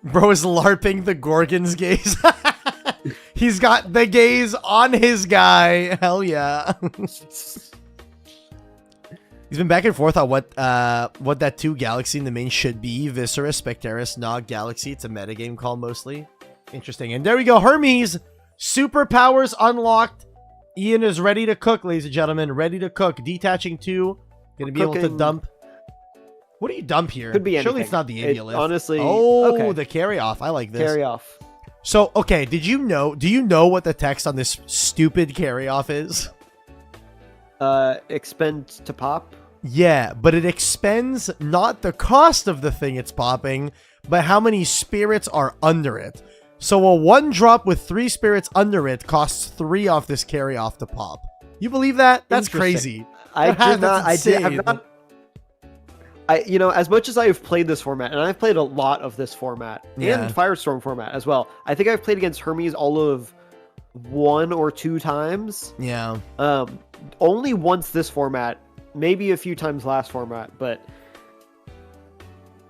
Bro is LARPing the Gorgon's gaze. He's got the gaze on his guy. Hell yeah. He's been back and forth on what that 2 Galaxy in the main should be. Viscera, Spectaris, Nog, Galaxy. It's a metagame call mostly. Interesting. And there we go. Hermes. Superpowers unlocked. Ian is ready to cook, ladies and gentlemen. Ready to cook. Detaching 2. Gonna be able to dump. What do you dump here? Could be anything. Surely it's not the Aviolith. Honestly. Oh, okay. the carry off. I like this. Carry off. So, okay, do you know what the text on this stupid carry off is? Expend to pop. Yeah, but it expends not the cost of the thing it's popping, but how many spirits are under it. So a 1 drop with 3 spirits under it costs 3 off this carry off to pop. You believe that? That's crazy. I you know, as much as I've played this format, and I've played a lot of this format and Firestorm format as well. I think I've played against Hermes all of 1 or 2 times. Yeah. Only once this format, maybe a few times last format, but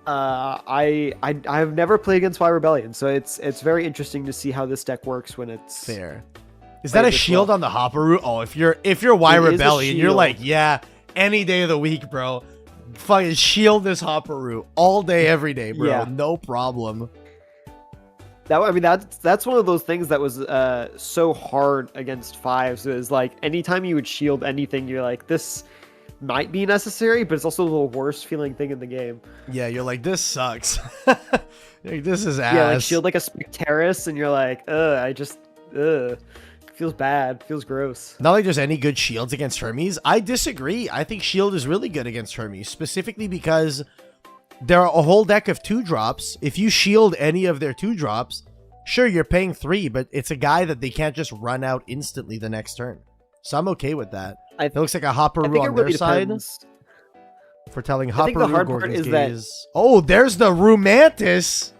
I've never played against Fire Rebellion, so it's very interesting to see how this deck works when it's fair. Is that a shield on the Hopper route? Oh, if you're Y Rebellion, you're like, yeah, any day of the week, bro. Fucking shield this Hopper route all day, every day, bro. Yeah. No problem. I mean, that's one of those things that was so hard against 5s. Is like anytime you would shield anything, you're like, this might be necessary, but it's also the worst feeling thing in the game. Yeah, you're like, this sucks. Like, this is ass. Yeah, like shield like a Spectaris, and you're like, feels bad, feels gross. Not like there's any good shields against Hermes. I disagree. I think shield is really good against Hermes, specifically because there are a whole deck of 2 drops. If you shield any of their 2 drops, sure, you're paying 3, but it's a guy that they can't just run out instantly the next turn. So I'm okay with that. It looks like a Hopperoo on their side. For telling Hopperoo Gorgon's gaze. Oh, there's the Rumantis.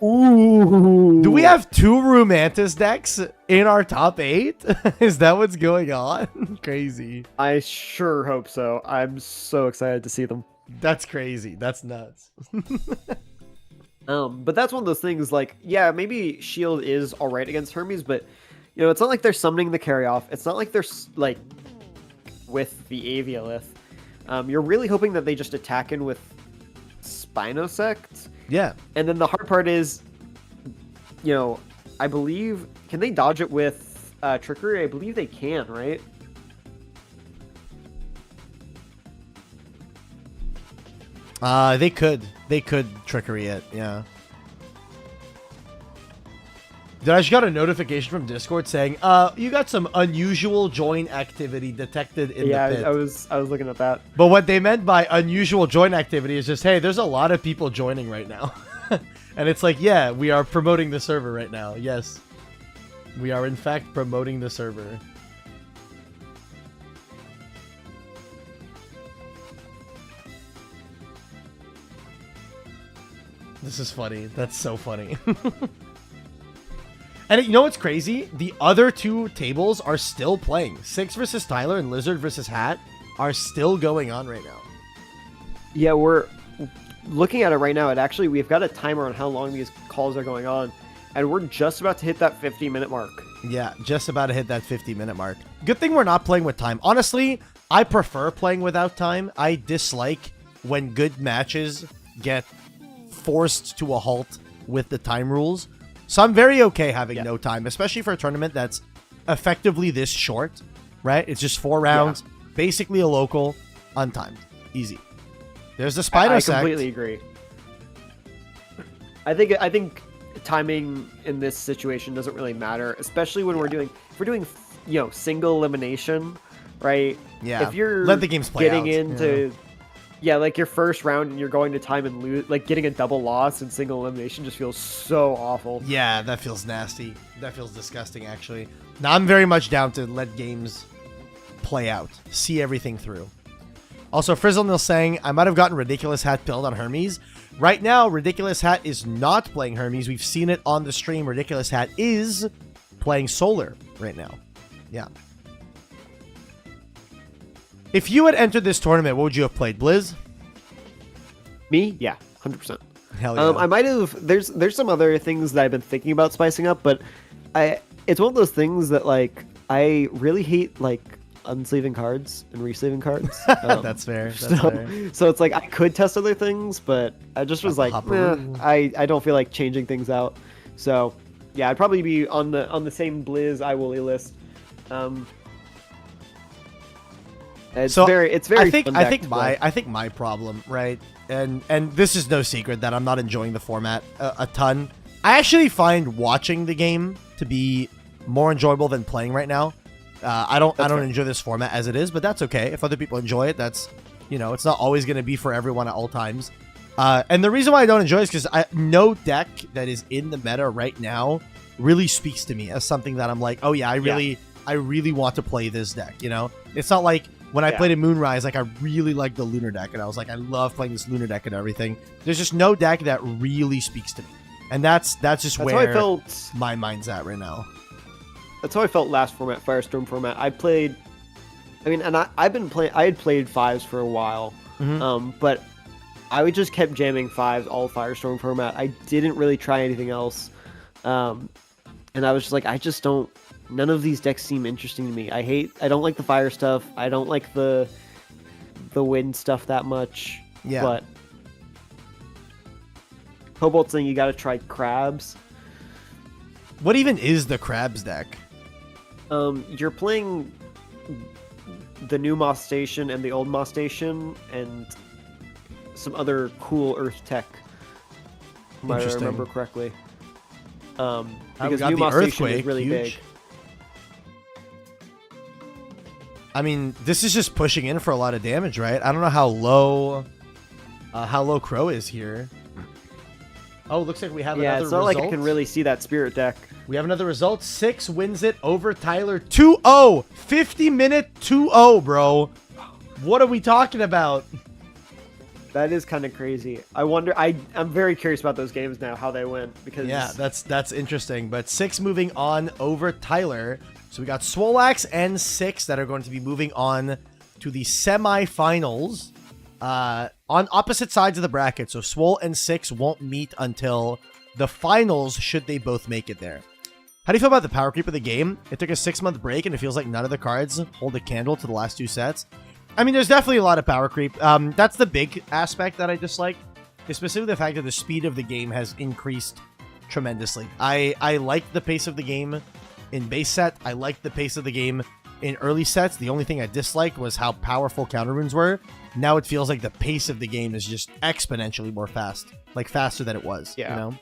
Ooh. Do we have 2 Rumantis decks in our top 8? Is that what's going on? Crazy. I sure hope so. I'm so excited to see them. That's crazy. That's nuts. But that's one of those things, like, yeah, maybe shield is alright against Hermes, but you know, it's not like they're summoning the carry off. It's not like they're like with the Aviolith. You're really hoping that they just attack in with Spinosect. Yeah. And then the hard part is, you know, I believe, can they dodge it with Trickery? I believe they can, right? They could Trickery it, yeah. Dude, I just got a notification from Discord saying, you got some unusual join activity detected in the pit. Yeah, I was looking at that. But what they meant by unusual join activity is just, hey, there's a lot of people joining right now. And it's like, yeah, we are promoting the server right now. Yes. We are, in fact, promoting the server. This is funny. That's so funny. And you know what's crazy? The other 2 tables are still playing. 6 versus Tyler and Lizard versus Hat are still going on right now. Yeah, we're looking at it right now. We've got a timer on how long these calls are going on, and we're just about to hit that 50-minute mark. Yeah, just about to hit that 50-minute mark. Good thing we're not playing with time. Honestly, I prefer playing without time. I dislike when good matches get forced to a halt with the time rules. So I'm very okay having no time, especially for a tournament that's effectively this short, right? It's just 4 rounds, basically a local, untimed, easy. There's the Spinosect. I completely agree. I think timing in this situation doesn't really matter, especially when we're doing you know, single elimination, right? Yeah. If you're let the games play getting out. into like your first round and you're going to time and lose, like getting a double loss in single elimination just feels so awful. Yeah, that feels nasty. That feels disgusting, actually. Now, I'm very much down to let games play out, see everything through. Also, Frizzlenil saying, I might have gotten Ridiculous Hat build on Hermes. Right now, Ridiculous Hat is not playing Hermes. We've seen it on the stream. Ridiculous Hat is playing Solar right now. Yeah. If you had entered this tournament, what would you have played? Blizz? Me? Yeah, 100%. Hell yeah. I might have. There's some other things that I've been thinking about spicing up, but it's one of those things that like I really hate like unsleeving cards and resleeving cards. That's fair. Fair. So it's like I could test other things, but I just was like, I don't feel like changing things out. So yeah, I'd probably be on the same Blizz I Woolly list. It's very. I think my problem, right, and this is no secret that I'm not enjoying the format a ton. I actually find watching the game to be more enjoyable than playing right now. I don't enjoy this format as it is, but that's okay. If other people enjoy it, that's, you know, it's not always going to be for everyone at all times. And the reason why I don't enjoy it is because no deck that is in the meta right now really speaks to me as something that I'm like, oh yeah, I really want to play this deck. You know, it's not like when I played in Moonrise, like I really liked the Lunar deck, and I was like, I love playing this Lunar deck and everything. There's just no deck that really speaks to me, and that's where my mind's at right now. That's how I felt last format, Firestorm format. I played, I mean, and I had played fives for a while, but I would just kept jamming fives all Firestorm format. I didn't really try anything else, and I was just like, none of these decks seem interesting to me. I don't like the fire stuff. I don't like the wind stuff that much. Yeah. But Cobalt saying you got to try crabs. What even is the crabs deck? You're playing the new Moss Station and the old Moss Station and some other cool Earth tech, if I remember correctly. Because new Moss Station is really big. I mean, this is just pushing in for a lot of damage, right? I don't know how low Crow is here. Oh, looks like we have another result. Yeah, it's not like I can really see that Spirit deck. We have another result. 6 wins it over Tyler. 2-0. 50-minute 2-0, bro. What are we talking about? That is kind of crazy. I wonder. I'm very curious about those games now, how they went. Because yeah, that's interesting. But 6 moving on over Tyler. So we got Swolax and 6 that are going to be moving on to the semifinals on opposite sides of the bracket. So Swole and 6 won't meet until the finals, should they both make it there. How do you feel about the power creep of the game? It took a 6-month break, and it feels like none of the cards hold a candle to the last 2 sets. I mean, there's definitely a lot of power creep. That's the big aspect that I dislike, is specifically the fact that the speed of the game has increased tremendously. I like the pace of the game in base set. I like the pace of the game in early sets. The only thing I disliked was how powerful counter runes were. Now it feels like the pace of the game is just exponentially more fast, like faster than it was. Yeah. You know?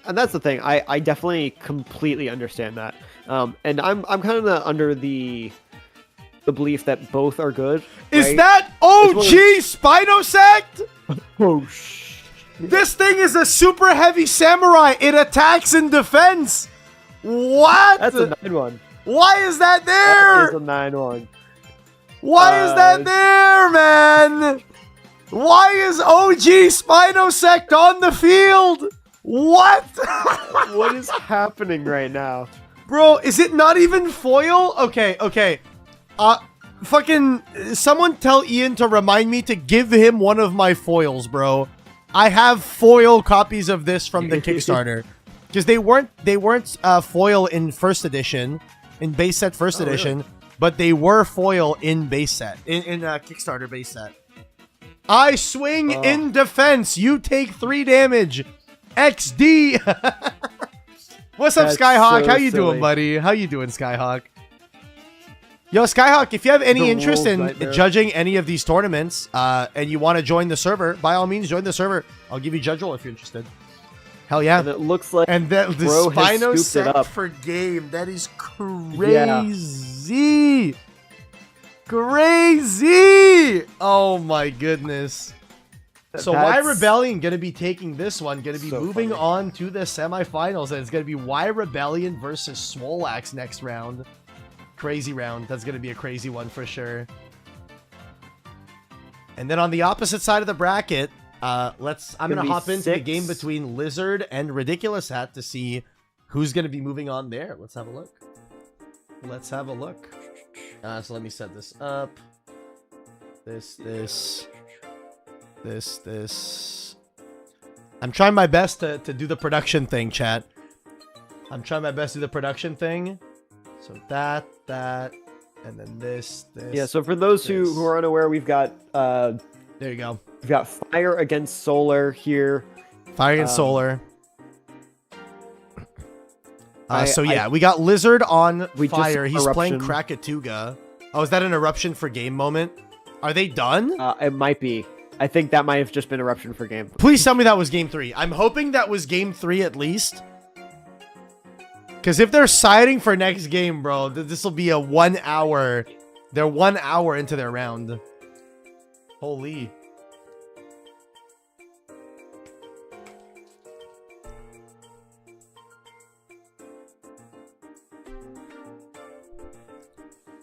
And that's the thing. I definitely completely understand that. And I'm kind of under the belief that both are good. Right? Is that OG Spinosect? Oh shh. This thing is a super heavy samurai. It attacks and defends. What? That's a 9-1. Why is that there? That is a 9-1. Why is that there, man? Why is OG Spinosect on the field? What? What is happening right now? Bro, is it not even foil? Okay. Fucking someone tell Ian to remind me to give him one of my foils, bro. I have foil copies of this from the Kickstarter. Because they weren't foil in first edition, in base set first edition, really? But they were foil in base set, in Kickstarter base set. I swing in defense. You take 3 damage. XD. What's up, Skyhawk? So how you silly. doing, buddy? How you doing, Skyhawk? Yo, Skyhawk, if you have any interest in judging any of these tournaments, and you want to join the server, by all means, join the server. I'll give you judge roll if you're interested. Hell yeah. And it looks like the Spino set for game. That is crazy. Yeah. Crazy. Oh my goodness. So Y Rebellion going to be taking this one, going to be moving on to the semifinals, and it's going to be Y Rebellion versus Swolax next round. Crazy round. That's going to be a crazy one for sure. And then on the opposite side of the bracket, I'm going to hop into the game between Lizard and Ridiculous Hat to see who's going to be moving on there. Let's have a look. So let me set this up. This. I'm trying my best to do the production thing, chat. I'm trying my best to do the production thing. So that, and then this. Yeah, so for those who are unaware, we've got... there you go. We've got Fire against Solar here. Fire against Solar. We got Lizard on Fire. He's playing Krakatuga. Oh, is that an Eruption for Game moment? Are they done? It might be. I think that might have just been Eruption for Game. Please tell me that was Game 3. I'm hoping that was Game 3 at least. Because if they're siding for next game, bro, this will be a 1 hour. They're 1 hour into their round. Holy.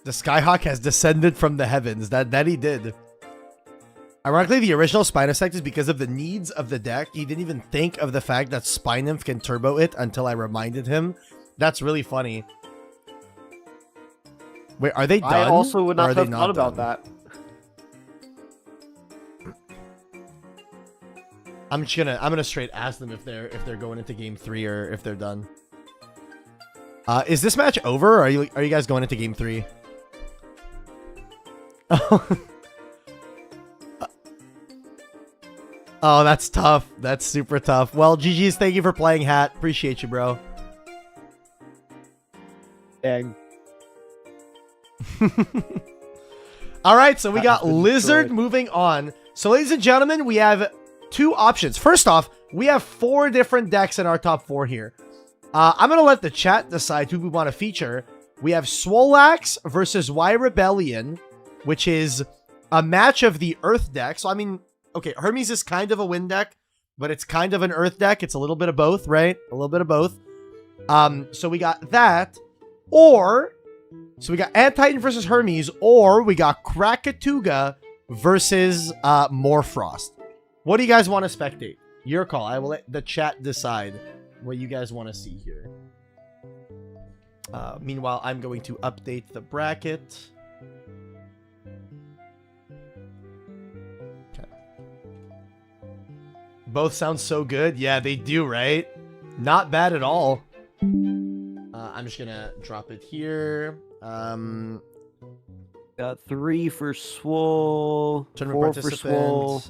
The Skyhawk has descended from the heavens. That he did. Ironically, the original Spinifex is because of the needs of the deck. He didn't even think of the fact that Spinif can turbo it until I reminded him. That's really funny. Wait, are they done? I also would not have thought about that. I'm gonna straight ask them if they're going into game 3 or if they're done. Is this match over, or are you guys going into game 3? Oh, that's tough. That's super tough. Well, GG's, thank you for playing, Hat. Appreciate you, bro. Dang. All right, so we got Lizard moving on. So, ladies and gentlemen, we have 2 options. First off, we have 4 different decks in our top 4 here. I'm going to let the chat decide who we want to feature. We have Swolax versus Y Rebellion, which is a match of the Earth deck. So, I mean, okay, Hermes is kind of a wind deck, but it's kind of an Earth deck. It's a little bit of both, right? A little bit of both. So we got that. So we got Antitan versus Hermes, or we got Krakatuga versus Morfrost. What do you guys want to spectate? Your call. I will let the chat decide what you guys want to see here. Meanwhile, I'm going to update the bracket. Okay. Both sound so good. Yeah, they do, right? Not bad at all. I'm just gonna drop it here. Got 3 for Swole, Tournament 4 for Swole.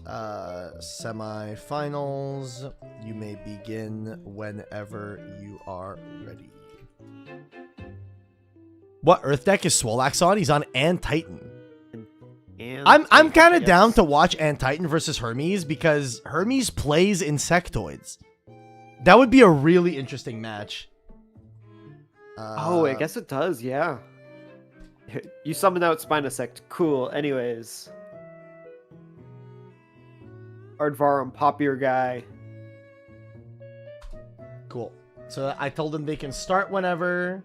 Semi-finals. You may begin whenever you are ready. What Earth deck is Swolax on? He's on Antitan. I'm kind of down to watch Antitan versus Hermes because Hermes plays insectoids. That would be a really interesting match. Oh, I guess it does, yeah. You summon out Spinosect. Cool. Anyways. Ardvarum, pop your guy. Cool. So I told them they can start whenever.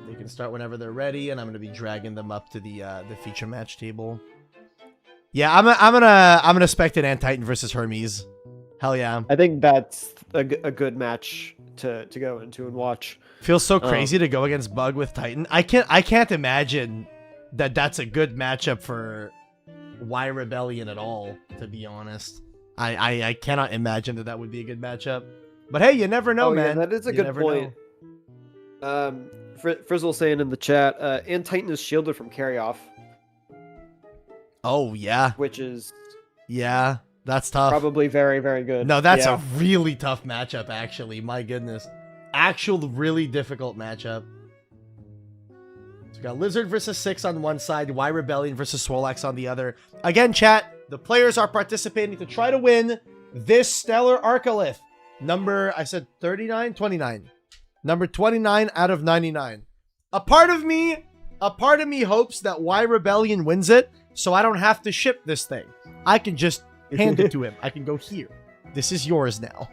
They can start whenever they're ready, and I'm gonna be dragging them up to the feature match table. Yeah, I'm gonna spectate Antitan versus Hermes. Hell yeah. I think that's a good match to go into and watch. Feels so crazy to go against Bug with Titan. I can't imagine that that's a good matchup for Y Rebellion at all, to be honest. I cannot imagine that would be a good matchup. But hey, you never know, man. Yeah, that is a good point. Frizzle saying in the chat, Antitan is shielded from carry off. Oh yeah. Which is that's tough. Probably very, very good. No, that's a really tough matchup, actually. My goodness. Actual really difficult matchup. So we got Lizard versus 6 on one side, Y Rebellion versus Swolax on the other. Again, chat, the players are participating to try to win this Stellar Arcalith. Number, I said 39? 29. Number 29 out of 99. A part of me hopes that Y Rebellion wins it, so I don't have to ship this thing. I can just hand it to him. I can go here. This is yours now.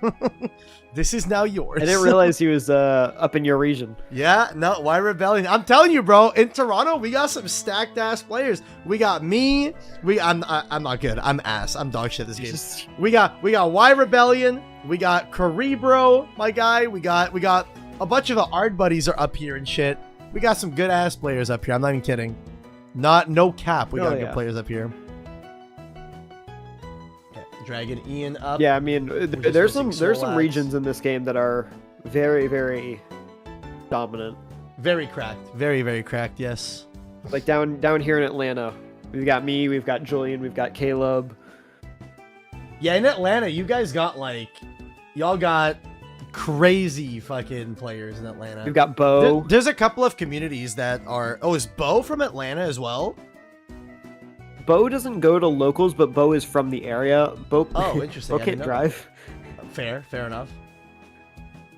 This is now yours. I didn't realize he was up in your region. Yeah, no, why Rebellion? I'm telling you, bro. In Toronto, we got some stacked ass players. We got me. I'm not good. I'm ass. I'm dog shit this game. We got Y Rebellion. We got Cerebro, my guy. We got a bunch of the art buddies are up here and shit. We got some good ass players up here. I'm not even kidding. No cap. We got good players up here. Dragon Ian up. Yeah, I mean, there's some regions in this game that are very, very dominant. Very cracked. Very, very cracked. Yes. Like down here in Atlanta, we've got me, we've got Julian, we've got Caleb. Yeah, in Atlanta, you guys got y'all got crazy fucking players in Atlanta. We've got Bo. There's a couple of communities that are. Oh, is Bo from Atlanta as well? Bo doesn't go to locals, but Bo is from the area. Oh, interesting. Bo can't drive. Fair enough.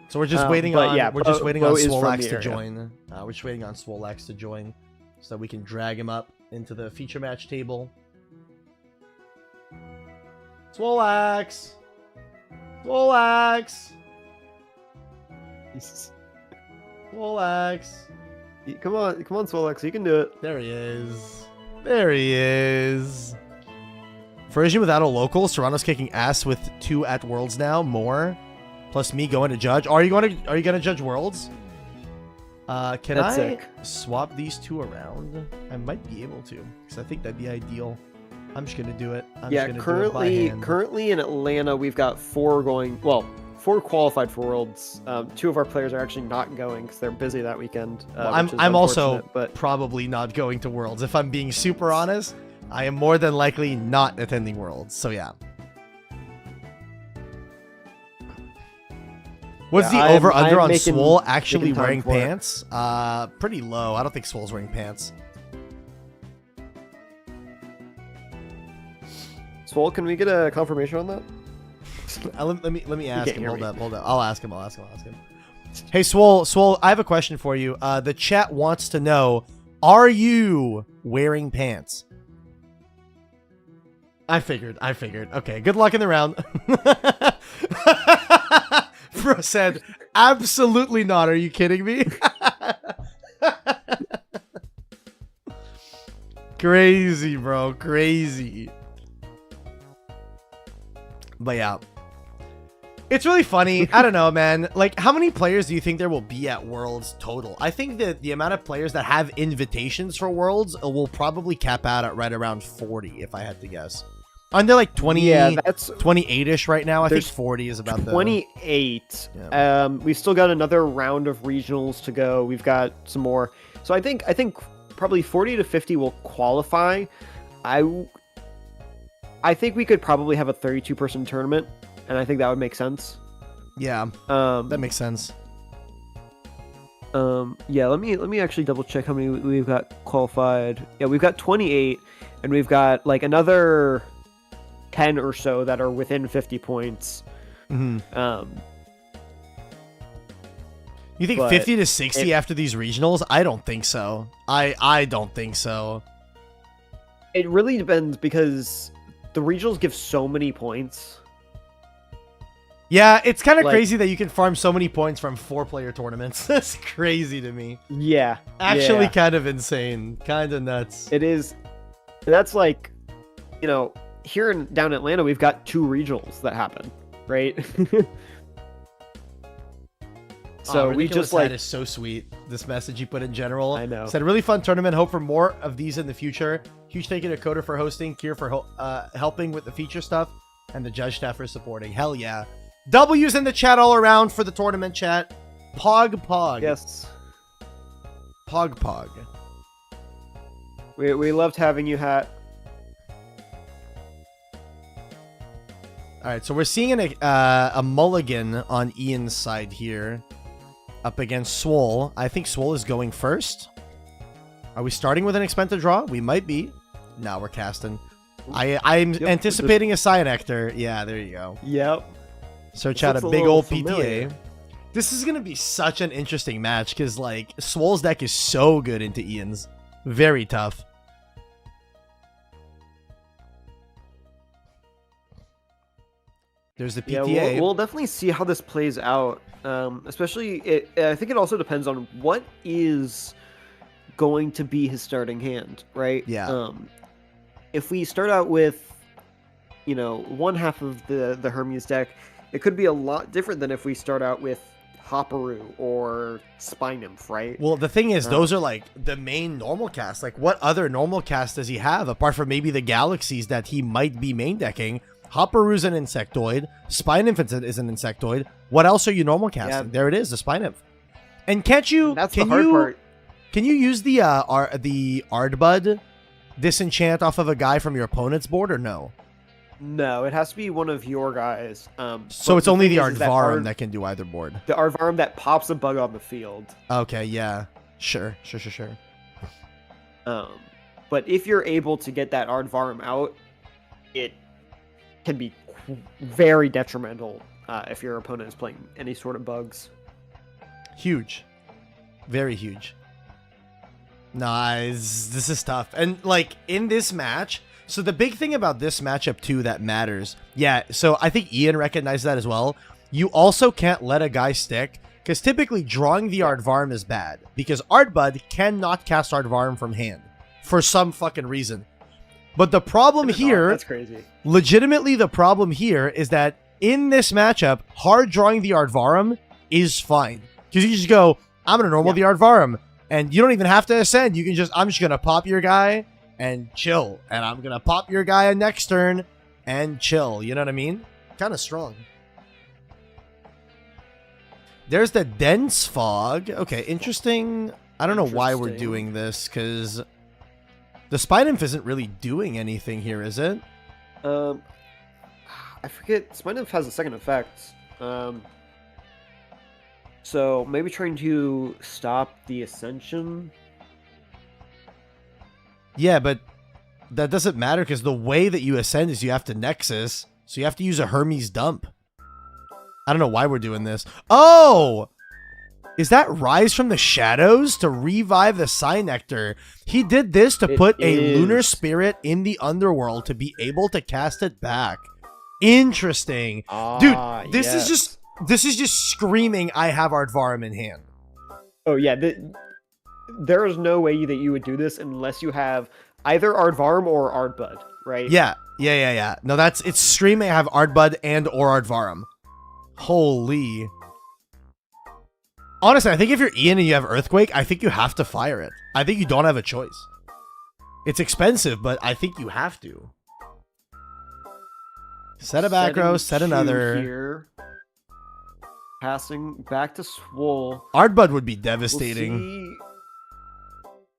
So we're just waiting on. Yeah, we're just waiting on Swolax to join. We're just waiting on Swolax to join, so that we can drag him up into the feature match table. Swolax. Swolax. Swolax. Come on, Swolax, you can do it. There he is. There he is. Version without a local. Serrano's kicking ass with 2 at Worlds now. More. Plus me going to judge. Are you gonna judge Worlds? Can I swap these 2 around? I might be able to, because I think that'd be ideal. I'm just gonna do it. Currently in Atlanta, we've got 4 going. Well, 4 qualified for Worlds. 2 of our players are actually not going because they're busy that weekend. I'm also probably not going to Worlds. If I'm being super honest, I am more than likely not attending Worlds. So yeah. What's the over-under on Swole actually wearing pants? Pretty low. I don't think Swole's wearing pants. Swole, can we get a confirmation on that? Let me ask him. Hold up. I'll ask him. Hey, Swole, I have a question for you. The chat wants to know, are you wearing pants? I figured. Okay, good luck in the round. Bro said, absolutely not. Are you kidding me? Crazy, bro. Crazy. But yeah. It's really funny. I don't know, man. Like, how many players do you think there will be at Worlds total? I think that the amount of players that have invitations for Worlds will probably cap out at right around 40, if I had to guess. Aren't there like 20, yeah, that's 28-ish right now? I think 40 is about 28. Yeah. We've still got another round of regionals to go. We've got some more. So I think probably 40 to 50 will qualify. I think we could probably have a 32-person tournament, and I think that would make sense. Yeah, that makes sense. Yeah, let me actually double check how many we've got qualified. Yeah, we've got 28, and we've got like another 10 or so that are within 50 points. Mm-hmm. You think 50 to 60 after these regionals? I don't think so. I don't think so. It really depends because the regionals give so many points. Yeah, it's kind of crazy that you can farm so many points from 4-player tournaments. That's crazy to me. Yeah. Actually kind of insane. Kind of nuts. It is. That's like, you know, here down in Atlanta, we've got 2 regionals that happen, right? So we just that is so sweet. This message you put in general. I know. Said really fun tournament. Hope for more of these in the future. Huge thank you to Coder for hosting, Kier for helping with the feature stuff, and the judge staff for supporting. Hell yeah. W's in the chat all around for the tournament chat. Pog. Yes. Pog. We loved having you, Hat. All right, so we're seeing a mulligan on Ian's side here, up against Swole. I think Swole is going first. Are we starting with an expected draw? We might be. No, we're casting. I'm anticipating a Cyanectar. Yeah, there you go. Yep. Search out a big old PTA. This is gonna be such an interesting match because like Swole's deck is so good into Ian's. Very tough. There's the Yeah, PTA. we'll definitely see how this plays out. Especially, I think it also depends on what is going to be his starting hand, right? Yeah. If we start out with, one half of the Hermes deck, it could be a lot different than if we start out with Hopperoo or Spynymph, right? Well, the thing is, those are like the main normal cast. Like, what other normal cast does he have apart from maybe the Galaxies that he might be main decking? Hopperoo's an Insectoid. Spynymph is an Insectoid. What else are you normal casting? Yeah. There it is, the Spynymph. And can't you? That's the hard part. Can you use the Ardbud disenchant off of a guy from your opponent's board or no? No, it has to be one of your guys. So it's only the thing is Aardvarm that can do either board. The Aardvarm that pops a bug on the field. Okay, yeah. Sure. But if you're able to get that Aardvarm out, it can be very detrimental if your opponent is playing any sort of bugs. Huge. Very huge. Nice. This is tough. And, like, in this match... So the big thing about this matchup, too, that matters... Yeah, so I think Ian recognized that as well. You also can't let a guy stick, because typically drawing the Aardvarm is bad, because Ardbud cannot cast Aardvarm from hand, for some fucking reason. But the problem here... That's crazy. Legitimately, the problem here is that in this matchup, hard drawing the Aardvarm is fine. Because you just go, I'm going to normal the Aardvarm. And you don't even have to ascend. You can just, I'm just going to pop your guy and chill. And I'm going to pop your guy next turn and chill. You know what I mean? Kind of strong. There's the Dense Fog. Okay, interesting. I don't know why we're doing this, because the Spynymph isn't really doing anything here, is it? I forget. Spynymph has a second effect. So maybe trying to stop the Ascension. Yeah, but that doesn't matter because the way that you ascend is you have to Nexus. So you have to use a Hermes dump. I don't know why we're doing this. Oh! Is that Rise from the Shadows to revive the Psynectar? He did this to put a Lunar Spirit in the Underworld to be able to cast it back. Interesting. Dude, this is just screaming I have Aardvarm in hand. Oh yeah, there is no way that you would do this unless you have either Aardvarm or Ardbud, right? Yeah. No, it's screaming I have Ardbud and or Aardvarm. Holy. Honestly, I think if you're Ian and you have Earthquake, I think you have to fire it. I think you don't have a choice. It's expensive, but I think you have to. Set a back row, set another. Here. Passing back to Swole. Ardbud would be devastating.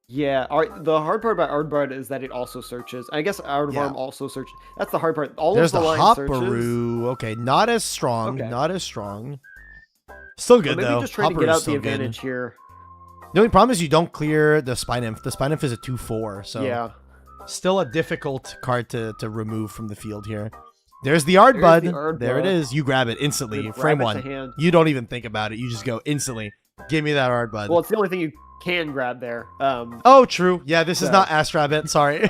Yeah, the hard part about Ardbud is that it also searches. I guess Aardvarm also searches. That's the hard part. There's the Hopperoo. Okay, not as strong. Okay. Not as strong. Still good, maybe though. Just trying to get out the advantage here. The only problem is you don't clear the Spynymph. The Spynymph is a 2/4, so yeah, still a difficult card to remove from the field here. There's the Ardbud. There it is. You grab it instantly. Frame one. You don't even think about it. You just go instantly. Give me that Ardbud. Well, it's the only thing you can grab there. Oh, true. Yeah, this is not Astrabbit. Sorry.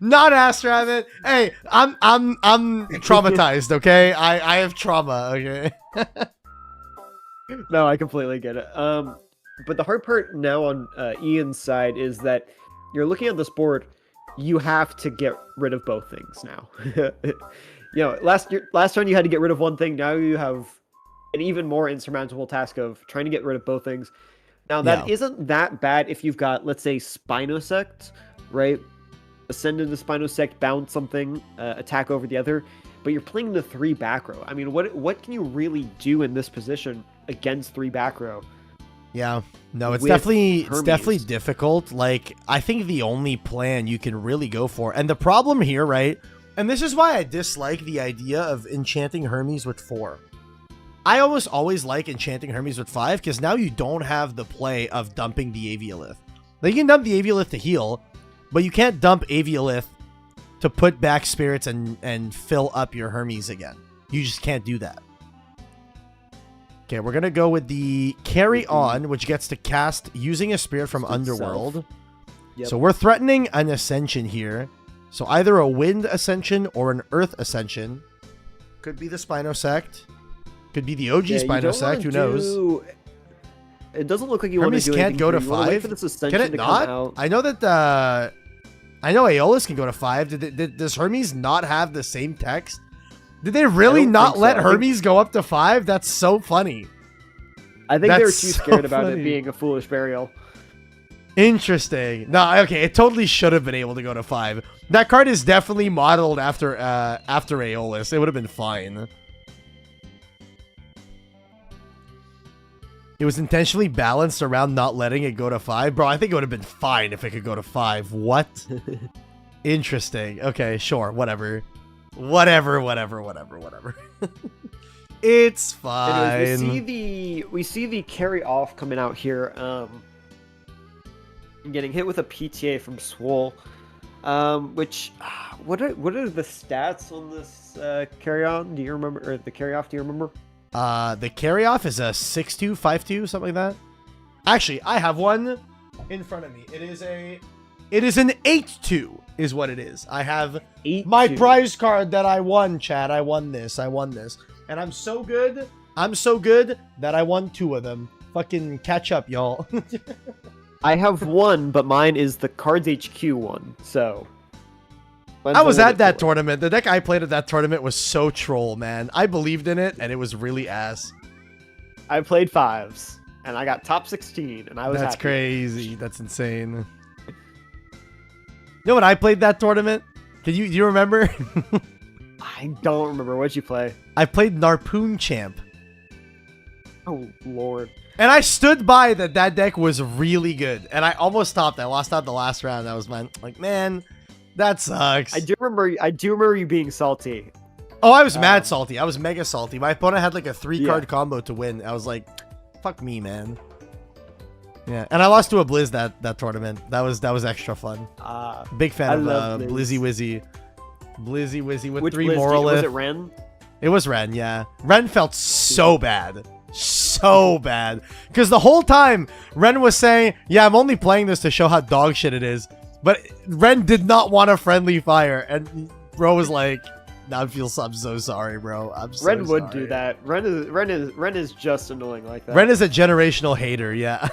Not Astrabbit. Hey, I'm traumatized, okay? I have trauma, okay? No, I completely get it. But the hard part now on Ian's side is that you're looking at this board, you have to get rid of both things now. Last turn you had to get rid of one thing, now you have an even more insurmountable task of trying to get rid of both things. Now, that isn't that bad if you've got, let's say, Spinosect, right? Ascend into Spinosect, bounce something, attack over the other. But you're playing the 3 back row. I mean, what can you really do in this position against 3 back row? Yeah, no, it's definitely difficult. Like, I think the only plan you can really go for, and the problem here, right? And this is why I dislike the idea of enchanting Hermes with 4. I almost always like enchanting Hermes with 5 because now you don't have the play of dumping the Aviolith. Like, you can dump the Aviolith to heal, but you can't dump Aviolith to put back spirits and fill up your Hermes again. You just can't do that. Okay, we're going to go with the Carry On, which gets to cast using a spirit from Underworld. Yep. So we're threatening an Ascension here. So either a Wind Ascension or an Earth Ascension. Could be the Spinosect. Could be the OG Yeah, Spinosect. Who knows? It doesn't look like you want to Hermes do can't anything go to here. You wanna wait 5. for this Can Ascension it to not? come out. I know that I know Aeolus can go to 5. Does Hermes not have the same text? Did they really not let Hermes go up to 5? That's so funny. I think they were too That's so scared about funny. it being a foolish burial. Interesting. No, okay, it totally should have been able to go to 5. That card is definitely modeled after Aeolus. It would have been fine. It was intentionally balanced around not letting it go to 5. Bro, I think it would have been fine if it could go to 5. What? Interesting. Okay, sure. Whatever. Whatever. It's fine. Anyways, we see the carry off coming out here. Getting hit with a PTA from Swole. Which what are the stats on this carry on? Do you remember, or the carry off? Do you remember? The carry off is a 6-2, 5-2, something like that. Actually, I have one in front of me. It is an 8-2 is what it is. I have 8-2. my prize card that I won, Chad. I won this. And I'm so good that I won 2 of them. Fucking catch up, y'all. I have one, but mine is the Cards HQ one. So I was at that tournament. The deck I played at that tournament was so troll, man. I believed in it, and it was really ass. I played 5s, and I got top 16, and I was That's happy. crazy. That's insane. You know what I played that tournament? Do you remember? I don't remember. What'd you play? I played Narpoon Champ. Oh, Lord. And I stood by that deck was really good. And I almost stopped. I lost out the last round. That was like, man, that sucks. I do remember you being salty. Oh, I was mad salty. I was mega salty. My opponent had like a 3-card combo to win. I was like, fuck me, man. Yeah, and I lost to a Blizz that tournament. That was extra fun. Big fan of Blizzy Wizzy. Blizzy Wizzy with Which 3 Blizz Moralith. was it Ren? It was Ren, yeah. Ren felt so bad. So bad. Because the whole time, Ren was saying, yeah, I'm only playing this to show how dog shit it is. But Ren did not want a friendly fire. And bro was like, I feel I'm so sorry, bro. I'm so Ren would sorry. do that. Ren is just annoying like that. Ren is a generational hater, yeah.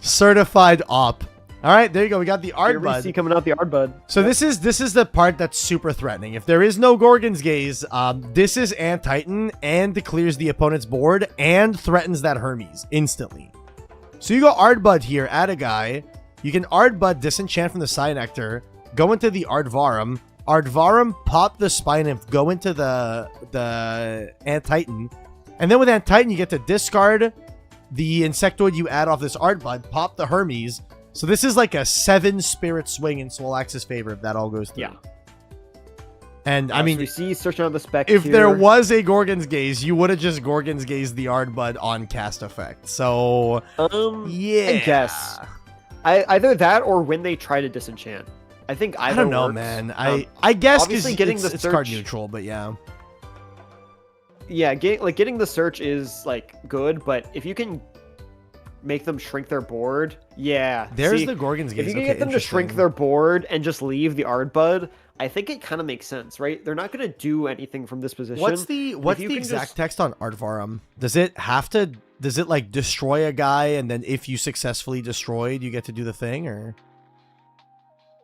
Certified op. All right, there you go. We got the Ardbud. See coming out the Ardbud. So this is the part that's super threatening. If there is no Gorgon's Gaze, this is Ant-Titan and clears the opponent's board and threatens that Hermes instantly. So you go Ardbud here, add a guy. You can Ardbud disenchant from the Cyanectar, go into the Ardvarum. Ardvarum, pop the Spinif, go into the Ant-Titan. And then with Ant-Titan, you get to discard the Insectoid you add off this Ardbud, pop the Hermes. So this is like a 7 spirit swing in Swolax's favor if that all goes through. Yeah. And I mean, so we see searching on the spec if here. there was a Gorgon's Gaze, you would have just Gorgon's Gaze the Ardbud on cast effect. So yeah. I guess. Either that or when they try to disenchant. I think either I don't know, works. man. I guess obviously getting it's the card search- neutral, but yeah. Yeah, getting the search is like good, but if you can make them shrink their board, yeah. There's See, the Gorgon's Gaze. if you can Okay, get them to shrink interesting. their board and just leave the Ardbud, I think it kind of makes sense, right? They're not going to do anything from this position. What's the you can exact just- text on Ardvarum? Does it like destroy a guy and then if you successfully destroyed, you get to do the thing, or?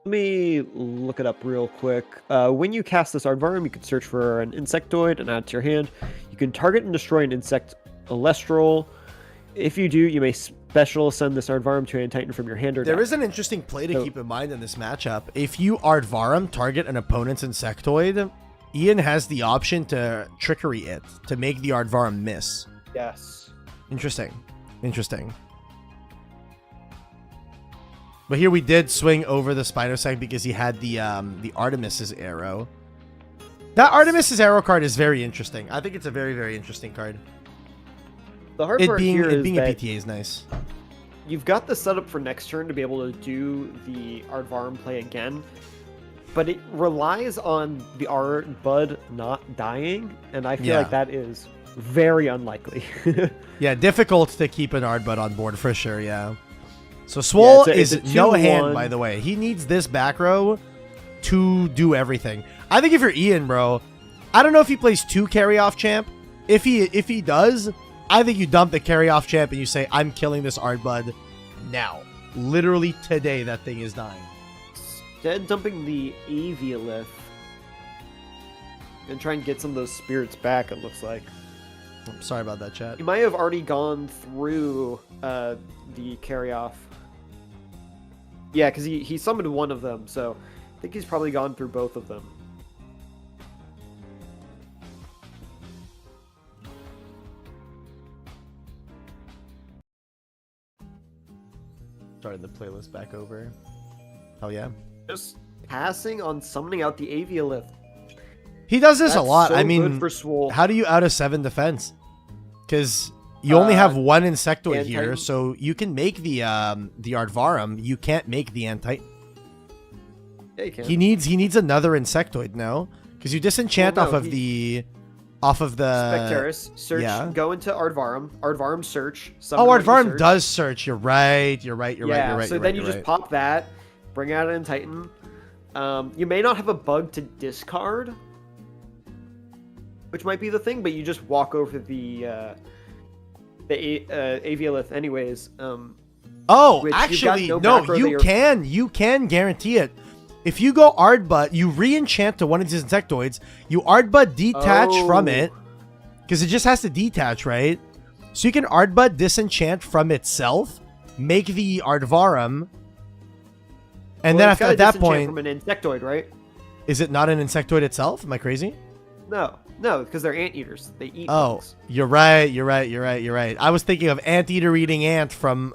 Let me look it up real quick. When you cast this Ardvarum, you can search for an Insectoid and add it to your hand. You can target and destroy an insect Elestral. If you do, you may special send this Ardvarum to an Titan from your hand or There deck. is an interesting play to keep in mind in this matchup. If you Ardvarum target an opponent's Insectoid, Ian has the option to trickery it to make the Ardvarum miss. Yes. Interesting. But here we did swing over the Spinosect because he had the Artemis's arrow. That Artemis's arrow card is very interesting. I think it's a very, very interesting card. The hard It part being here is a that PTA is nice. you've got the setup for next turn to be able to do the Ardvarum play again, but it relies on the Ardbud not dying, and I feel like that is very unlikely. Yeah, difficult to keep an Ardbud on board for sure, yeah. So Swole it's is a no 2-1. hand, by the way. He needs this back row to do everything. I think if you're Ian, bro, I don't know if he plays 2 carry-off champ. If he does, I think you dump the carry-off champ and you say, I'm killing this Ardbud now. Literally today, that thing is dying. Instead, dumping the Aviolith and try and get some of those spirits back, it looks like. I'm sorry about that, chat. He might have already gone through the carry-off. Yeah, because he summoned one of them, so I think he's probably gone through both of them. Starting the playlist back over. Hell yeah. Just passing on summoning out the Aviolith. He does this That's a lot. so I mean, good for Swole. how do you out a 7 defense? Because you only have 1 Insectoid here, Titan. so you can make the Ardvarum. You can't make the Antitan. Yeah, you can. He needs another Insectoid now, because you disenchant Well, no, off of the Specteris, search, yeah. go into Ardvarum. Ardvarum search. Oh, summon what you Ardvarum search. does search. You're right. You're right. You're right. Yeah, You're right. so you're then right, you you're just right. pop that, bring out an Titan. You may not have a bug to discard, which might be the thing, but you just walk over the Aviolith anyways. Oh, which you've got actually, no no, macro that you you're- can. You can guarantee it. If you go Ardbud, you re-enchant to one of these Insectoids, you Ardbud detach from it, because it just has to detach, right? So you can Ardbud disenchant from itself, make the Ardvarum, and then Well, it's after gotta at that disenchant point, from an Insectoid, right? is it not an Insectoid itself? Am I crazy? No, because they're anteaters. They eat Oh, bugs. you're right. You're right. You're right. You're right. I was thinking of Anteater eating ant from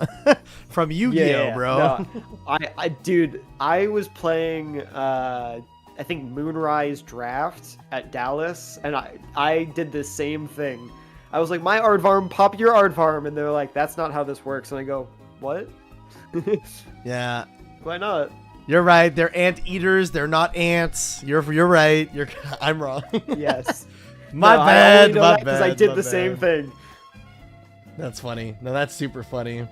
from Yu-Gi-Oh, bro. No, dude, I was playing, I think Moonrise Draft at Dallas, and I did the same thing. I was like, my Aardvarm, pop your Aardvarm, and they're like, that's not how this works. And I go, what? Yeah. Why not? You're right. They're anteaters. They're not ants. You're right. I'm wrong. Yes. My No, bad. My bad. Because I did my the bad. same thing. That's funny. No, that's super funny.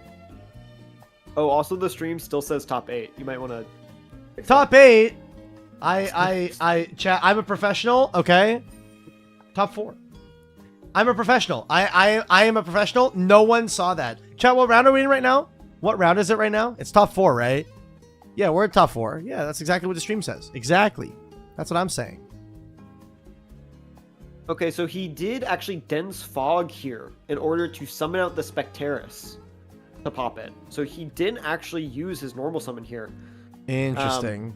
Oh, also the stream still says top 8. You might want to. Top 8. Chat. I'm a professional. Okay. Top 4. I'm a professional. I am a professional. No one saw that. Chat. What round are we in right now? What round is it right now? It's top 4, right? Yeah, we're at top 4. Yeah, that's exactly what the stream says. Exactly. That's what I'm saying. Okay, so he did actually Dense Fog here in order to summon out the Specteris to pop it. So he didn't actually use his normal summon here. Interesting.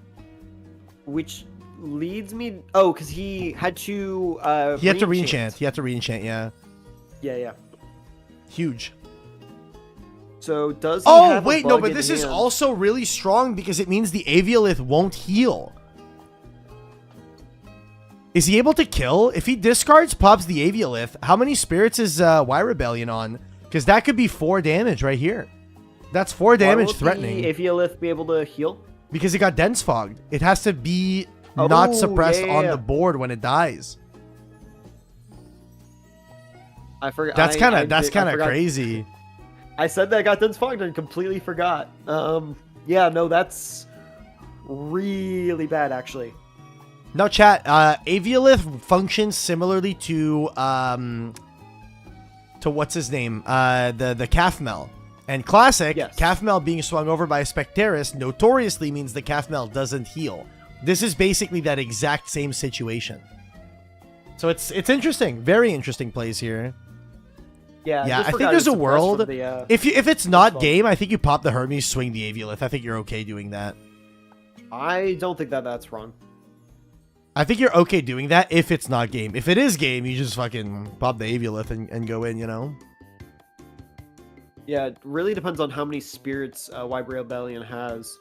Which leads me... Oh, because he had to... He had to re-enchant. He had to re-enchant, yeah. Yeah. Huge. So does he Oh, have a wait, no, bug but in this is hand? also really strong because it means the Aviolith won't heal. Is he able to kill? If he discards, pops the Aviolith, how many spirits is Y Rebellion on? Because that could be 4 damage right here. That's 4 damage Why threatening. won't the Aviolith be able to heal? Because it got dense fogged. It has to be not Oh, suppressed yeah. on the board when it dies. I forgot. That's kind of forgot. crazy. I said that I got Dense Fogged and completely forgot. Yeah, no, that's really bad, actually. No, chat. Aviolith functions similarly to what's his name? The Calfmel. And classic, Yes. Calfmel being swung over by a Specteris notoriously means the Calfmel doesn't heal. This is basically that exact same situation. So it's interesting. Very interesting plays here. Yeah, Yeah, just I think forgot there's it's a suppressed world. from the, If it's not Fog. game, I think you pop the Hermes, swing the Aviolith. I think you're okay doing that. I don't think that's wrong. I think you're okay doing that if it's not game. If it is game, you just fucking pop the Aviolith and go in, you know? Yeah, it really depends on how many spirits Y Rebellion has.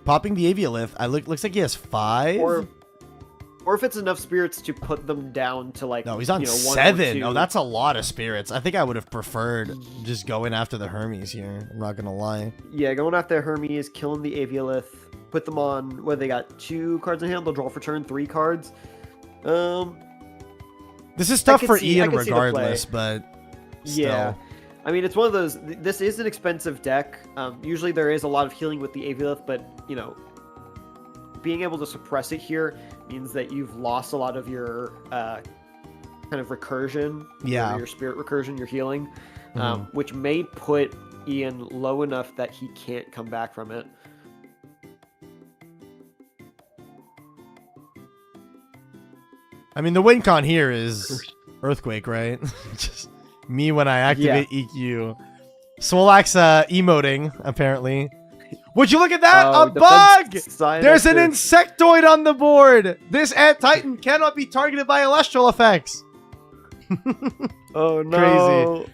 Popping the Aviolith, looks like he has 5. Or if it's enough spirits to put them down to like... No, he's on 1 or 7. 2. Oh, that's a lot of spirits. I think I would have preferred just going after the Hermes here. I'm not gonna lie. Yeah, going after Hermes, killing the Aviolith, put them on... What, they got 2 cards in hand? They'll draw for turn 3 cards. This is tough can for see- I Ian can see the play. regardless, but still. Yeah. I mean, it's one of those... This is an expensive deck. Usually there is a lot of healing with the Aviolith, but, you know... being able to suppress it here means that you've lost a lot of your kind of recursion, your spirit recursion, your healing, which may put Ian low enough that he can't come back from it. I mean, the win con here is Earthquake, right? Just me when I activate EQ. Swolax emoting, apparently. Would you look at that? A bug! There's an insectoid on the board! This Ant Titan cannot be targeted by Elestral effects! Oh no.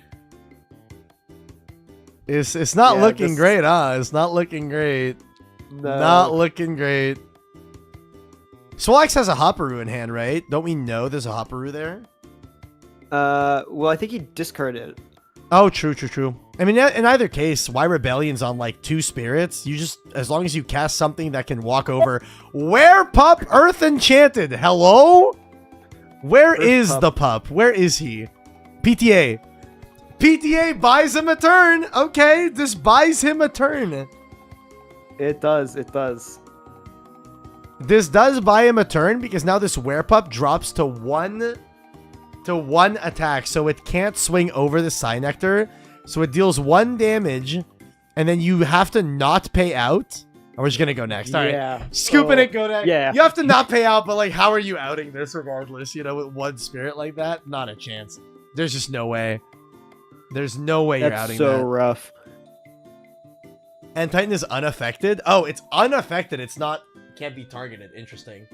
Crazy. It's not looking great, huh? It's not looking great. No. Not looking great. Swolax has a Hopperoo in hand, right? Don't we know there's a Hopperoo there? Well, I think he discarded it. Oh, true. I mean, in either case, why Rebellion's on like 2 spirits? You just, as long as you cast something that can walk over. Where pup Earth Enchanted? Hello? Where is the pup? Where is he? PTA. PTA buys him a turn. Okay, this buys him a turn. It does. It does. This does buy him a turn because now this Werepup drops to one attack, so it can't swing over the Psynectar. So it deals 1 damage, and then you have to not pay out. Or we're just gonna go next. All right, scooping it, go next. Yeah, you have to not pay out, but like, how are you outing this regardless? You know, with 1 spirit like that, not a chance. There's just no way. There's no way you're outing that. That's so rough. And Titan is unaffected. Oh, it's unaffected. It's not. Can't be targeted. Interesting.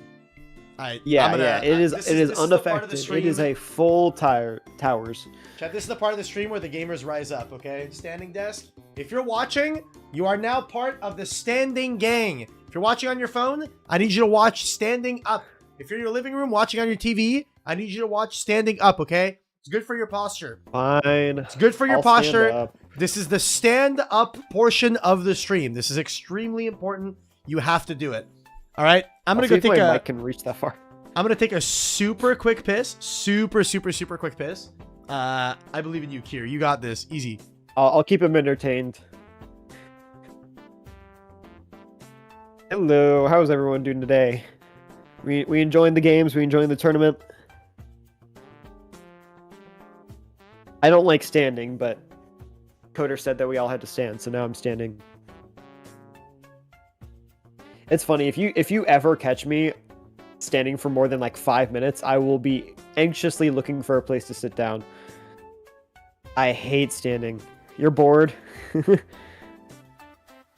It is unaffected. It is a full towers. Chat, this is the part of the stream where the gamers rise up, okay? Standing desk. If you're watching, you are now part of the standing gang. If you're watching on your phone, I need you to watch standing up. If you're in your living room watching on your TV, I need you to watch standing up, okay? It's good for your posture. Fine. It's good for your posture. This is the stand up portion of the stream. This is extremely important. You have to do it. All right, I'm gonna go take a. I can reach that far. I'm gonna take a super quick piss. Super quick piss. I believe in you, Kier. You got this. Easy. I'll keep him entertained. Hello. How's everyone doing today? We enjoying the games. We enjoying the tournament. I don't like standing, but Coder said that we all had to stand, so now I'm standing. It's funny, if you ever catch me standing for more than like 5 minutes, I will be anxiously looking for a place to sit down. I hate standing. You're bored?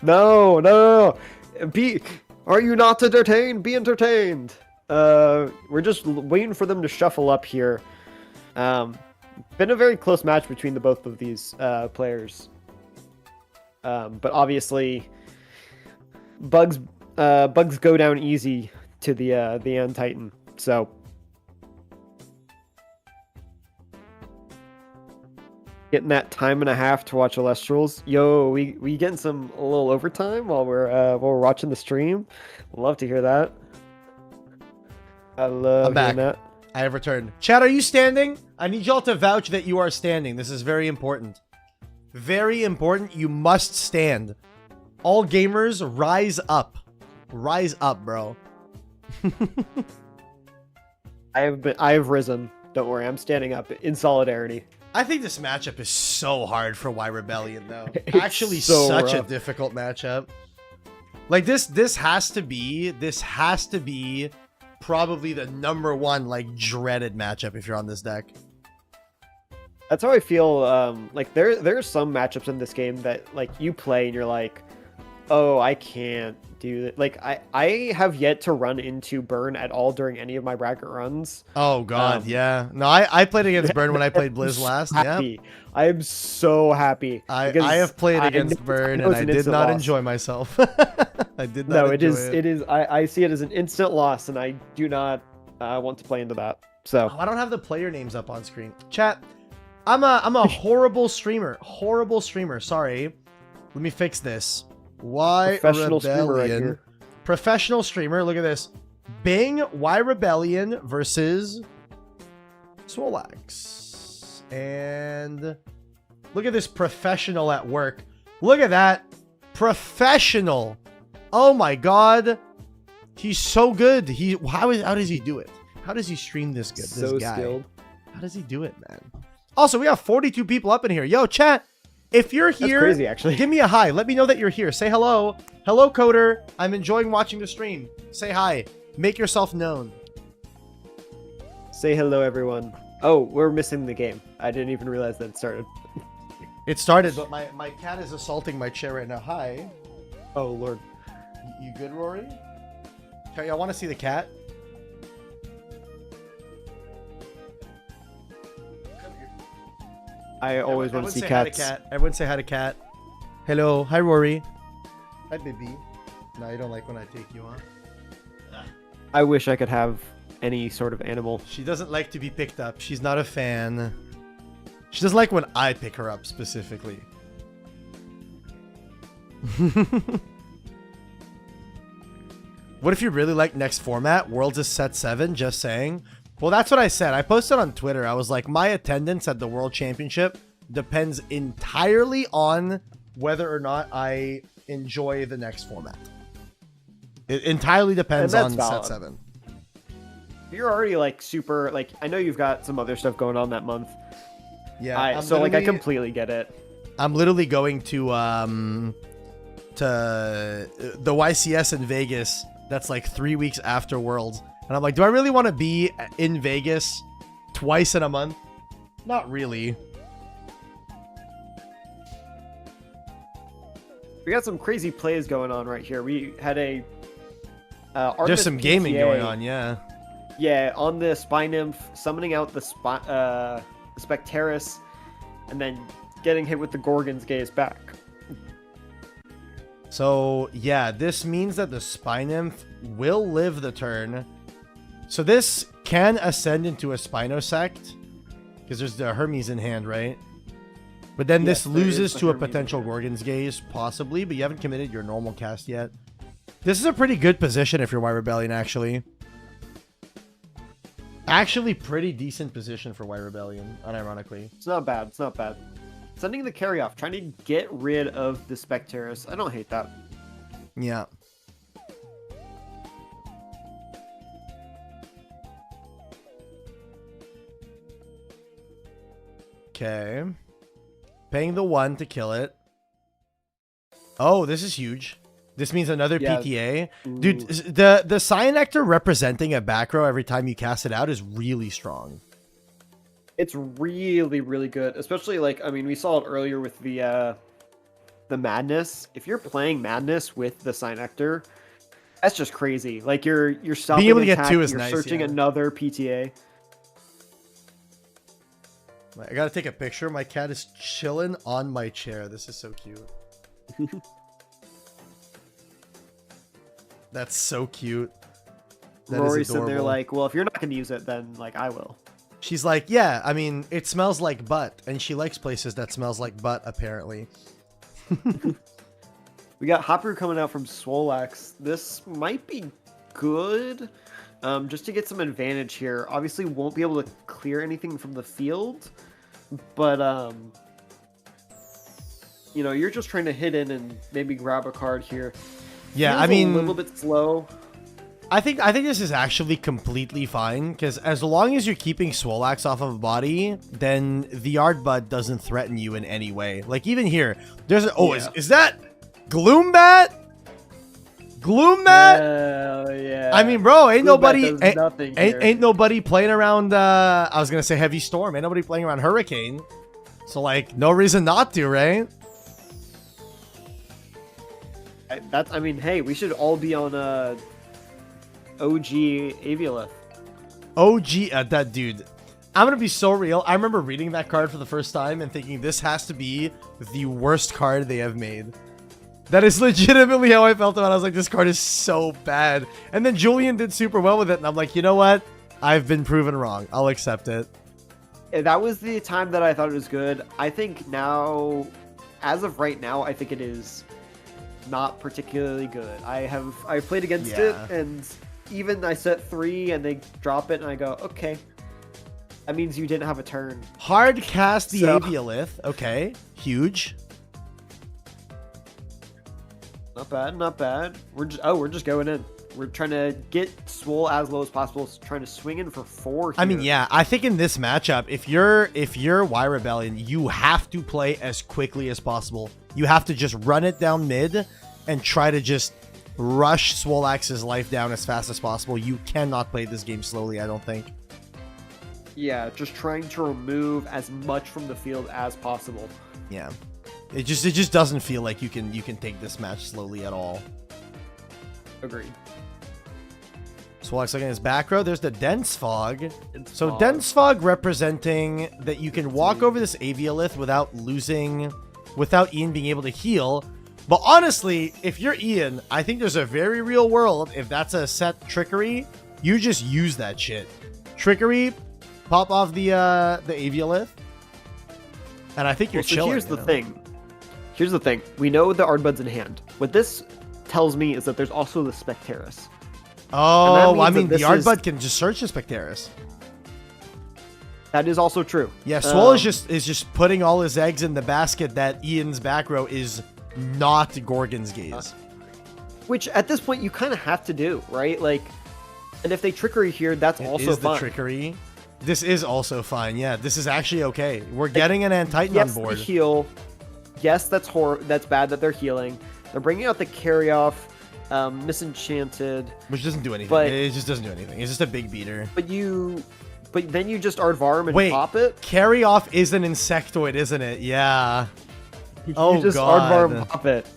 No. Are you not entertained? Be entertained. We're just waiting for them to shuffle up here. Been a very close match between the both of these players. But obviously, Bugs go down easy to the Ant Titan. So getting that time and a half to watch Elestrals. Yo, we getting a little overtime while we're watching the stream. Love to hear that. I love hearing that. I have returned. Chat, are you standing? I need y'all to vouch that you are standing. This is very important. Very important. You must stand. All gamers, rise up. Rise up, bro. I've risen. Don't worry, I'm standing up in solidarity. I think this matchup is so hard for Y Rebellion, though. It's Actually, so such rough. a difficult matchup. Like this has to be probably the #1 like dreaded matchup if you're on this deck. That's how I feel. Like there's some matchups in this game that like you play and you're like, oh, I can't do that. Like I have yet to run into Burn at all during any of my bracket runs. Oh god, yeah. No, I played against Burn when I played Blizz last. Yeah. I am so happy. I have played against Burn and I did not enjoy myself. I did not. No, it is. I see it as an instant loss, and I do not want to play into that. So I don't have the player names up on screen. Chat. I'm a horrible streamer. Horrible streamer. Sorry. Let me fix this. Y Professional streamer right Rebellion. here. Professional streamer. Look at this. Bing Y Rebellion versus Swolax. And look at this professional at work. Look at that. Professional. Oh my god. He's so good. How does he do it? How does he stream this good? So this guy. skilled. How does he do it, man? Also, we have 42 people up in here. Yo, chat. If you're here, that's crazy, actually. Give me a hi. Let me know that you're here. Say hello. Hello, Coder. I'm enjoying watching the stream. Say hi. Make yourself known. Say hello, everyone. Oh, we're missing the game. I didn't even realize that it started. It started, but my cat is assaulting my chair right now. Hi. Oh, Lord. You good, Rory? Okay, I want to see the cat. I always want to see cats. cats. Everyone say hi to cat. Hello. Hi, Rory. Hi, baby. No, you don't like when I take you on. I wish I could have any sort of animal. She doesn't like to be picked up. She's not a fan. She doesn't like when I pick her up specifically. What if you really like next format? Worlds is set 7, just saying. Well, that's what I said. I posted on Twitter. I was like, my attendance at the World Championship depends entirely on whether or not I enjoy the next format. It entirely depends on set 7. You're already like super, like, I know you've got some other stuff going on that month. Yeah. So like I completely get it. I'm literally going to the YCS in Vegas. That's like 3 weeks after Worlds. And I'm like, do I really want to be in Vegas twice in a month? Not really. We got some crazy plays going on right here. We had a there's some gaming going on, yeah. Yeah, on the Spy Nymph, summoning out the Specteris, and then getting hit with the Gorgon's Gaze back. So, yeah, this means that the Spy Nymph will live the turn. So this can ascend into a Spinosect, because there's the Hermes in hand, right? But then this loses to a potential Gorgon's Gaze, possibly, but you haven't committed your normal cast yet. This is a pretty good position if you're White Rebellion, actually. Actually, pretty decent position for White Rebellion, unironically. It's not bad. It's not bad. Sending the carry off, trying to get rid of the Specteris. I don't hate that. Yeah. Okay. Paying the 1 to kill it. Oh, this is huge. This means another PTA. Ooh. Dude, the Cyanectar representing a back row every time you cast it out is really strong. It's really, really good. Especially, like, I mean, we saw it earlier with the Madness. If you're playing Madness with the Cyanectar, that's just crazy. Like, you're stopping being able to attack, get 2 is you're nice, searching another PTA. I gotta take a picture. My cat is chilling on my chair. This is so cute. That's so cute. That Rory's sitting there like, well, if you're not going to use it, then, like, I will. She's like, yeah, I mean, it smells like butt. And she likes places that smells like butt, apparently. We got Hopper coming out from Swolax. This might be good. Just to get some advantage here. Obviously, won't be able to clear anything from the field. But, you know, you're just trying to hit in and maybe grab a card here. Yeah, Feels I mean, a little bit slow. I think this is actually completely fine, because as long as you're keeping Swolax off of a body, then the Yardbud doesn't threaten you in any way. Like, even here, there's is that Gloombat? Gloombat? Yeah. I mean, bro, ain't Gloombat nobody ain't nobody playing around I was gonna say Heavy Storm. Ain't nobody playing around Hurricane. So, like, no reason not to, right? I mean, hey, we should all be on OG Aviolith. OG, that dude. I'm gonna be so real. I remember reading that card for the first time and thinking this has to be the worst card they have made. That is legitimately how I felt about it. I was like, this card is so bad. And then Julian did super well with it, and I'm like, you know what? I've been proven wrong. I'll accept it. That was the time that I thought it was good. I think now, as of right now, I think it is not particularly good. I've played against it, and even I set 3 and they drop it and I go, okay, that means you didn't have a turn. Hard cast the Aviolith. Okay, huge. Not bad, not bad. We're just going in. We're trying to get Swole as low as possible, trying to swing in for 4 here. I mean, yeah, I think in this matchup, if you're Y Rebellion, you have to play as quickly as possible. You have to just run it down mid and try to just rush Swolax's life down as fast as possible. You cannot play this game slowly, I don't think. Yeah, just trying to remove as much from the field as possible. Yeah. It just doesn't feel like you can take this match slowly at all. Agreed. Swolax looking at his back row. There's the Dense Fog. So Fog. Dense Fog representing that you can walk over this Aviolith without Ian being able to heal. But honestly, if you're Ian, I think there's a very real world, if that's a set Trickery, you just use that shit. Trickery, pop off the Aviolith, and I think you're chilling. Here's the thing. Here's the thing. We know the Ardbud's in hand. What this tells me is that there's also the Spectaris. Oh, I mean, the Ardbud can just search the Spectaris. That is also true. Yeah, Swole is just putting all his eggs in the basket that Ian's back row is not Gorgon's Gaze. Which, at this point, you kind of have to do, right? Like, and if they Trickery here, that's also fine. The Trickery. This is also fine. Yeah, this is actually okay. We're getting an Antitan on board. Yes, heal. Yes, that's bad that they're healing. They're bringing out the Carry-Off, Misenchanted. Which doesn't do anything. It just doesn't do anything. It's just a big beater. But then you just Aardvarm and pop it? Carry-Off is an Insectoid, isn't it? Yeah. You just Aardvarm pop it.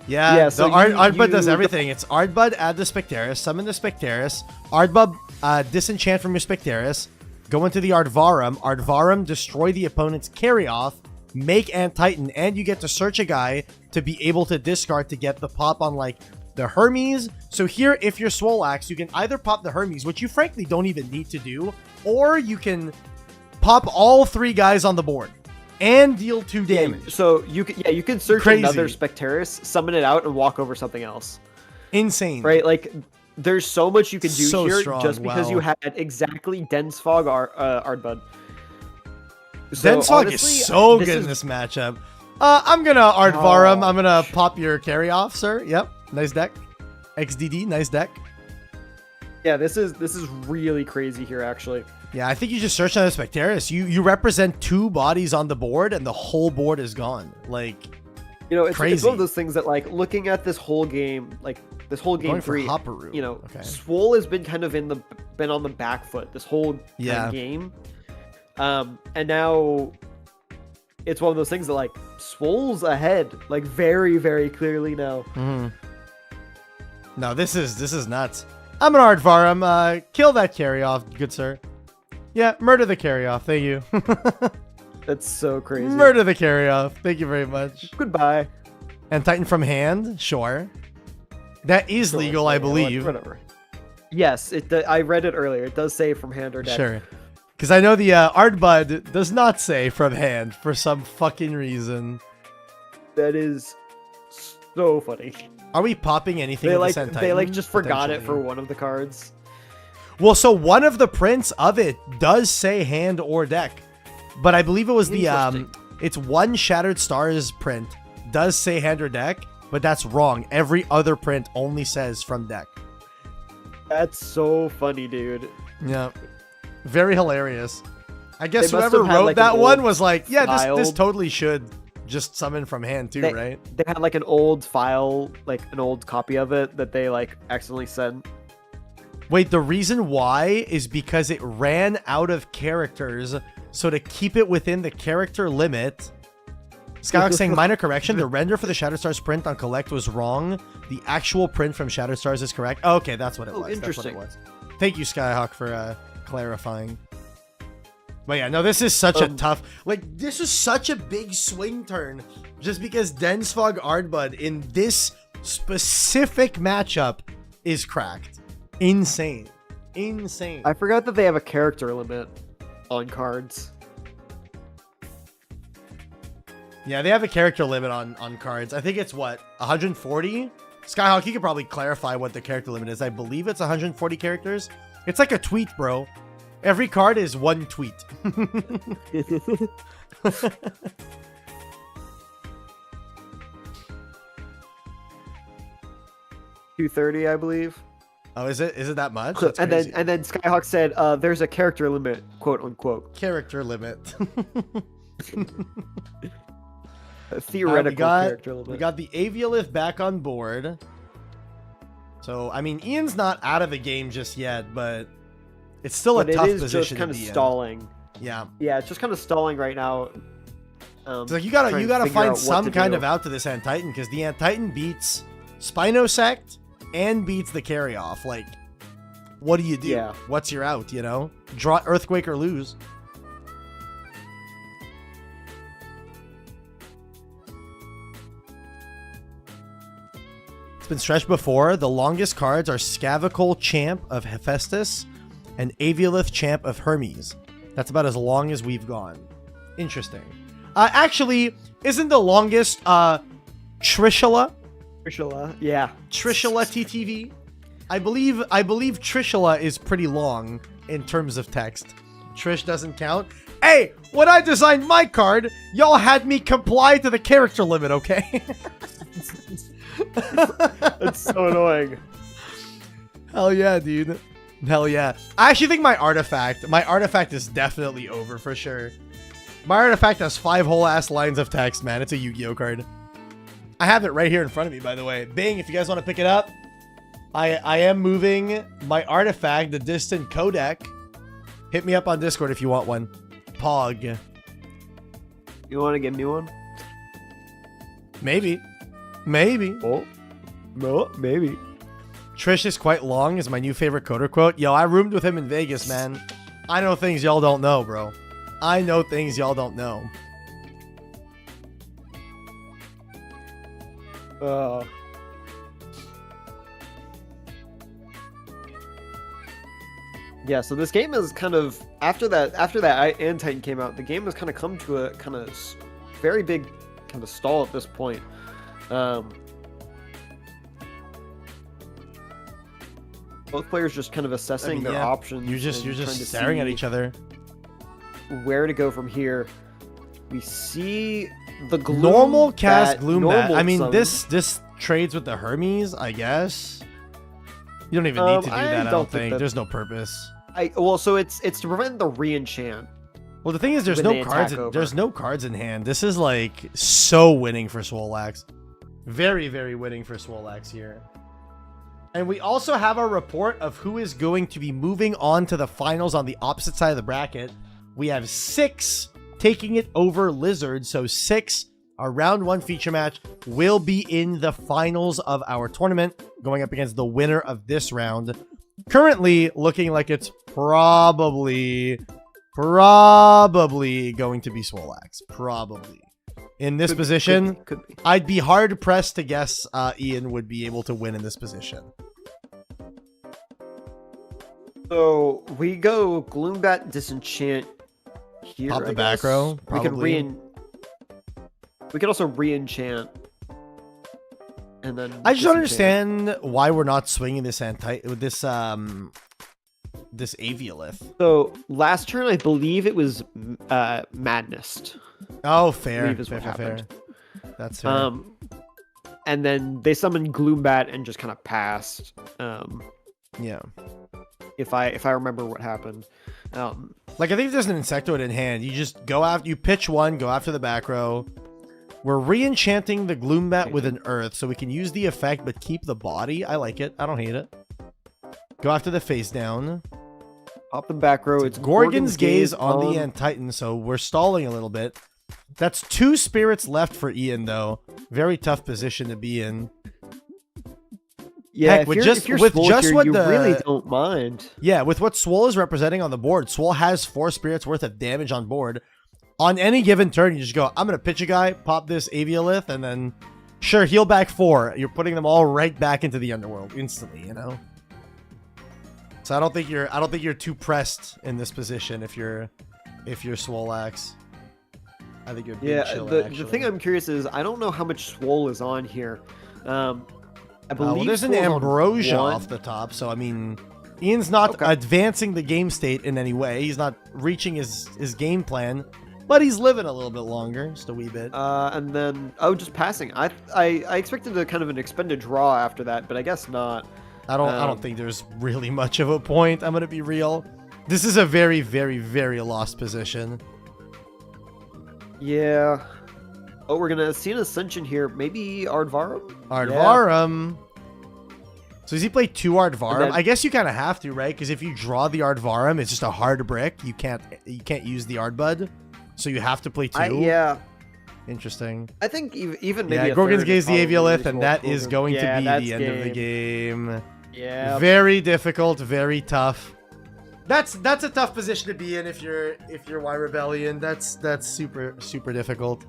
Yeah, so the Ardbud does everything. It's Ardbud, add the Spectaris, summon the Spectaris, Ardbud, disenchant from your Spectaris, go into the Aardvarm, destroy the opponent's Carry-Off, make Antitan, and you get to search a guy to be able to discard to get the pop on, like, the Hermes. So here, if you're Swolax, you can either pop the Hermes, which you frankly don't even need to do, or you can pop all 3 guys on the board and deal 2 damage. So you can search another Spectaris, summon it out, and walk over something else. Insane. Right? Like, there's so much you can do here strong. just because you had exactly Dense Fog Ardbud. So, Dense Fog is so good in this matchup. I'm gonna Aardvarm. I'm gonna pop your Carry-Off, sir. Yep, nice deck. XDD, nice deck. Yeah, this is really crazy here, actually. Yeah, I think you just search on the Spectaris. You represent 2 bodies on the board, and the whole board is gone. Like, you know, it's one of those things that, like, looking at this whole game, like this whole game 3, you know, Swole has been kind of been on the back foot this whole game. And now it's one of those things that, like, Swole's ahead, like, very, very clearly now. Mm-hmm. No, this is nuts. I'm an Aardvarm. Kill that Carry-Off, good sir. Yeah, murder the Carry-Off. Thank you. That's so crazy. Murder the Carry-Off. Thank you very much. Goodbye. And Titan from hand? Sure. That is legal, I believe. Whatever. Yes, I read it earlier. It does say from hand or deck. Sure. Because I know the Ardbud does not say from hand for some fucking reason. That is so funny. Are we popping anything with the Sent Titan? They, like, just forgot it for one of the cards. Well, so one of the prints of it does say hand or deck. But I believe it was it's one Shattered Stars print does say hand or deck, but that's wrong. Every other print only says from deck. That's so funny, dude. Yeah. Very hilarious. I guess whoever wrote that one was like, yeah, this totally should just summon from hand too, right? They had, like, an old file, like an old copy of it that they, like, accidentally sent. Wait, the reason why is because it ran out of characters, so to keep it within the character limit... Skyhawk saying, minor correction, the render for the Shattered Stars print on Collect was wrong. The actual print from Shattered Stars is correct. Oh, okay, that's what it was. Interesting. That's what it was. Thank you, Skyhawk, for clarifying. But yeah, no, this is such a tough... Like, this is such a big swing turn, just because Dense Fog Ardbud in this specific matchup is cracked. Insane. Insane. I forgot that they have a character limit on cards. Yeah, they have a character limit on cards. I think it's, what, 140? Skyhawk, you could probably clarify what the character limit is. I believe it's 140 characters. It's like a tweet, bro. Every card is 1 tweet. 230, I believe. Oh, is it? Is it that much? So, That's crazy. and then Skyhawk said, "There's a character limit, quote unquote." Character limit. A theoretical character limit. We got the Aviolith back on board. So I mean, Ian's not out of the game just yet, but it's still a tough position to be in. It is just kind of stalling. Yeah. Yeah, it's just kind of stalling right now. So you gotta find some kind of out to this Ant Titan, because the Ant Titan beats Spinosect and beats the carry off. Like, what do you do? Yeah. What's your out? You know, draw Earthquake or lose. It's been stretched before. The longest cards are Scavicol, Champ of Hephaestus, and Aviolith, Champ of Hermes. That's about as long as we've gone. Interesting. Actually, isn't the longest Trishula? Trishula, yeah. Trishula TTV? I believe Trishula is pretty long in terms of text. Trish doesn't count. Hey, when I designed my card, y'all had me comply to the character limit, okay? That's so annoying. Hell yeah, dude. Hell yeah. I actually think my artifact is definitely over for sure. My artifact has 5 whole ass lines of text, man. It's a Yu-Gi-Oh card. I have it right here in front of me, by the way. Bing, if you guys want to pick it up, I am moving my artifact, the Distant Codec. Hit me up on Discord if you want one. Pog. You want to give me one? Maybe. Maybe. Oh, no, maybe. Trish is quite long is my new favorite coder quote. Yo, I roomed with him in Vegas, man. I know things y'all don't know, bro. I know things y'all don't know. Yeah, so this game is kind of after that Ant Titan came out, the game has kind of come to a kind of very big kind of stall at this point. Both players just kind of assessing their options. You're just staring at each other. Where to go from here? We see the Gloom normal cast Gloom Bat. I mean, summon. this trades with the Hermes, I guess. You don't even need to do that. I don't think. There's no purpose. Well, so it's to prevent the re-enchant. Well, the thing is, there's no cards. There's no cards in hand. This is like so winning for Swolax. Very, very winning for Swolax here. And we also have a report of who is going to be moving on to the finals on the opposite side of the bracket. We have 6 taking it over Lizard. So 6, our round 1 feature match, will be in the finals of our tournament, going up against the winner of this round. Currently looking like it's probably going to be Swolax. Probably. In this position, could be. I'd be hard pressed to guess Ian would be able to win in this position. So we go Gloombat Disenchant here. Pop the back row. Probably. We could also re-enchant. And then I just don't understand why we're not swinging this this Aviolith. So last turn, I believe it was Madness. Oh, fair. Fair. That's fair. And then they summoned Gloombat and just kind of passed. Yeah. If I remember what happened. Like, I think if there's an Insectoid in hand, you just go after, you pitch one, go after the back row. We're re-enchanting the Gloombat with an Earth, so we can use the effect, but keep the body. I like it. I don't hate it. Go after the face down. Pop the back row. It's Gorgon's Gaze on the Ant Titan, so we're stalling a little bit. That's 2 spirits left for Ian, though. Very tough position to be in. Yeah, heck, with just what you really don't mind. Yeah, with what Swole is representing on the board, Swole has 4 spirits worth of damage on board. On any given turn, you just go, I'm going to pitch a guy, pop this Aviolith, and then, sure, heal back 4. You're putting them all right back into the Underworld instantly, you know? So I don't think you're too pressed in this position if you're Swolax. I think you're being chill, the thing I'm curious is, I don't know how much Swole is on here. I believe well, there's an Ambrosia off the top, so I mean, Ian's not advancing the game state in any way. He's not reaching his game plan, but he's living a little bit longer, just a wee bit. And then just passing. I expected a kind of an expended draw after that, but I guess not. I don't think there's really much of a point. I'm gonna be real. This is a very, very, very lost position. Yeah. Oh, we're gonna see an Ascension here. Maybe Ardvarum? Ardvarum. Yeah. So does he play 2 Ardvarum? Then, I guess you kind of have to, right? Because if you draw the Ardvarum, it's just a hard brick. You can't use the Ardbud. So you have to play 2. Yeah. Interesting. I think even maybe a Gorgon's Gaze the Aviolith, and that is going to be the end of the game. Yeah. Very difficult, very tough. That's a tough position to be in if you're Y Rebellion. That's super difficult.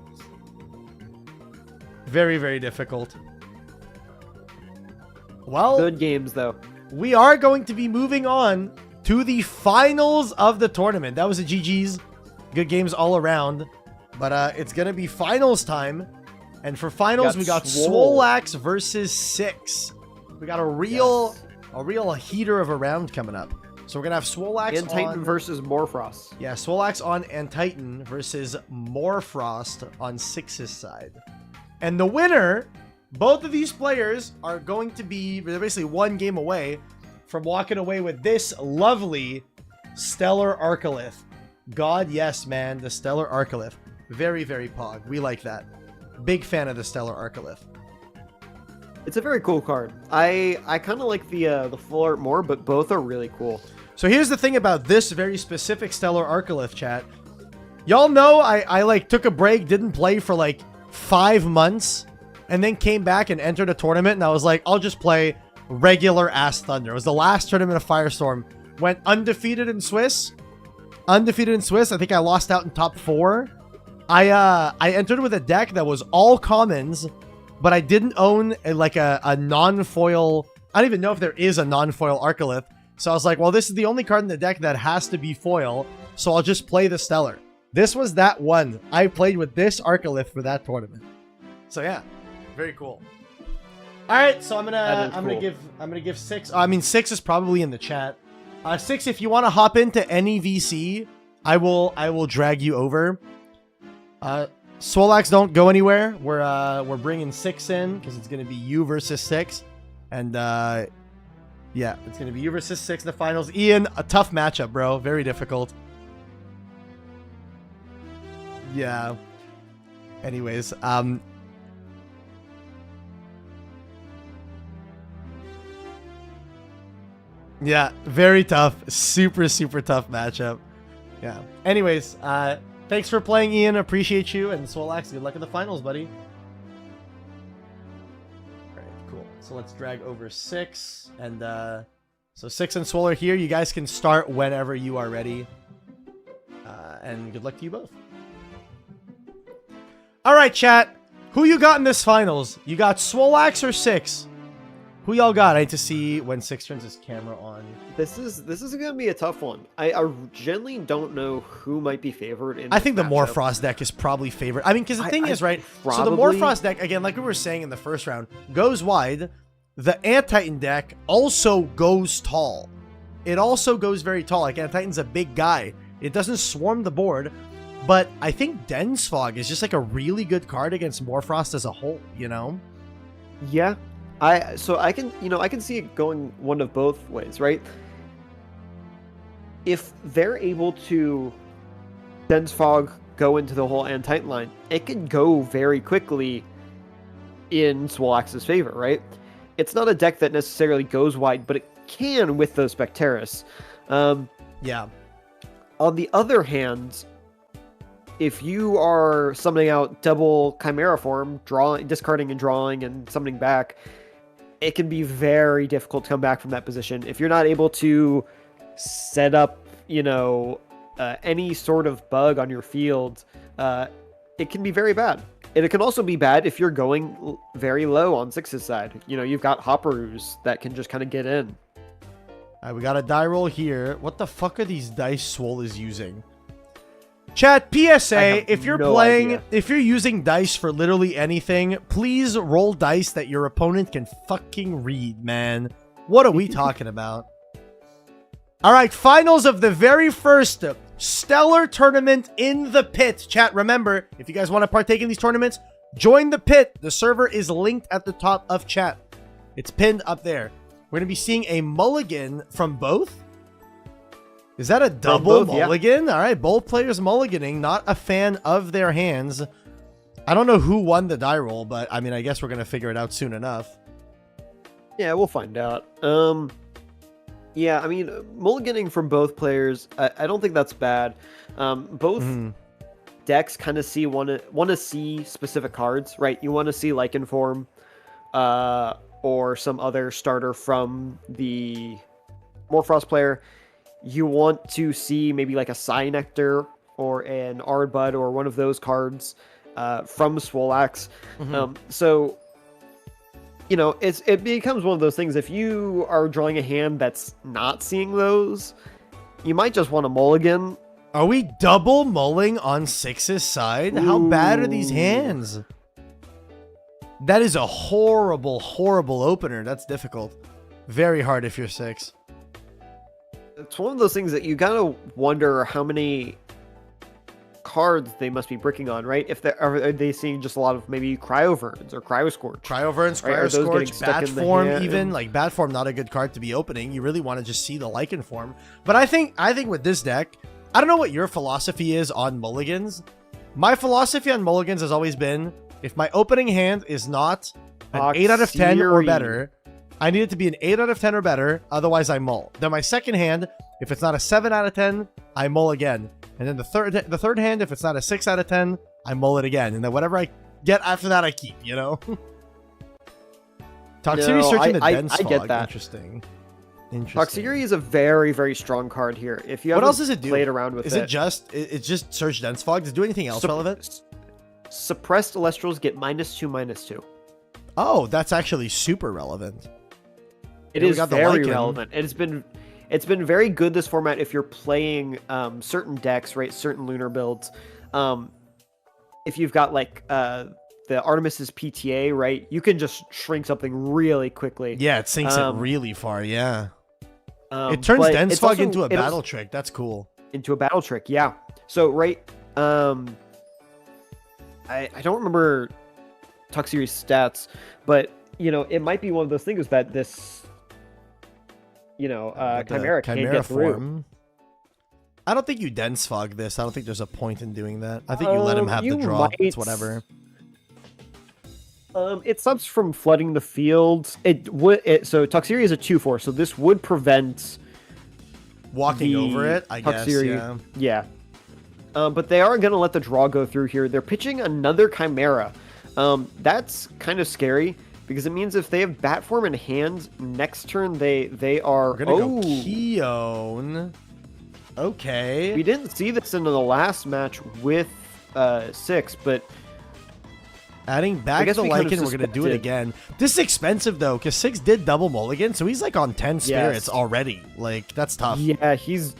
Very, very difficult. Well, good games though. We are going to be moving on to the finals of the tournament. That was a GG's. Good games all around. But it's going to be finals time. And for finals, we got Swolax versus 6. We got a real heater of a round coming up. So we're going to have Swolax and Titan versus Morfrost. Yeah, Swolax on and Titan versus Morfrost on 6's side. And the winner, both of these players are going to be, they're basically one game away from walking away with this lovely Stellar Arcalith. God, yes, man, the Stellar Arcalith. Very, very pog. We like that. Big fan of the Stellar Arcalith. It's a very cool card. I kind of like the full art more, but both are really cool. So here's the thing about this very specific Stellar Arcalith, chat. Y'all know I like took a break, didn't play for like 5 months, and then came back and entered a tournament, and I was like, I'll just play regular ass Thunder. It was the last tournament of Firestorm. Went undefeated in Swiss. I think I lost out in top 4. I entered with a deck that was all commons, but I didn't own a non-foil. I don't even know if there is a non-foil Arcalith. So I was like, well, this is the only card in the deck that has to be foil, so I'll just play the Stellar. This was that one. I played with this Arcalith for that tournament. So yeah, very cool. All right, so I'm gonna give 6. I mean, 6 is probably in the chat. 6, if you want to hop into any VC, I will drag you over. Swolax, don't go anywhere. We're bringing 6 in because it's gonna be you versus 6, and yeah, it's gonna be you versus 6 in the finals. Ian, a tough matchup, bro. Very difficult. Yeah. Anyways, yeah, very tough. Super tough matchup. Yeah. Anyways, thanks for playing, Ian. Appreciate you. And Swolax, good luck in the finals, buddy. All right, cool. So let's drag over 6. And so 6 and Swole are here. You guys can start whenever you are ready. And good luck to you both. All right, chat. Who you got in this finals? You got Swolax or 6? Who y'all got? I need to see when 6 turns his camera on. This is gonna be a tough one. I generally don't know who might be favored in I think the matchup. Morfrost deck is probably favored. I mean, because the thing is, right? So the Morfrost deck, again, like we were saying in the first round, goes wide. The Ant-Titan deck also goes tall. It also goes very tall. Like, Ant-Titan's a big guy. It doesn't swarm the board. But I think Dense Fog is just like a really good card against Morfrost as a whole, you know? Yeah. So I can see it going one of both ways, right? If they're able to Dense Fog go into the whole Ant-Titan line, it could go very quickly in Swolax's favor, right? It's not a deck that necessarily goes wide, but it can with those Specteris. Yeah. On the other hand, if you are summoning out double Chimera form, discarding and drawing and summoning back, it can be very difficult to come back from that position. If you're not able to set up, any sort of bug on your field, it can be very bad. And it can also be bad if you're going very low on 6's side. You've got Hopperoos that can just kind of get in. All right, we got a die roll here. What the fuck are these dice Swole is using? Chat, PSA, if you're using dice for literally anything, please roll dice that your opponent can fucking read, man. What are we talking about? All right, finals of the very first Stellar tournament in the pit. Chat, remember, if you guys want to partake in these tournaments, join the pit. The server is linked at the top of chat. It's pinned up there. We're going to be seeing a mulligan from both. Is that a double mulligan? Yeah. All right, both players mulliganing. Not a fan of their hands. I don't know who won the die roll, but I mean, I guess we're going to figure it out soon enough. Yeah, we'll find out. Yeah, I mean, mulliganing from both players, I don't think that's bad. Both decks kind of want to see specific cards, right? You want to see Lichen Form, or some other starter from the Morphrost player. You want to see maybe like a Cynectar or an Ardbud or one of those cards from Swolax. So, you know, it becomes one of those things. If you are drawing a hand that's not seeing those, you might just want a mulligan. Are we double mulling on 6's side? Ooh. How bad are these hands? That is a horrible, horrible opener. That's difficult. Very hard if you're 6. It's one of those things that you gotta wonder how many cards they must be bricking on, right? If are they seeing just a lot of maybe Cryoverns or Cryoscorch? Cryoverns, right? Cryoscorch, Bat Form, even like Bat Form, not a good card to be opening. You really want to just see the Lichen Form. But I think with this deck, I don't know what your philosophy is on mulligans. My philosophy on mulligans has always been, if my opening hand is not an 8 out of 10 or better, I need it to be an 8 out of 10 or better, otherwise I mull. Then my second hand, if it's not a 7 out of 10, I mull again. And then the third hand, if it's not a 6 out of 10, I mull it again. And then whatever I get after that, I keep, you know? Toxicity searching the dense fog. I get that. Interesting. Toxicity is a very, very strong card here. If you what else does it do? Played around with it. It's just search dense fog? Does it do anything else relevant? Suppressed Elestrals get -2/-2. Oh, that's actually super relevant. It is very relevant. It's been very good this format if you're playing certain decks, right? Certain lunar builds. If you've got like the Artemis's PTA, right? You can just shrink something really quickly. Yeah, it sinks it really far. Yeah. It turns dense fog into a battle trick. That's cool. Into a battle trick, yeah. So right, I don't remember Toxicry's stats, but you know it might be one of those things that this. You know, Chimera can't get through. I don't think you dense fog this. I don't think there's a point in doing that. I think you let him have the draw. It's whatever. It stops from flooding the field. So Toxicity is a 2/4, so this would prevent walking over it, I guess. Yeah. But they are going to let the draw go through here. They're pitching another Chimera. That's kind of scary. Because it means if they have Bat Form in hand, next turn they are... We're going to go Keone. Okay. We didn't see this in the last match with 6, but... Adding back the Lichen, we're going to do it again. This is expensive, though, because 6 did double mulligan, so he's like on 10 spirits already. Like, that's tough. Yeah, he's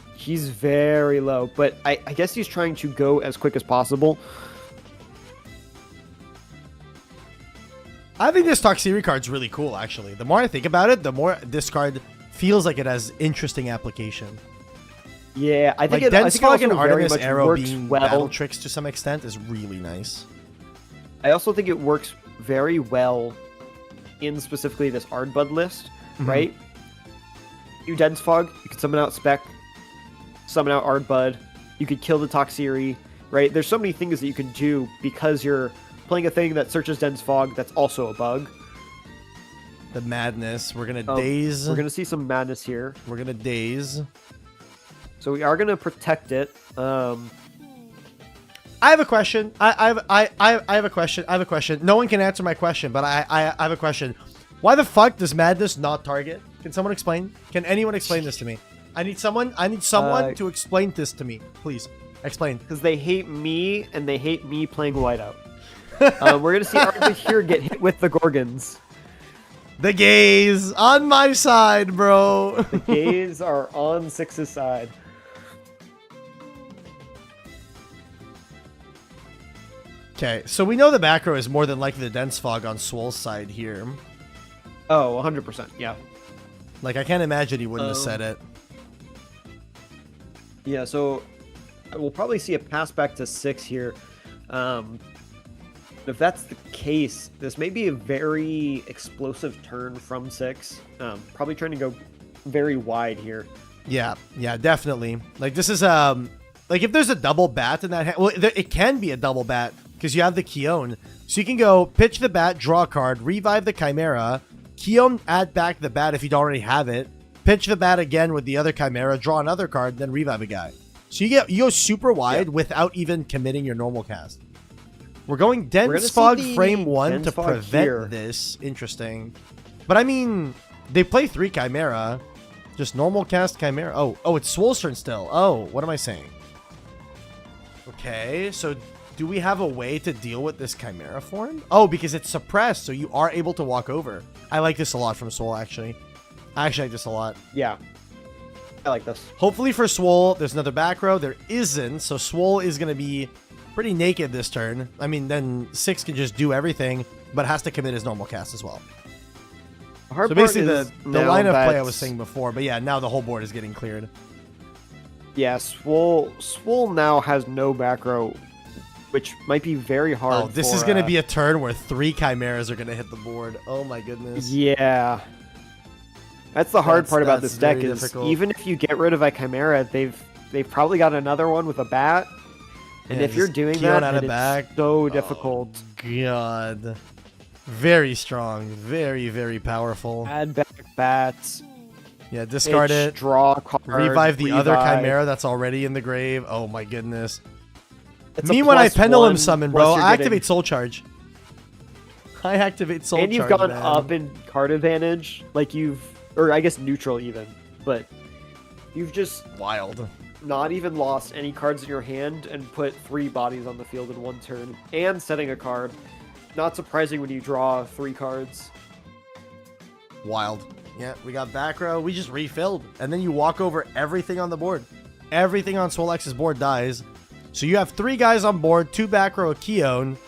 very low, but I guess he's trying to go as quick as possible. I think this Toxicity card's really cool, actually. The more I think about it, the more this card feels like it has interesting application. Yeah, I think like Dense Fog and Artemis Arrow being battle tricks to some extent is really nice. I also think it works very well in specifically this Ardbud list, right? You Dense Fog, you can summon out Spec, summon out Ardbud, you could kill the Toxicity, right? There's so many things that you can do because you're playing a thing that searches Dense Fog that's also a bug. The madness. We're going to daze. We're going to see some madness here. We're going to daze. So we are going to protect it. I have a question. I have a question. I have a question. No one can answer my question, but I have a question. Why the fuck does madness not target? Can someone explain? Can anyone explain this to me? I need someone to explain this to me. Please, explain. Because they hate me, and they hate me playing whiteout. We're going to see Arcalith here get hit with the Gorgons. The gays on my side, bro. The gays are on 6's side. Okay, so we know the back row is more than likely the Dense Fog on Swole's side here. Oh, 100%, yeah. Like, I can't imagine he wouldn't have said it. Yeah, so we'll probably see a pass back to 6 here. If that's the case, this may be a very explosive turn from 6. Probably trying to go very wide here. Yeah, definitely. Like, this is, like, if there's a double bat in that hand, well, it can be a double bat, because you have the Keon. So you can go pitch the bat, draw a card, revive the Chimera, Keon add back the bat if you don't already have it, pitch the bat again with the other Chimera, draw another card, then revive a guy. So you go super wide without even committing your normal cast. We're going Dense Fog frame 1 to prevent this. Interesting. But I mean, they play 3 Chimera. Just normal cast Chimera. Oh, it's Swole's turn still. Oh, what am I saying? Okay, so do we have a way to deal with this Chimera form? Oh, because it's suppressed, so you are able to walk over. I like this a lot from Swole, actually. I actually like this a lot. Yeah. I like this. Hopefully for Swole, there's another back row. There isn't, so Swole is going to be pretty naked this turn. I mean, then 6 can just do everything, but has to commit his normal cast as well. So basically the line of play I was saying before, but yeah, now the whole board is getting cleared. Yeah, Swole now has no back row, which might be very hard. Oh, this is going to be a turn where 3 Chimeras are going to hit the board. Oh my goodness. Yeah. That's the hard part about this deck is even if you get rid of a Chimera, they've probably got another one with a bat. And if you're doing that, it's so difficult. God. Very strong. Very, very powerful. Add back bats. Yeah, discard it. Draw a card. Revive the other Chimera that's already in the grave. Oh my goodness. Me when I Pendulum Summon, bro. I activate Soul Charge. I activate Soul Charge, and you've gone up in card advantage. Like or I guess neutral even. But you've just... Wild. Not even lost any cards in your hand and put 3 bodies on the field in 1 turn. And setting a card. Not surprising when you draw 3 cards. Wild. Yeah, we got back row. We just refilled. And then you walk over everything on the board. Everything on Swolex's board dies. So you have 3 guys on board, 2 back row, a Keon.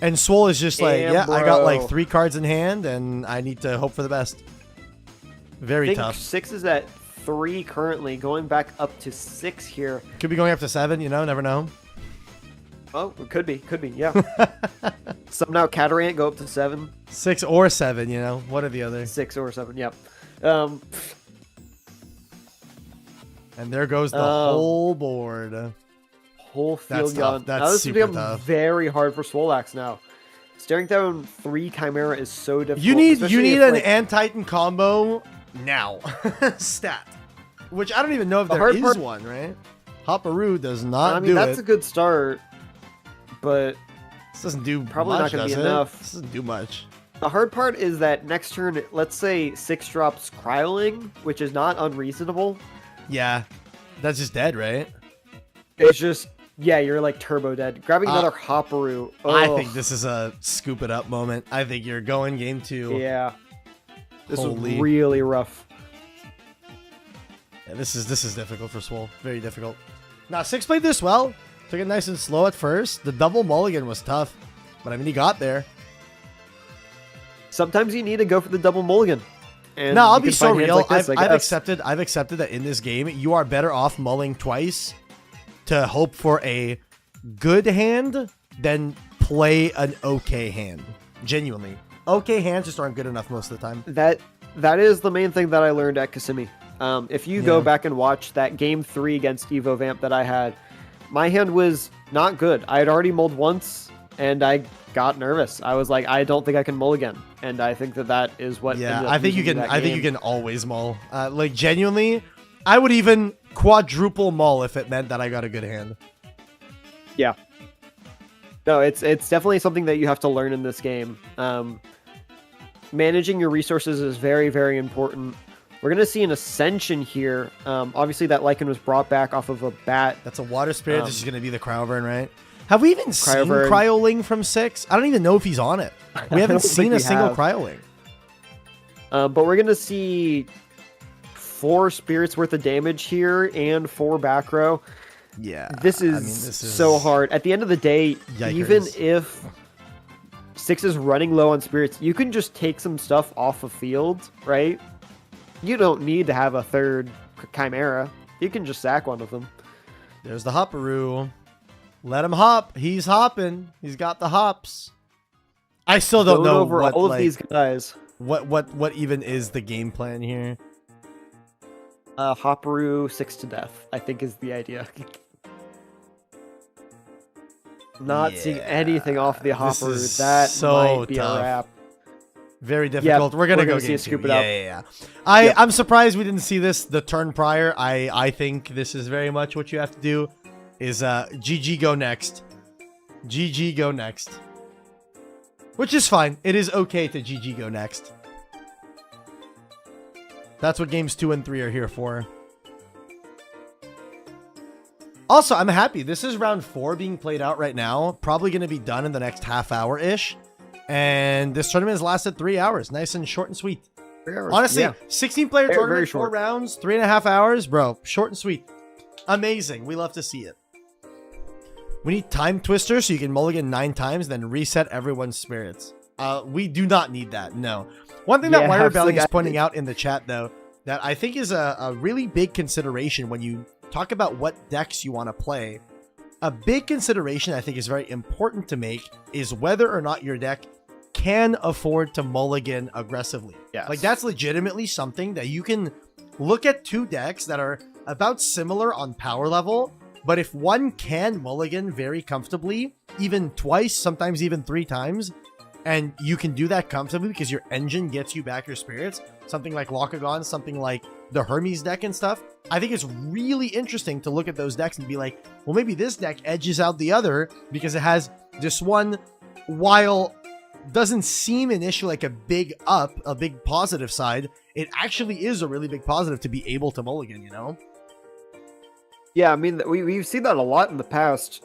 And Swole is just like, yeah, I got like 3 cards in hand, and I need to hope for the best. Very tough. 6 is at 3 currently, going back up to 6 here. Could be going up to 7, you know, never know. Oh, it could be, yeah. Somehow Catarant go up to 7. 6 or 7, you know, one or the other. 6 or 7, yep. And there goes the whole board. Whole field gone. That's this super is tough. Very hard for Swolax now. Staring down 3 Chimera is so difficult. You need an Antitan combo now. Stat. Which I don't even know if there is one, right? Hopperoo does not do it. That's a good start, but this doesn't do probably much, not going to be it? enough. This doesn't do much. The hard part is that next turn, let's say 6 drops Cryoling, which is not unreasonable. Yeah, that's just dead, right? It's just, yeah, you're like turbo dead. Grabbing another Hopperoo. I think this is a scoop it up moment. I think you're going game 2. Yeah. This is really rough. Yeah, this is difficult for Swole. Very difficult. Now, 6 played this well. Took it nice and slow at first. The double mulligan was tough, but I mean, he got there. Sometimes you need to go for the double mulligan. And no, I'll be so real. Like this, I've accepted that in this game, you are better off mulling twice to hope for a good hand than play an okay hand. Genuinely. Okay hands just aren't good enough most of the time. That is the main thing that I learned at Kissimmee. If you go back and watch that game 3 against Evo Vamp that I had, my hand was not good. I had already mulled once, and I got nervous. I was like, I don't think I can mull again, and I think that is what. Yeah, I think you can. I think you can always mull. Like genuinely, I would even quadruple mull if it meant that I got a good hand. Yeah. No, it's definitely something that you have to learn in this game. Managing your resources is very, very important. We're going to see an Ascension here. Obviously, that Lycan was brought back off of a bat. That's a Water Spirit. This is going to be the Cryoburn, right? Have we even seen Cryoling from 6? I don't even know if he's on it. We haven't seen a single Cryoling. But we're going to see 4 spirits worth of damage here and 4 back row. Yeah. This is so hard. At the end of the day, even if 6 is running low on spirits, you can just take some stuff off the field, right? You don't need to have a 3rd Chimera. You can just sack one of them. There's the Hopperoo. Let him hop. He's hopping. He's got the hops. I still don't know over what, all of like, these guys. What even is the game plan here? Hopperoo 6 to death, I think, is the idea. Not seeing anything off the Hopperoo. That so might be tough. a wrap. Very difficult. Yeah, we're gonna go see a scoop it yeah, up. yeah. I'm surprised we didn't see this the turn prior. I think this is very much what you have to do. Is GG go next. GG go next. Which is fine. It is okay to GG go next. That's what games 2 and 3 are here for. Also, I'm happy. This is round 4 being played out right now. Probably going to be done in the next half hour-ish. And this tournament has lasted 3 hours. Nice and short and sweet. 3 hours. Honestly, yeah. 16-player Very tournament, short. 4 rounds, 3.5 hours. Bro, short and sweet. Amazing. We love to see it. We need Time Twister so you can mulligan 9 times, then reset everyone's spirits. We do not need that, no. One thing that Wire Belly is pointing out in the chat, though, that I think is a really big consideration when you talk about what decks you want to play. A big consideration I think is very important to make is whether or not your deck can afford to mulligan aggressively. Yes. Like, that's legitimately something that you can look at 2 decks that are about similar on power level, but if one can mulligan very comfortably, even twice, sometimes even 3 times, and you can do that comfortably because your engine gets you back your spirits, something like Lockagon, something like the Hermes deck and stuff, I think it's really interesting to look at those decks and be like, well, maybe this deck edges out the other because it has this one, while doesn't seem initially like a big up, a big positive side, it actually is a really big positive to be able to mulligan, you know? Yeah, I mean, we've seen that a lot in the past,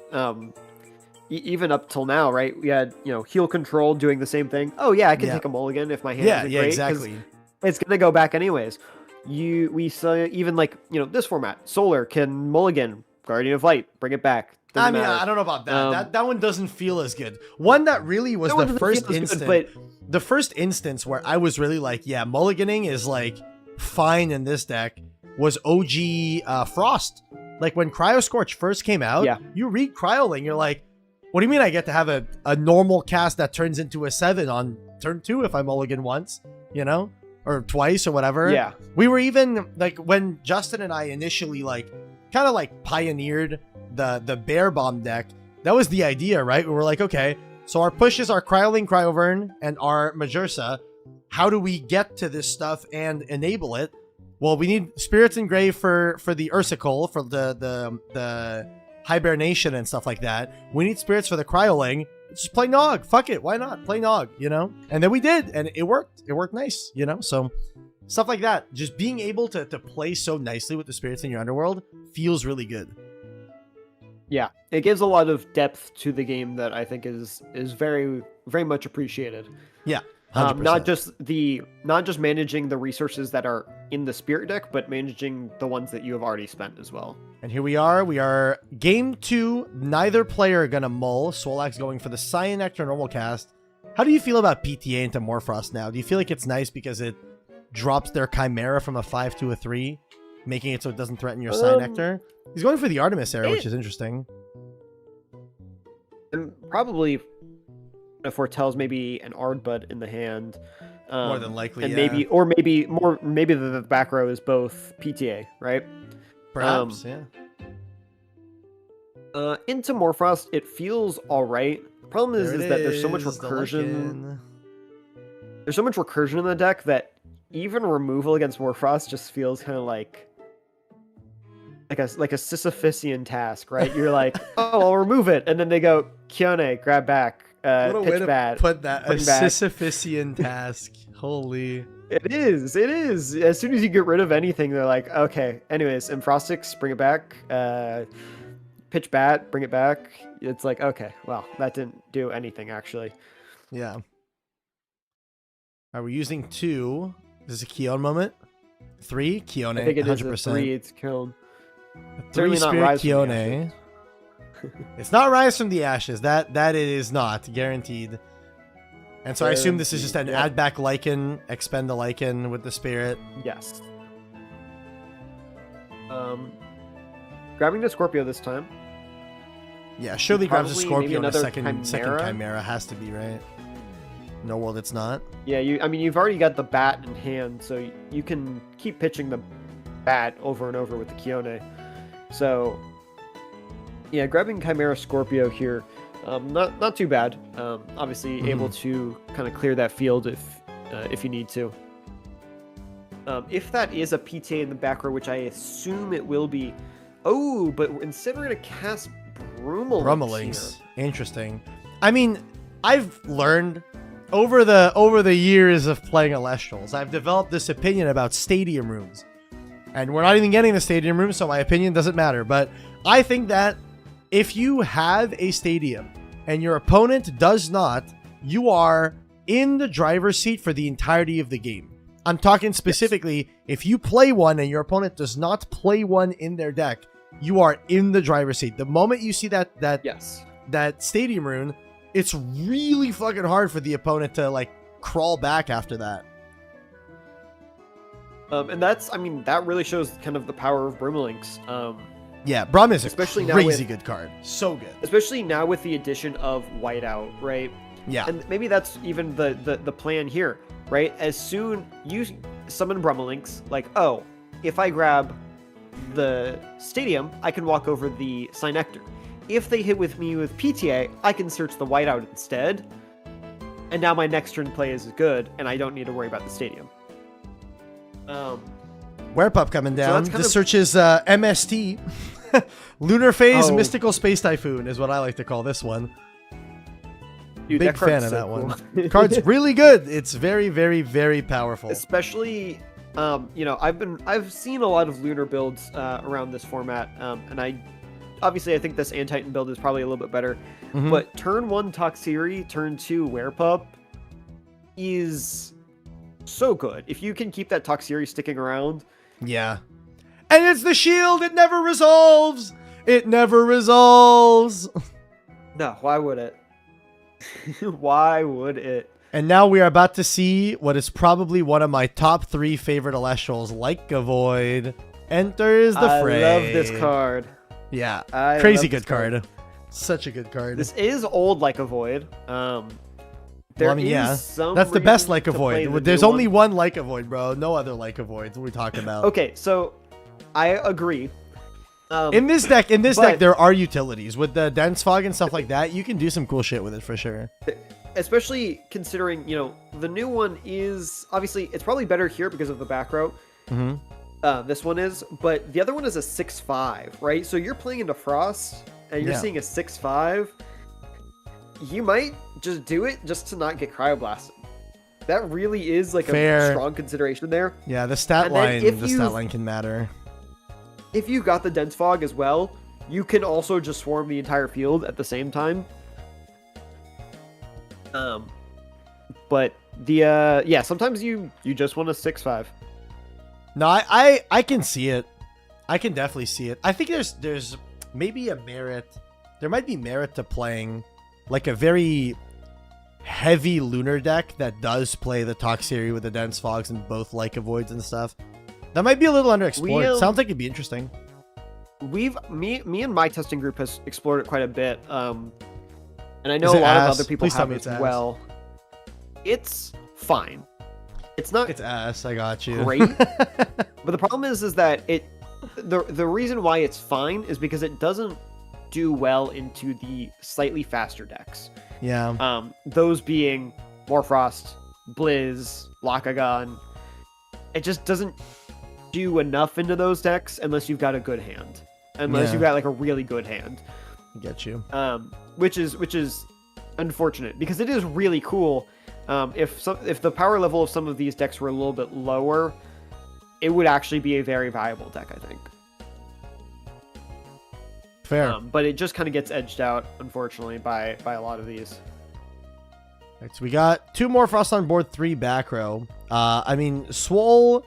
even up till now, right? We had, Heal Control doing the same thing. Oh, yeah, I can take a mulligan if my hand isn't great. Exactly. It's going to go back anyways. We saw even like, this format. Solar can mulligan, Guardian of Light, bring it back. Doesn't matter. I don't know about that. That one doesn't feel as good. One that really was the first instance. The first instance where I was really like, yeah, mulliganing is like fine in this deck was OG Frost. Like when Cryo Scorch first came out, you read Cryoling, you're like, what do you mean I get to have a normal cast that turns into a 7 on turn 2 if I mulligan once, or twice or whatever? Yeah. We were even like when Justin and I initially kind of pioneered the Bear Bomb deck. That was the idea, right? We were like, okay, so our pushes are Cryoling, Cryovern, and our Majursa. How do we get to this stuff and enable it? Well, we need Spirits Engraved for the Ursicle, for the Hibernation and stuff like that. We need Spirits for the Cryoling. Just play Nog. Fuck it. Why not? Play Nog, And then we did, and it worked. It worked nice, So stuff like that. Just being able to play so nicely with the spirits in your underworld feels really good. Yeah, it gives a lot of depth to the game that I think is very, very much appreciated. Yeah. 100%. Not just managing the resources that are in the spirit deck, but managing the ones that you have already spent as well. And here we are game 2, neither player gonna mull. Swolax going for the Cyan Nectar normal cast. How do you feel about PTA into Morfrost now? Do you feel like it's nice because it drops their Chimera from a 5 to a 3, making it so it doesn't threaten your Cyan Nectar? He's going for the Artemis era, which is interesting. And probably foretells maybe an Ardbud in the hand. More than likely, and maybe the back row is both PTA, right? Perhaps, yeah. Into Morfrost, it feels all right. The problem is that there's so much recursion. There's so much recursion in the deck that even removal against Morfrost just feels kind of like a Sisyphusian task, right? You're like, oh, I'll remove it, and then they go, Kione, grab back. What a pitch way to bat, put that, a Sisyphusian task. Holy. It is. As soon as you get rid of anything, they're like, okay. Anyways, Enfrostix, bring it back. Pitch bat, bring it back. It's like, okay, well, that didn't do anything, actually. Yeah. Are we using 2? Is this a Keone moment? 3? Keone, I think it 100%. Is a 3, it's Keone. 3 Spirit Keone. It's not Rise from the Ashes. That it is not, guaranteed. And so I assume this is just an add back Lycan, expend the Lycan with the Spirit. Yes. Grabbing the Scorpio this time. Yeah, surely grabs a Probably Scorpio and a maybe second another Chimera has to be, right? No world it's not. Yeah, I mean, you've already got the bat in hand, so you can keep pitching the bat over and over with the Kione. So, yeah, grabbing Chimera Scorpio here, not too bad. Obviously, able to kind of clear that field if you need to. If that is a PTA in the back row, which I assume it will be. Oh, but instead we're going to cast Brumalinks here. Interesting. I mean, I've learned over the years of playing Elestrals, I've developed this opinion about stadium rooms. And we're not even getting the stadium room, so my opinion doesn't matter. But I think that if you have a stadium and your opponent does not, you are in the driver's seat for the entirety of the game. I'm talking specifically, if you play one and your opponent does not play one in their deck, you are in the driver's seat. The moment you see that stadium rune, it's really fucking hard for the opponent to like crawl back after that. And that really shows kind of the power of Brumalinks. Yeah, Brum is especially a crazy good card. So good. Especially now with the addition of Whiteout, right? Yeah. And maybe that's even the plan here, right? As soon you summon Brumalinks, like, oh, if I grab the stadium, I can walk over the Synectar. If they hit with me with PTA, I can search the Whiteout instead. And now my next turn play is good, and I don't need to worry about the stadium. Werepup coming down. This searches MST. Lunar Phase Mystical Space Typhoon is what I like to call this one. Dude, Big fan of that one. Card's really good. It's very, very, very powerful. Especially, I've seen a lot of Lunar builds around this format, and I think this Antitan build is probably a little bit better. But turn 1 Toxiri, turn 2 Werepup is so good. If you can keep that Toxiri sticking around. Yeah. And it's the shield. It never resolves. It never resolves. No, why would it? Why would it? And now we are about to see what is probably one of my top 3 favorite Elestrals, like a Void, enters the fray. I love this card. Yeah, crazy good card. Such a good card. This is old like a Void. Some that's the best like a Void. There's only one like a Void, bro. No other like a Void. What are we talking about? Okay, so I agree. In this deck, there are utilities with the dense fog and stuff like that. You can do some cool shit with it for sure. Especially considering, the new one is obviously it's probably better here because of the back row. This one is, but the other one is a 6/5, right? So you're playing into Frost and you're seeing a 6/5. You might just do it just to not get cryoblasted. That really is like a strong consideration there. Yeah, the stat line can matter. If you got the dense fog as well, you can also just swarm the entire field at the same time. But sometimes you just want a 6/5. No, I can see it. I can definitely see it. I think there's maybe a merit. There might be merit to playing like a very heavy lunar deck that does play the Toxiri with the dense fogs and both like avoids and stuff. That might be a little underexplored. Sounds like it'd be interesting. Me and my testing group has explored it quite a bit. And I know a lot of other people have it as well. It's fine. It's ass. I got you. Great. But the problem is that the reason why it's fine is because it doesn't do well into the slightly faster decks. Yeah. Those being Morfrost, Blizz, Lakagon. It just doesn't do enough into those decks unless you've got a good hand. Unless you've got like a really good hand. Get you. Which is unfortunate because it is really cool. If the power level of some of these decks were a little bit lower, it would actually be a very viable deck, I think. Fair. But it just kind of gets edged out, unfortunately, by a lot of these. Right, so we got 2 more Frost on board, 3 back row. Swole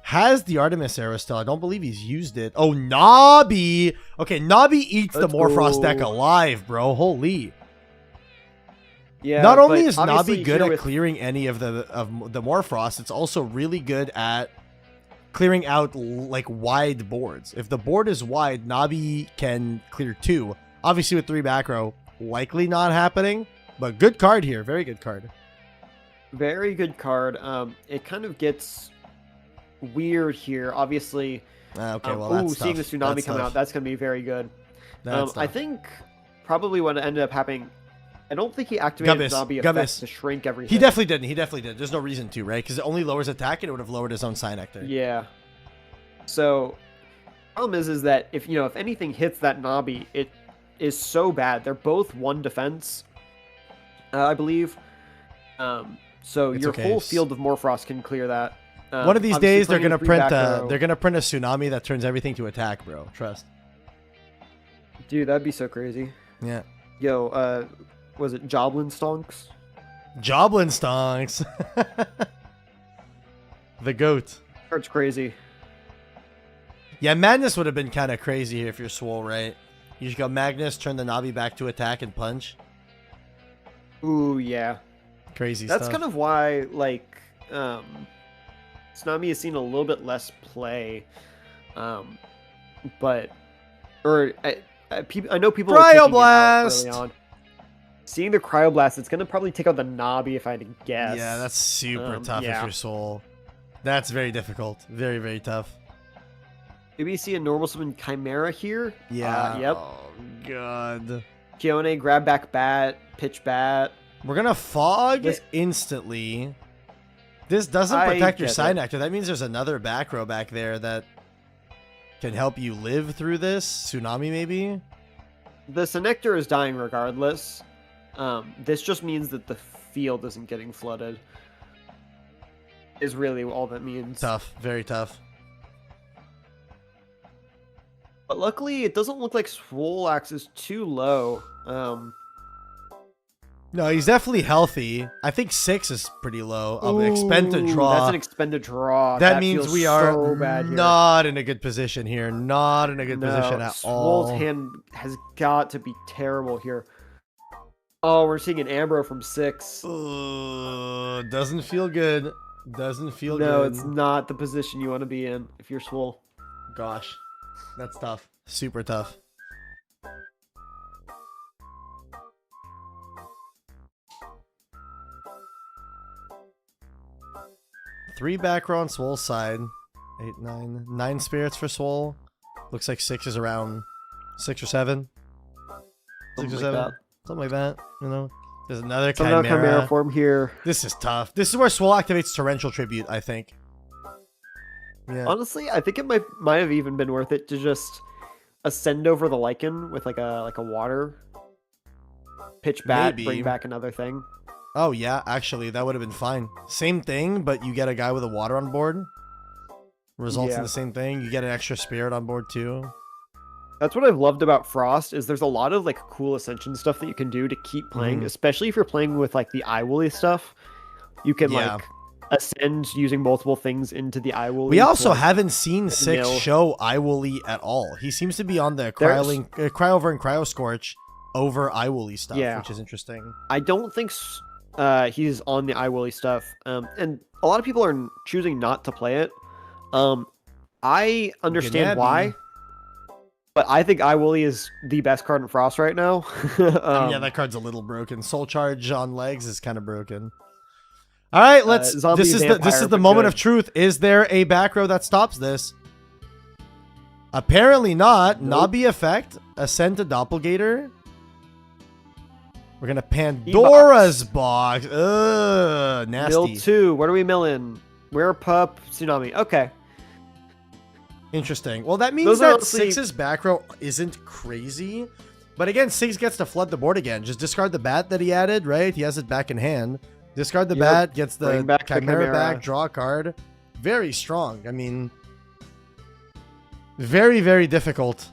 has the Artemis arrow still. I don't believe he's used it. Oh, Nobby! Okay, Nobby eats the Morfrost deck alive, bro. Holy. Yeah. Not only is Nobby good at clearing any of the Morfrost, it's also really good at clearing out like wide boards. If the board is wide, Nobby can clear 2. Obviously with 3 back row, likely not happening, but good card here. Very good card. Very good card. It kind of gets weird here. Obviously, Okay, well, that's seeing the tough. tsunami That's come tough. out, that's going to be very good. That's I tough. think probably what ended up happening, I don't think he activated Zombie effect to shrink everything. He definitely didn't. He definitely did. There's no reason to, right? Because it only lowers attack, and it would have lowered his own Sign Nectar. Yeah. So, problem is that if anything hits that Nabi, it is so bad. They're both 1 defense, I believe. So It's your okay. whole field of Morphrost can clear that. One of these obviously days, they're playing gonna 3 print. back row- They're gonna print a tsunami that turns everything to attack, bro. Trust. Dude, that'd be so crazy. Yeah. Yo, was it Joblin Stonks? Joblin stonks. The goat. That's crazy. Yeah, Madness would have been kind of crazy here if you're Swole, right? You just go Magnus, turn the Navi back to attack and punch. Ooh, yeah. Crazy That's stuff. kind of why, like, Tsunami has seen a little bit less play. I know people are taking it out Cryoblast! early on. Seeing the Cryoblast, it's going to probably take out the Nabi if I had to guess. Yeah, that's super tough if yeah. you're Soul. That's very difficult. Very, very tough. Maybe you see a normal summon Chimera here. Yeah. Yep. Oh, God. Kione, grab back bat, pitch bat. We're going to Fog This- instantly. This doesn't I protect your get Sign it. Nectar. That means there's another back row back there that can help you live through this. Tsunami, maybe? The Synectar is dying regardless. This just means that the field isn't getting flooded. Is really all that means. Tough. Very tough. But luckily, it doesn't look like Swolax is too low. No, he's definitely healthy. I think 6 is pretty low. Expended draw. That's an expended draw. That means feels we are so bad here. not in a good position here. Not in a good position at Swole's all. hand has got to be terrible here. Oh, we're seeing an Ambro from 6. Doesn't feel good. Doesn't feel good. No, it's not the position you want to be in if you're Swole. Gosh, that's tough. Super tough. Three back row on Swole's side. 8, 9. 9 spirits for Swole. Looks like 6 is around 6 or 7. 6 or 7. Something like that. You know. There's another Somehow Chimera. Chimera form here. This is tough. This is where Swole activates Torrential Tribute, I think. Yeah. Honestly, I think it might have even been worth it to just ascend over the Lycan with like a water pitch bat, Maybe. bring back another thing. Oh, yeah. Actually, that would have been fine. Same thing, but you get a guy with a water on board. Results in Yeah. the same thing. You get an extra spirit on board, too. That's what I've loved about Frost is there's a lot of like cool ascension stuff that you can do to keep playing, especially if you're playing with like the Iwoolly stuff. You can like ascend using multiple things into the Iwoolly. We also like, haven't seen 6 mill. show Iwoolly at all. He seems to be on the There's- Cryover and Cryoscorch over Iwoolly stuff, Yeah. which is interesting. I don't think he's on the Iwoolly stuff, and a lot of people are choosing not to play it. I understand Ganabi. why, but I think Iwoolly is the best card in Frost right now. Yeah, that card's a little broken. Soul Charge on legs is kind of broken. All right, let's. Zombie This is Vampire, the but moment good. of truth. Is there a back row that stops this? Apparently not. Nope. Nabi effect. Ascend to Doppelgator. We're gonna Pandora's box. Ugh, nasty. Mill 2. What are we milling? Where pup tsunami? Okay. Interesting. Well, that means Those are that honestly- 6's back row isn't crazy. But again, 6 gets to flood the board again. Just discard the bat that he added, right? He has it back in hand. Discard the Yep. bat, gets the Bring back the Chimera Chimera. back, draw a card. Very strong. I mean, very, very difficult.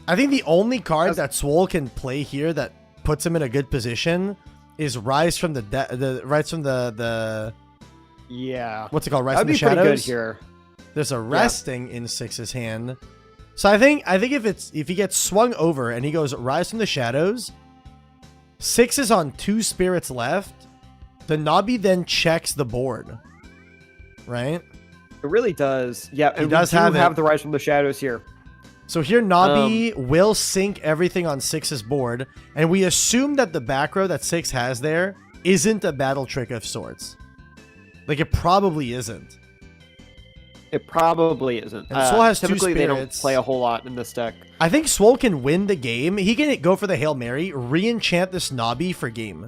I think the only card that Swole can play here that puts him in a good position is Rise from the Yeah. what's it called? Rise That'd from the be pretty good Shadows. here. There's a resting in 6's hand. So I think if he gets swung over and he goes Rise from the Shadows, 6 is on 2 spirits left. The Nabi then checks the board. Right? It really does. Yeah, and does we do have it. have the Rise from the Shadows here. So here Nabi will sync everything on 6's board, and we assume that the back row that 6 has there isn't a battle trick of sorts. Like, it probably isn't. It probably isn't. And Swole has typically 2 they don't spirits. play a whole lot in this deck. I think Swole can win the game. He can go for the Hail Mary, re-enchant this Nabi for game.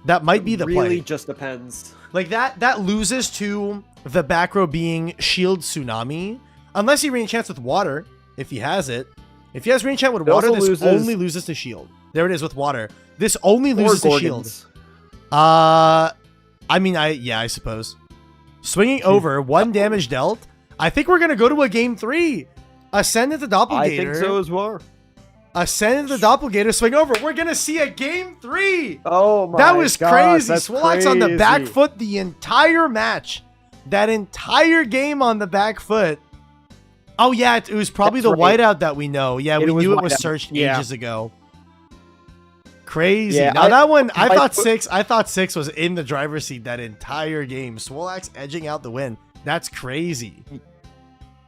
That might be the play. Really just depends. Like, that loses to the back row being Shield Tsunami. Unless he re-enchants with Water, if he has it. If he has re-enchant with Water, this only loses to Shield. There it is with Water. This only loses to Shield. I mean, I suppose. Swinging over, 1 damage dealt. I think we're going to go to a game 3. Ascend into Doppelganger. I think so as well. Ascend into the Doppelganger, swing over. We're going to see a game 3. Oh my god. That was crazy. That's Swolax on the back foot the entire match. That entire game on the back foot. Oh, yeah, it was probably the whiteout that we know. Yeah, we knew it was searched ages ago. Crazy. Yeah, now that one, I thought 6 was in the driver's seat that entire game. Swolax edging out the win. That's crazy.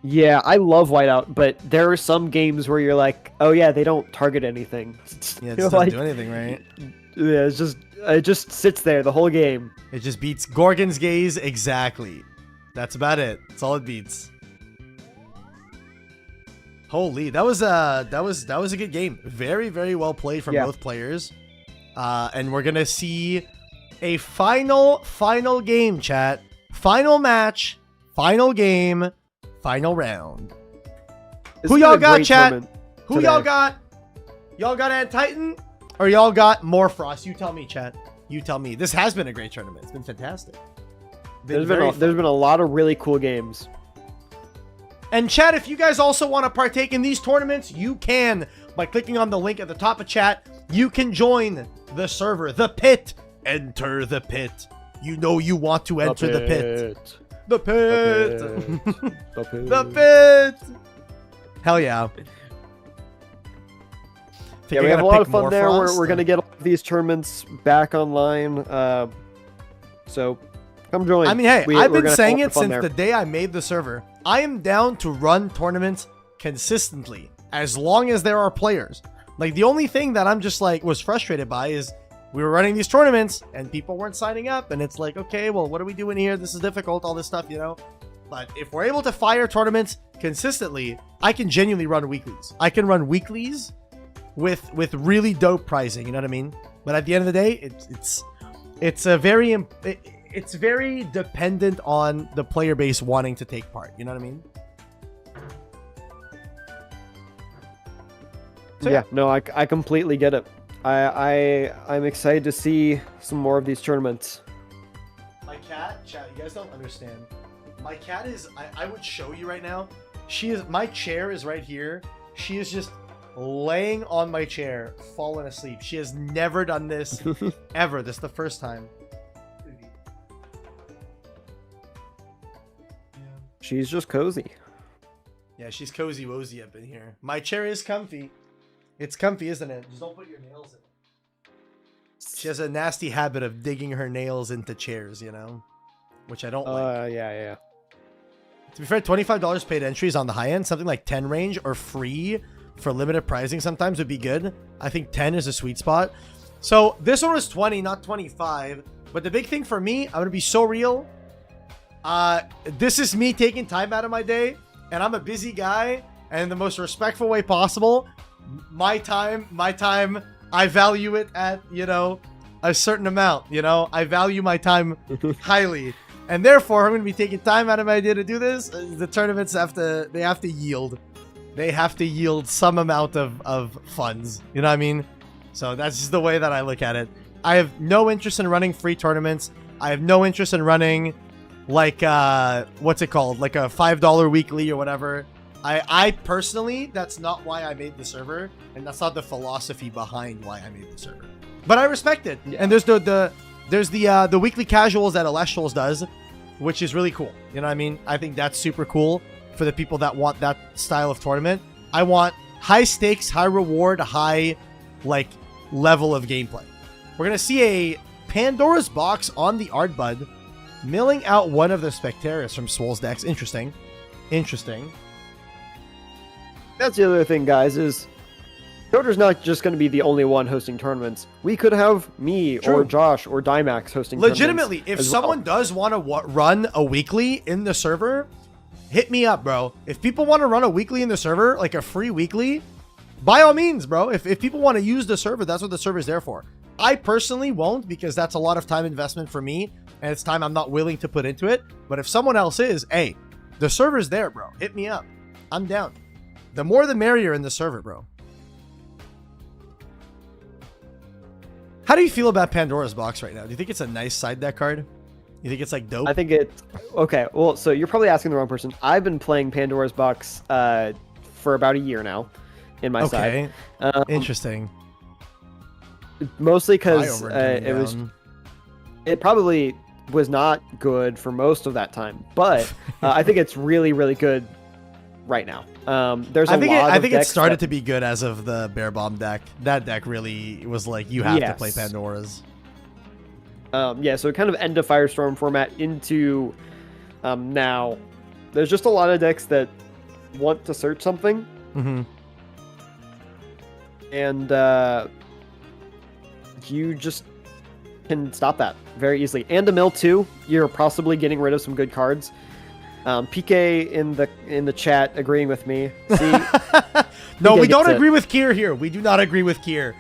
Yeah, I love whiteout, but there are some games where you're like, oh yeah, they don't target anything. Yeah, it doesn't do anything, right? Yeah, it just sits there the whole game. It just beats Gorgon's Gaze exactly. That's about it. That's all it beats. Holy, that was a good game. Very, very well played from both players. And we're gonna see a final game, chat. Final match, final game, final round. Who y'all got, chat? Who y'all got? Y'all got Ant Titan or y'all got Morphrost? You tell me, chat. You tell me. This has been a great tournament. It's been fantastic. There's been a lot of really cool games. And chat, if you guys also want to partake in these tournaments, you can by clicking on the link at the top of chat. You can join the server, the pit. Enter the pit. You know you want to enter the pit. The pit. The pit. The pit. Hell yeah. Yeah, we have a lot of fun there. We're going to get all of these tournaments back online. So come join. I mean, hey, I've been saying it since the day I made the server. I am down to run tournaments consistently as long as there are players. Like, the only thing that I'm just like was frustrated by is we were running these tournaments and people weren't signing up, and it's like, okay, well, what are we doing here? This is difficult, all this stuff, you know. But if we're able to fire tournaments consistently, I can genuinely run weeklies. I can run weeklies with really dope pricing, you know what I mean? But at the end of the day, it's very dependent on the player base wanting to take part. You know what I mean? So, yeah, no, I completely get it. I'm excited to see some more of these tournaments. My cat, chat, you guys don't understand. My cat is, I would show you right now. My chair is right here. She is just laying on my chair, falling asleep. She has never done this ever. This is the first time. She's just cozy. Yeah, she's cozy wozy up in here. My chair is comfy. It's comfy, isn't it? Just don't put your nails in it. She has a nasty habit of digging her nails into chairs, you know? Which I don't like. Yeah. To be fair, $25 paid entries on the high end, something like 10 range or free for limited pricing sometimes would be good. I think 10 is a sweet spot. So this one was 20, not 25. But the big thing for me, I'm going to be so real. This is me taking time out of my day, and I'm a busy guy, and in the most respectful way possible. My time, I value it at, you know, a certain amount, you know, I value my time highly, and therefore I'm going to be taking time out of my day to do this. The tournaments have to yield some amount of funds, you know what I mean? So that's just the way that I look at it. I have no interest in running free tournaments. I have no interest in running like what's it called, like a $5 weekly or whatever. I personally, that's not why I made the server, and that's not the philosophy behind why I made the server, but I respect it. Yeah. And there's the weekly casuals that Elestrals does, which is really cool, you know what I mean? I think that's super cool for the people that want that style of tournament. I want high stakes, high reward, high like level of gameplay. We're gonna see a Pandora's box on the Ardbud, milling out one of the Spectaris from Swole's decks. Interesting. That's the other thing, guys, is Coder's not just going to be the only one hosting tournaments. We could have me or Josh or Dymax hosting legitimately, tournaments. If someone does want to run a weekly in the server, hit me up, bro. If people want to run a weekly in the server, like a free weekly, by all means, bro. If people want to use the server, that's what the server is there for. I personally won't, because that's a lot of time investment for me, and it's time I'm not willing to put into it. But if someone else is, hey, the server's there, bro. Hit me up. I'm down. The more the merrier in the server, bro. How do you feel about Pandora's Box right now? Do you think it's a nice side deck card? You think it's like dope? I think it's okay. Well, so you're probably asking the wrong person. I've been playing Pandora's Box for about a year now in my side. Interesting. Mostly because it probably was not good for most of that time, but I think it's really, really good right now. I think it started to be good as of the Bear Bomb deck. That deck really was like, you have to play Pandora's. Yeah, so kind of end of Firestorm format into now. There's just a lot of decks that want to search something. Mm-hmm. And you just can stop that very easily. And a mill too. You're possibly getting rid of some good cards. PK in the chat agreeing with me. See, no, we don't agree with Kier here. We do not agree with Kier.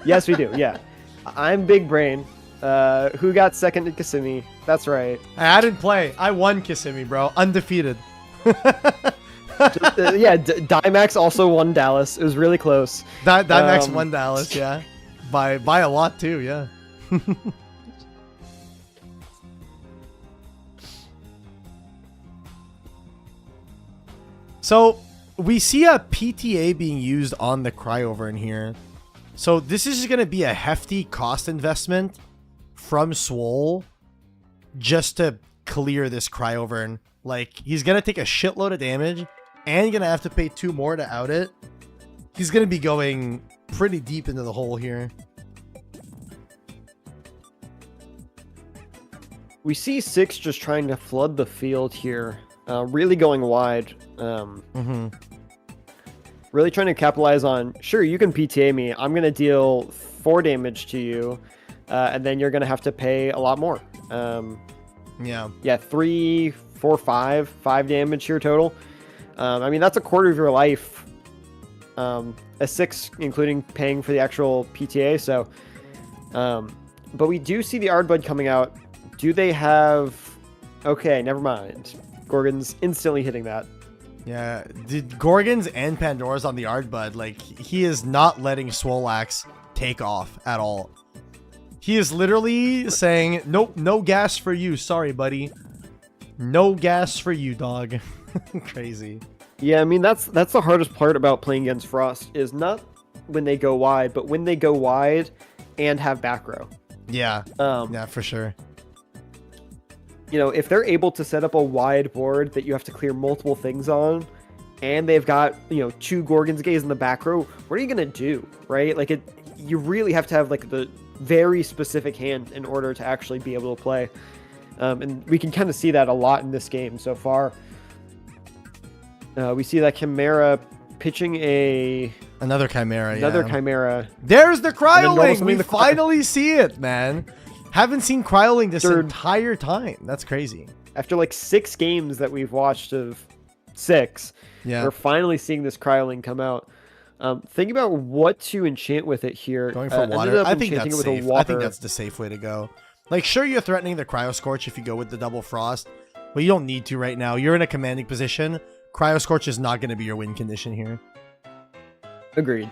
Yes, we do. Yeah, I'm Big Brain. Who got second to Kissimmee? That's right. I didn't play. I won Kissimmee, bro. Undefeated. Dymax also won Dallas. It was really close. Dymax won Dallas, yeah. By a lot too, yeah. So we see a PTA being used on the Cryover in here. So this is going to be a hefty cost investment from Swole just to clear this Cryover. Like, he's going to take a shitload of damage and going to have to pay 2 more to out it. He's going to be going pretty deep into the hole here. We see 6 just trying to flood the field here. Really going wide. Really trying to capitalize on, sure, you can PTA me. I'm going to deal 4 damage to you. And then you're going to have to pay a lot more. Yeah, 3, 4, 5 damage here total. I mean, that's a quarter of your life. A 6, including paying for the actual PTA. So, but we do see the Ardbud coming out. Do they have... Okay, never mind. Gorgon's instantly hitting that. Yeah, Gorgons and Pandora's on the Ardbud. Like, he is not letting Swolax take off at all. He is literally saying, nope, no gas for you. Sorry, buddy. No gas for you, dog. Crazy. Yeah, I mean, that's the hardest part about playing against Frost, is not when they go wide, but when they go wide and have back row. Yeah, yeah, for sure. You know, if they're able to set up a wide board that you have to clear multiple things on, and they've got, 2 Gorgon's Gaze in the back row, what are you going to do, right? Like, you really have to have, like, the very specific hand in order to actually be able to play. And we can kind of see that a lot in this game so far. We see that Chimera pitching another Chimera. Chimera. There's the Cryoling. We finally see it, man. Haven't seen Cryoling this entire time. That's crazy. After like 6 games that we've watched of 6, we're finally seeing this Cryoling come out. Think about what to enchant with it here. Going for water. I think that's safe. I think that's the safe way to go. Like, sure, you're threatening the Cryo Scorch if you go with the double frost, but you don't need to right now. You're in a commanding position. Cryo Scorch is not going to be your win condition here. Agreed.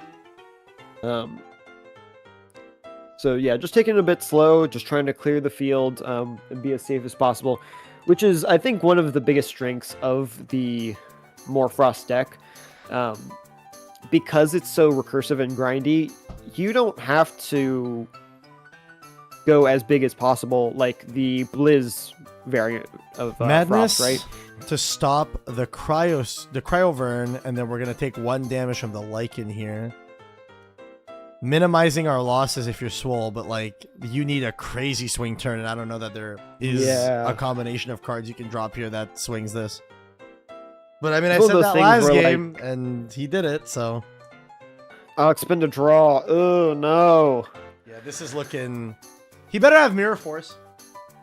So yeah, just taking it a bit slow, just trying to clear the field and be as safe as possible, which is, I think, one of the biggest strengths of the More Frost deck. Because it's so recursive and grindy, you don't have to go as big as possible like the Blizz variant of Madness, Frost, right? To stop the Cryovern, and then we're going to take 1 damage from the Lycan here. Minimizing our losses if you're Swole, but like, you need a crazy swing turn, and I don't know that there is a combination of cards you can drop here that swings this. But I mean, I It's one said of those that things last where, game, and he did it, so. I'll expend a draw. Oh, no. Yeah, this is looking... He better have Mirror Force.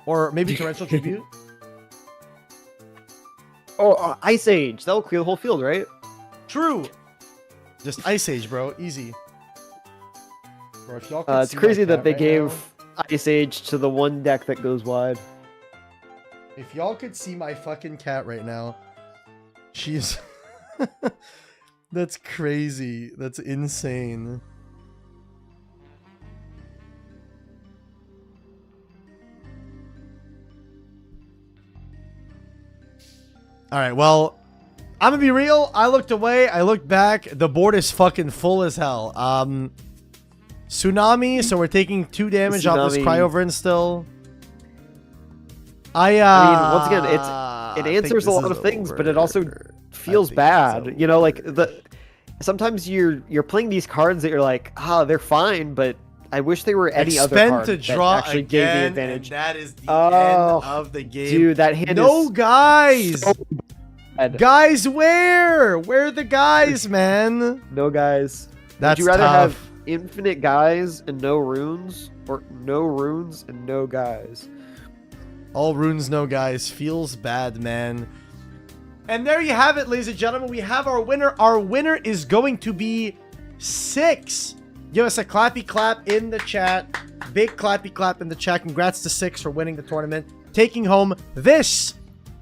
Or maybe Torrential Tribute. Oh, Ice Age. That'll clear the whole field, right? True. Just Ice Age, bro. Easy. Bro, if y'all could It's see crazy my that cat they right gave now- Ice Age to the one deck that goes wide. If y'all could see my fucking cat right now, she's... That's crazy. That's insane. All right, well, I'm gonna be real. I looked away. I looked back. The board is fucking full as hell. Tsunami, so we're taking 2 damage off this Tsunami. Cryoverin still. I mean, once again, it I think answers a this lot is of things, but it also over. feels think bad. it's You know, like sometimes you're playing these cards that you're like, they're fine, but I wish they were any other Expend card to that draw actually again, gave the and advantage. that is the Oh, end of the game. Dude, that hand no is guys. so bad. Guys, where? Where are the guys, man? No guys. That's Would you rather tough. have infinite guys and no runes, or no runes and no guys? All runes, no guys. Feels bad, man. And there you have it, ladies and gentlemen. We have our winner. Our winner is going to be 6. Give us a clappy clap in the chat. Big clappy clap in the chat. Congrats to 6 for winning the tournament. Taking home this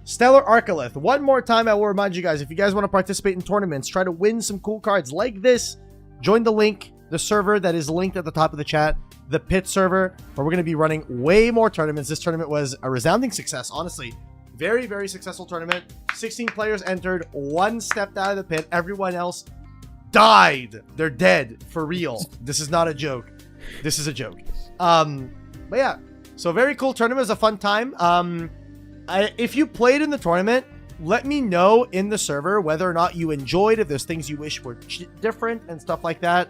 Stellar Arcalith. One more time, I will remind you guys, if you guys want to participate in tournaments, try to win some cool cards like this, join the link, the server that is linked at the top of the chat, the Pit server, where we're going to be running way more tournaments. This tournament was a resounding success, honestly. Very, very successful tournament. 16 players entered, 1 stepped out of the pit, everyone else died. They're dead, for real. This is not a joke. This is a joke. But yeah, so very cool tournament. It was a fun time. If you played in the tournament, let me know in the server whether or not you enjoyed, if there's things you wish were different and stuff like that.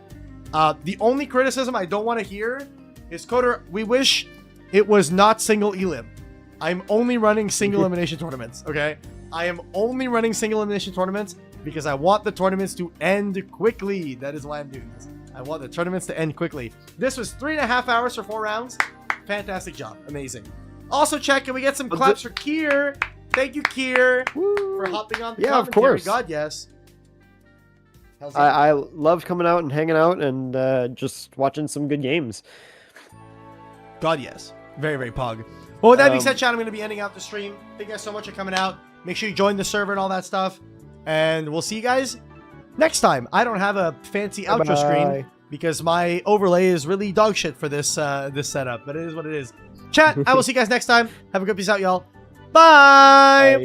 The only criticism I don't want to hear is, Coder, we wish it was not single elim. I'm only running single elimination tournaments, okay? I am only running single elimination tournaments because I want the tournaments to end quickly. That is why I'm doing this. I want the tournaments to end quickly. This was 3.5 hours for 4 rounds. Fantastic job. Amazing. Also, check, can we get some claps for Kier? Thank you, Kier, for hopping on the Yeah, of commentary. course. God, yes. How's that? I loved coming out and hanging out and just watching some good games. God, yes. Very, very pog. Well, with that being said, chat, I'm going to be ending out the stream. Thank you guys so much for coming out. Make sure you join the server and all that stuff. And we'll see you guys next time. I don't have a fancy outro screen because my overlay is really dog shit for this this setup. But it is what it is. Chat, I will see you guys next time. Have a good peace out, y'all. Bye! Bye.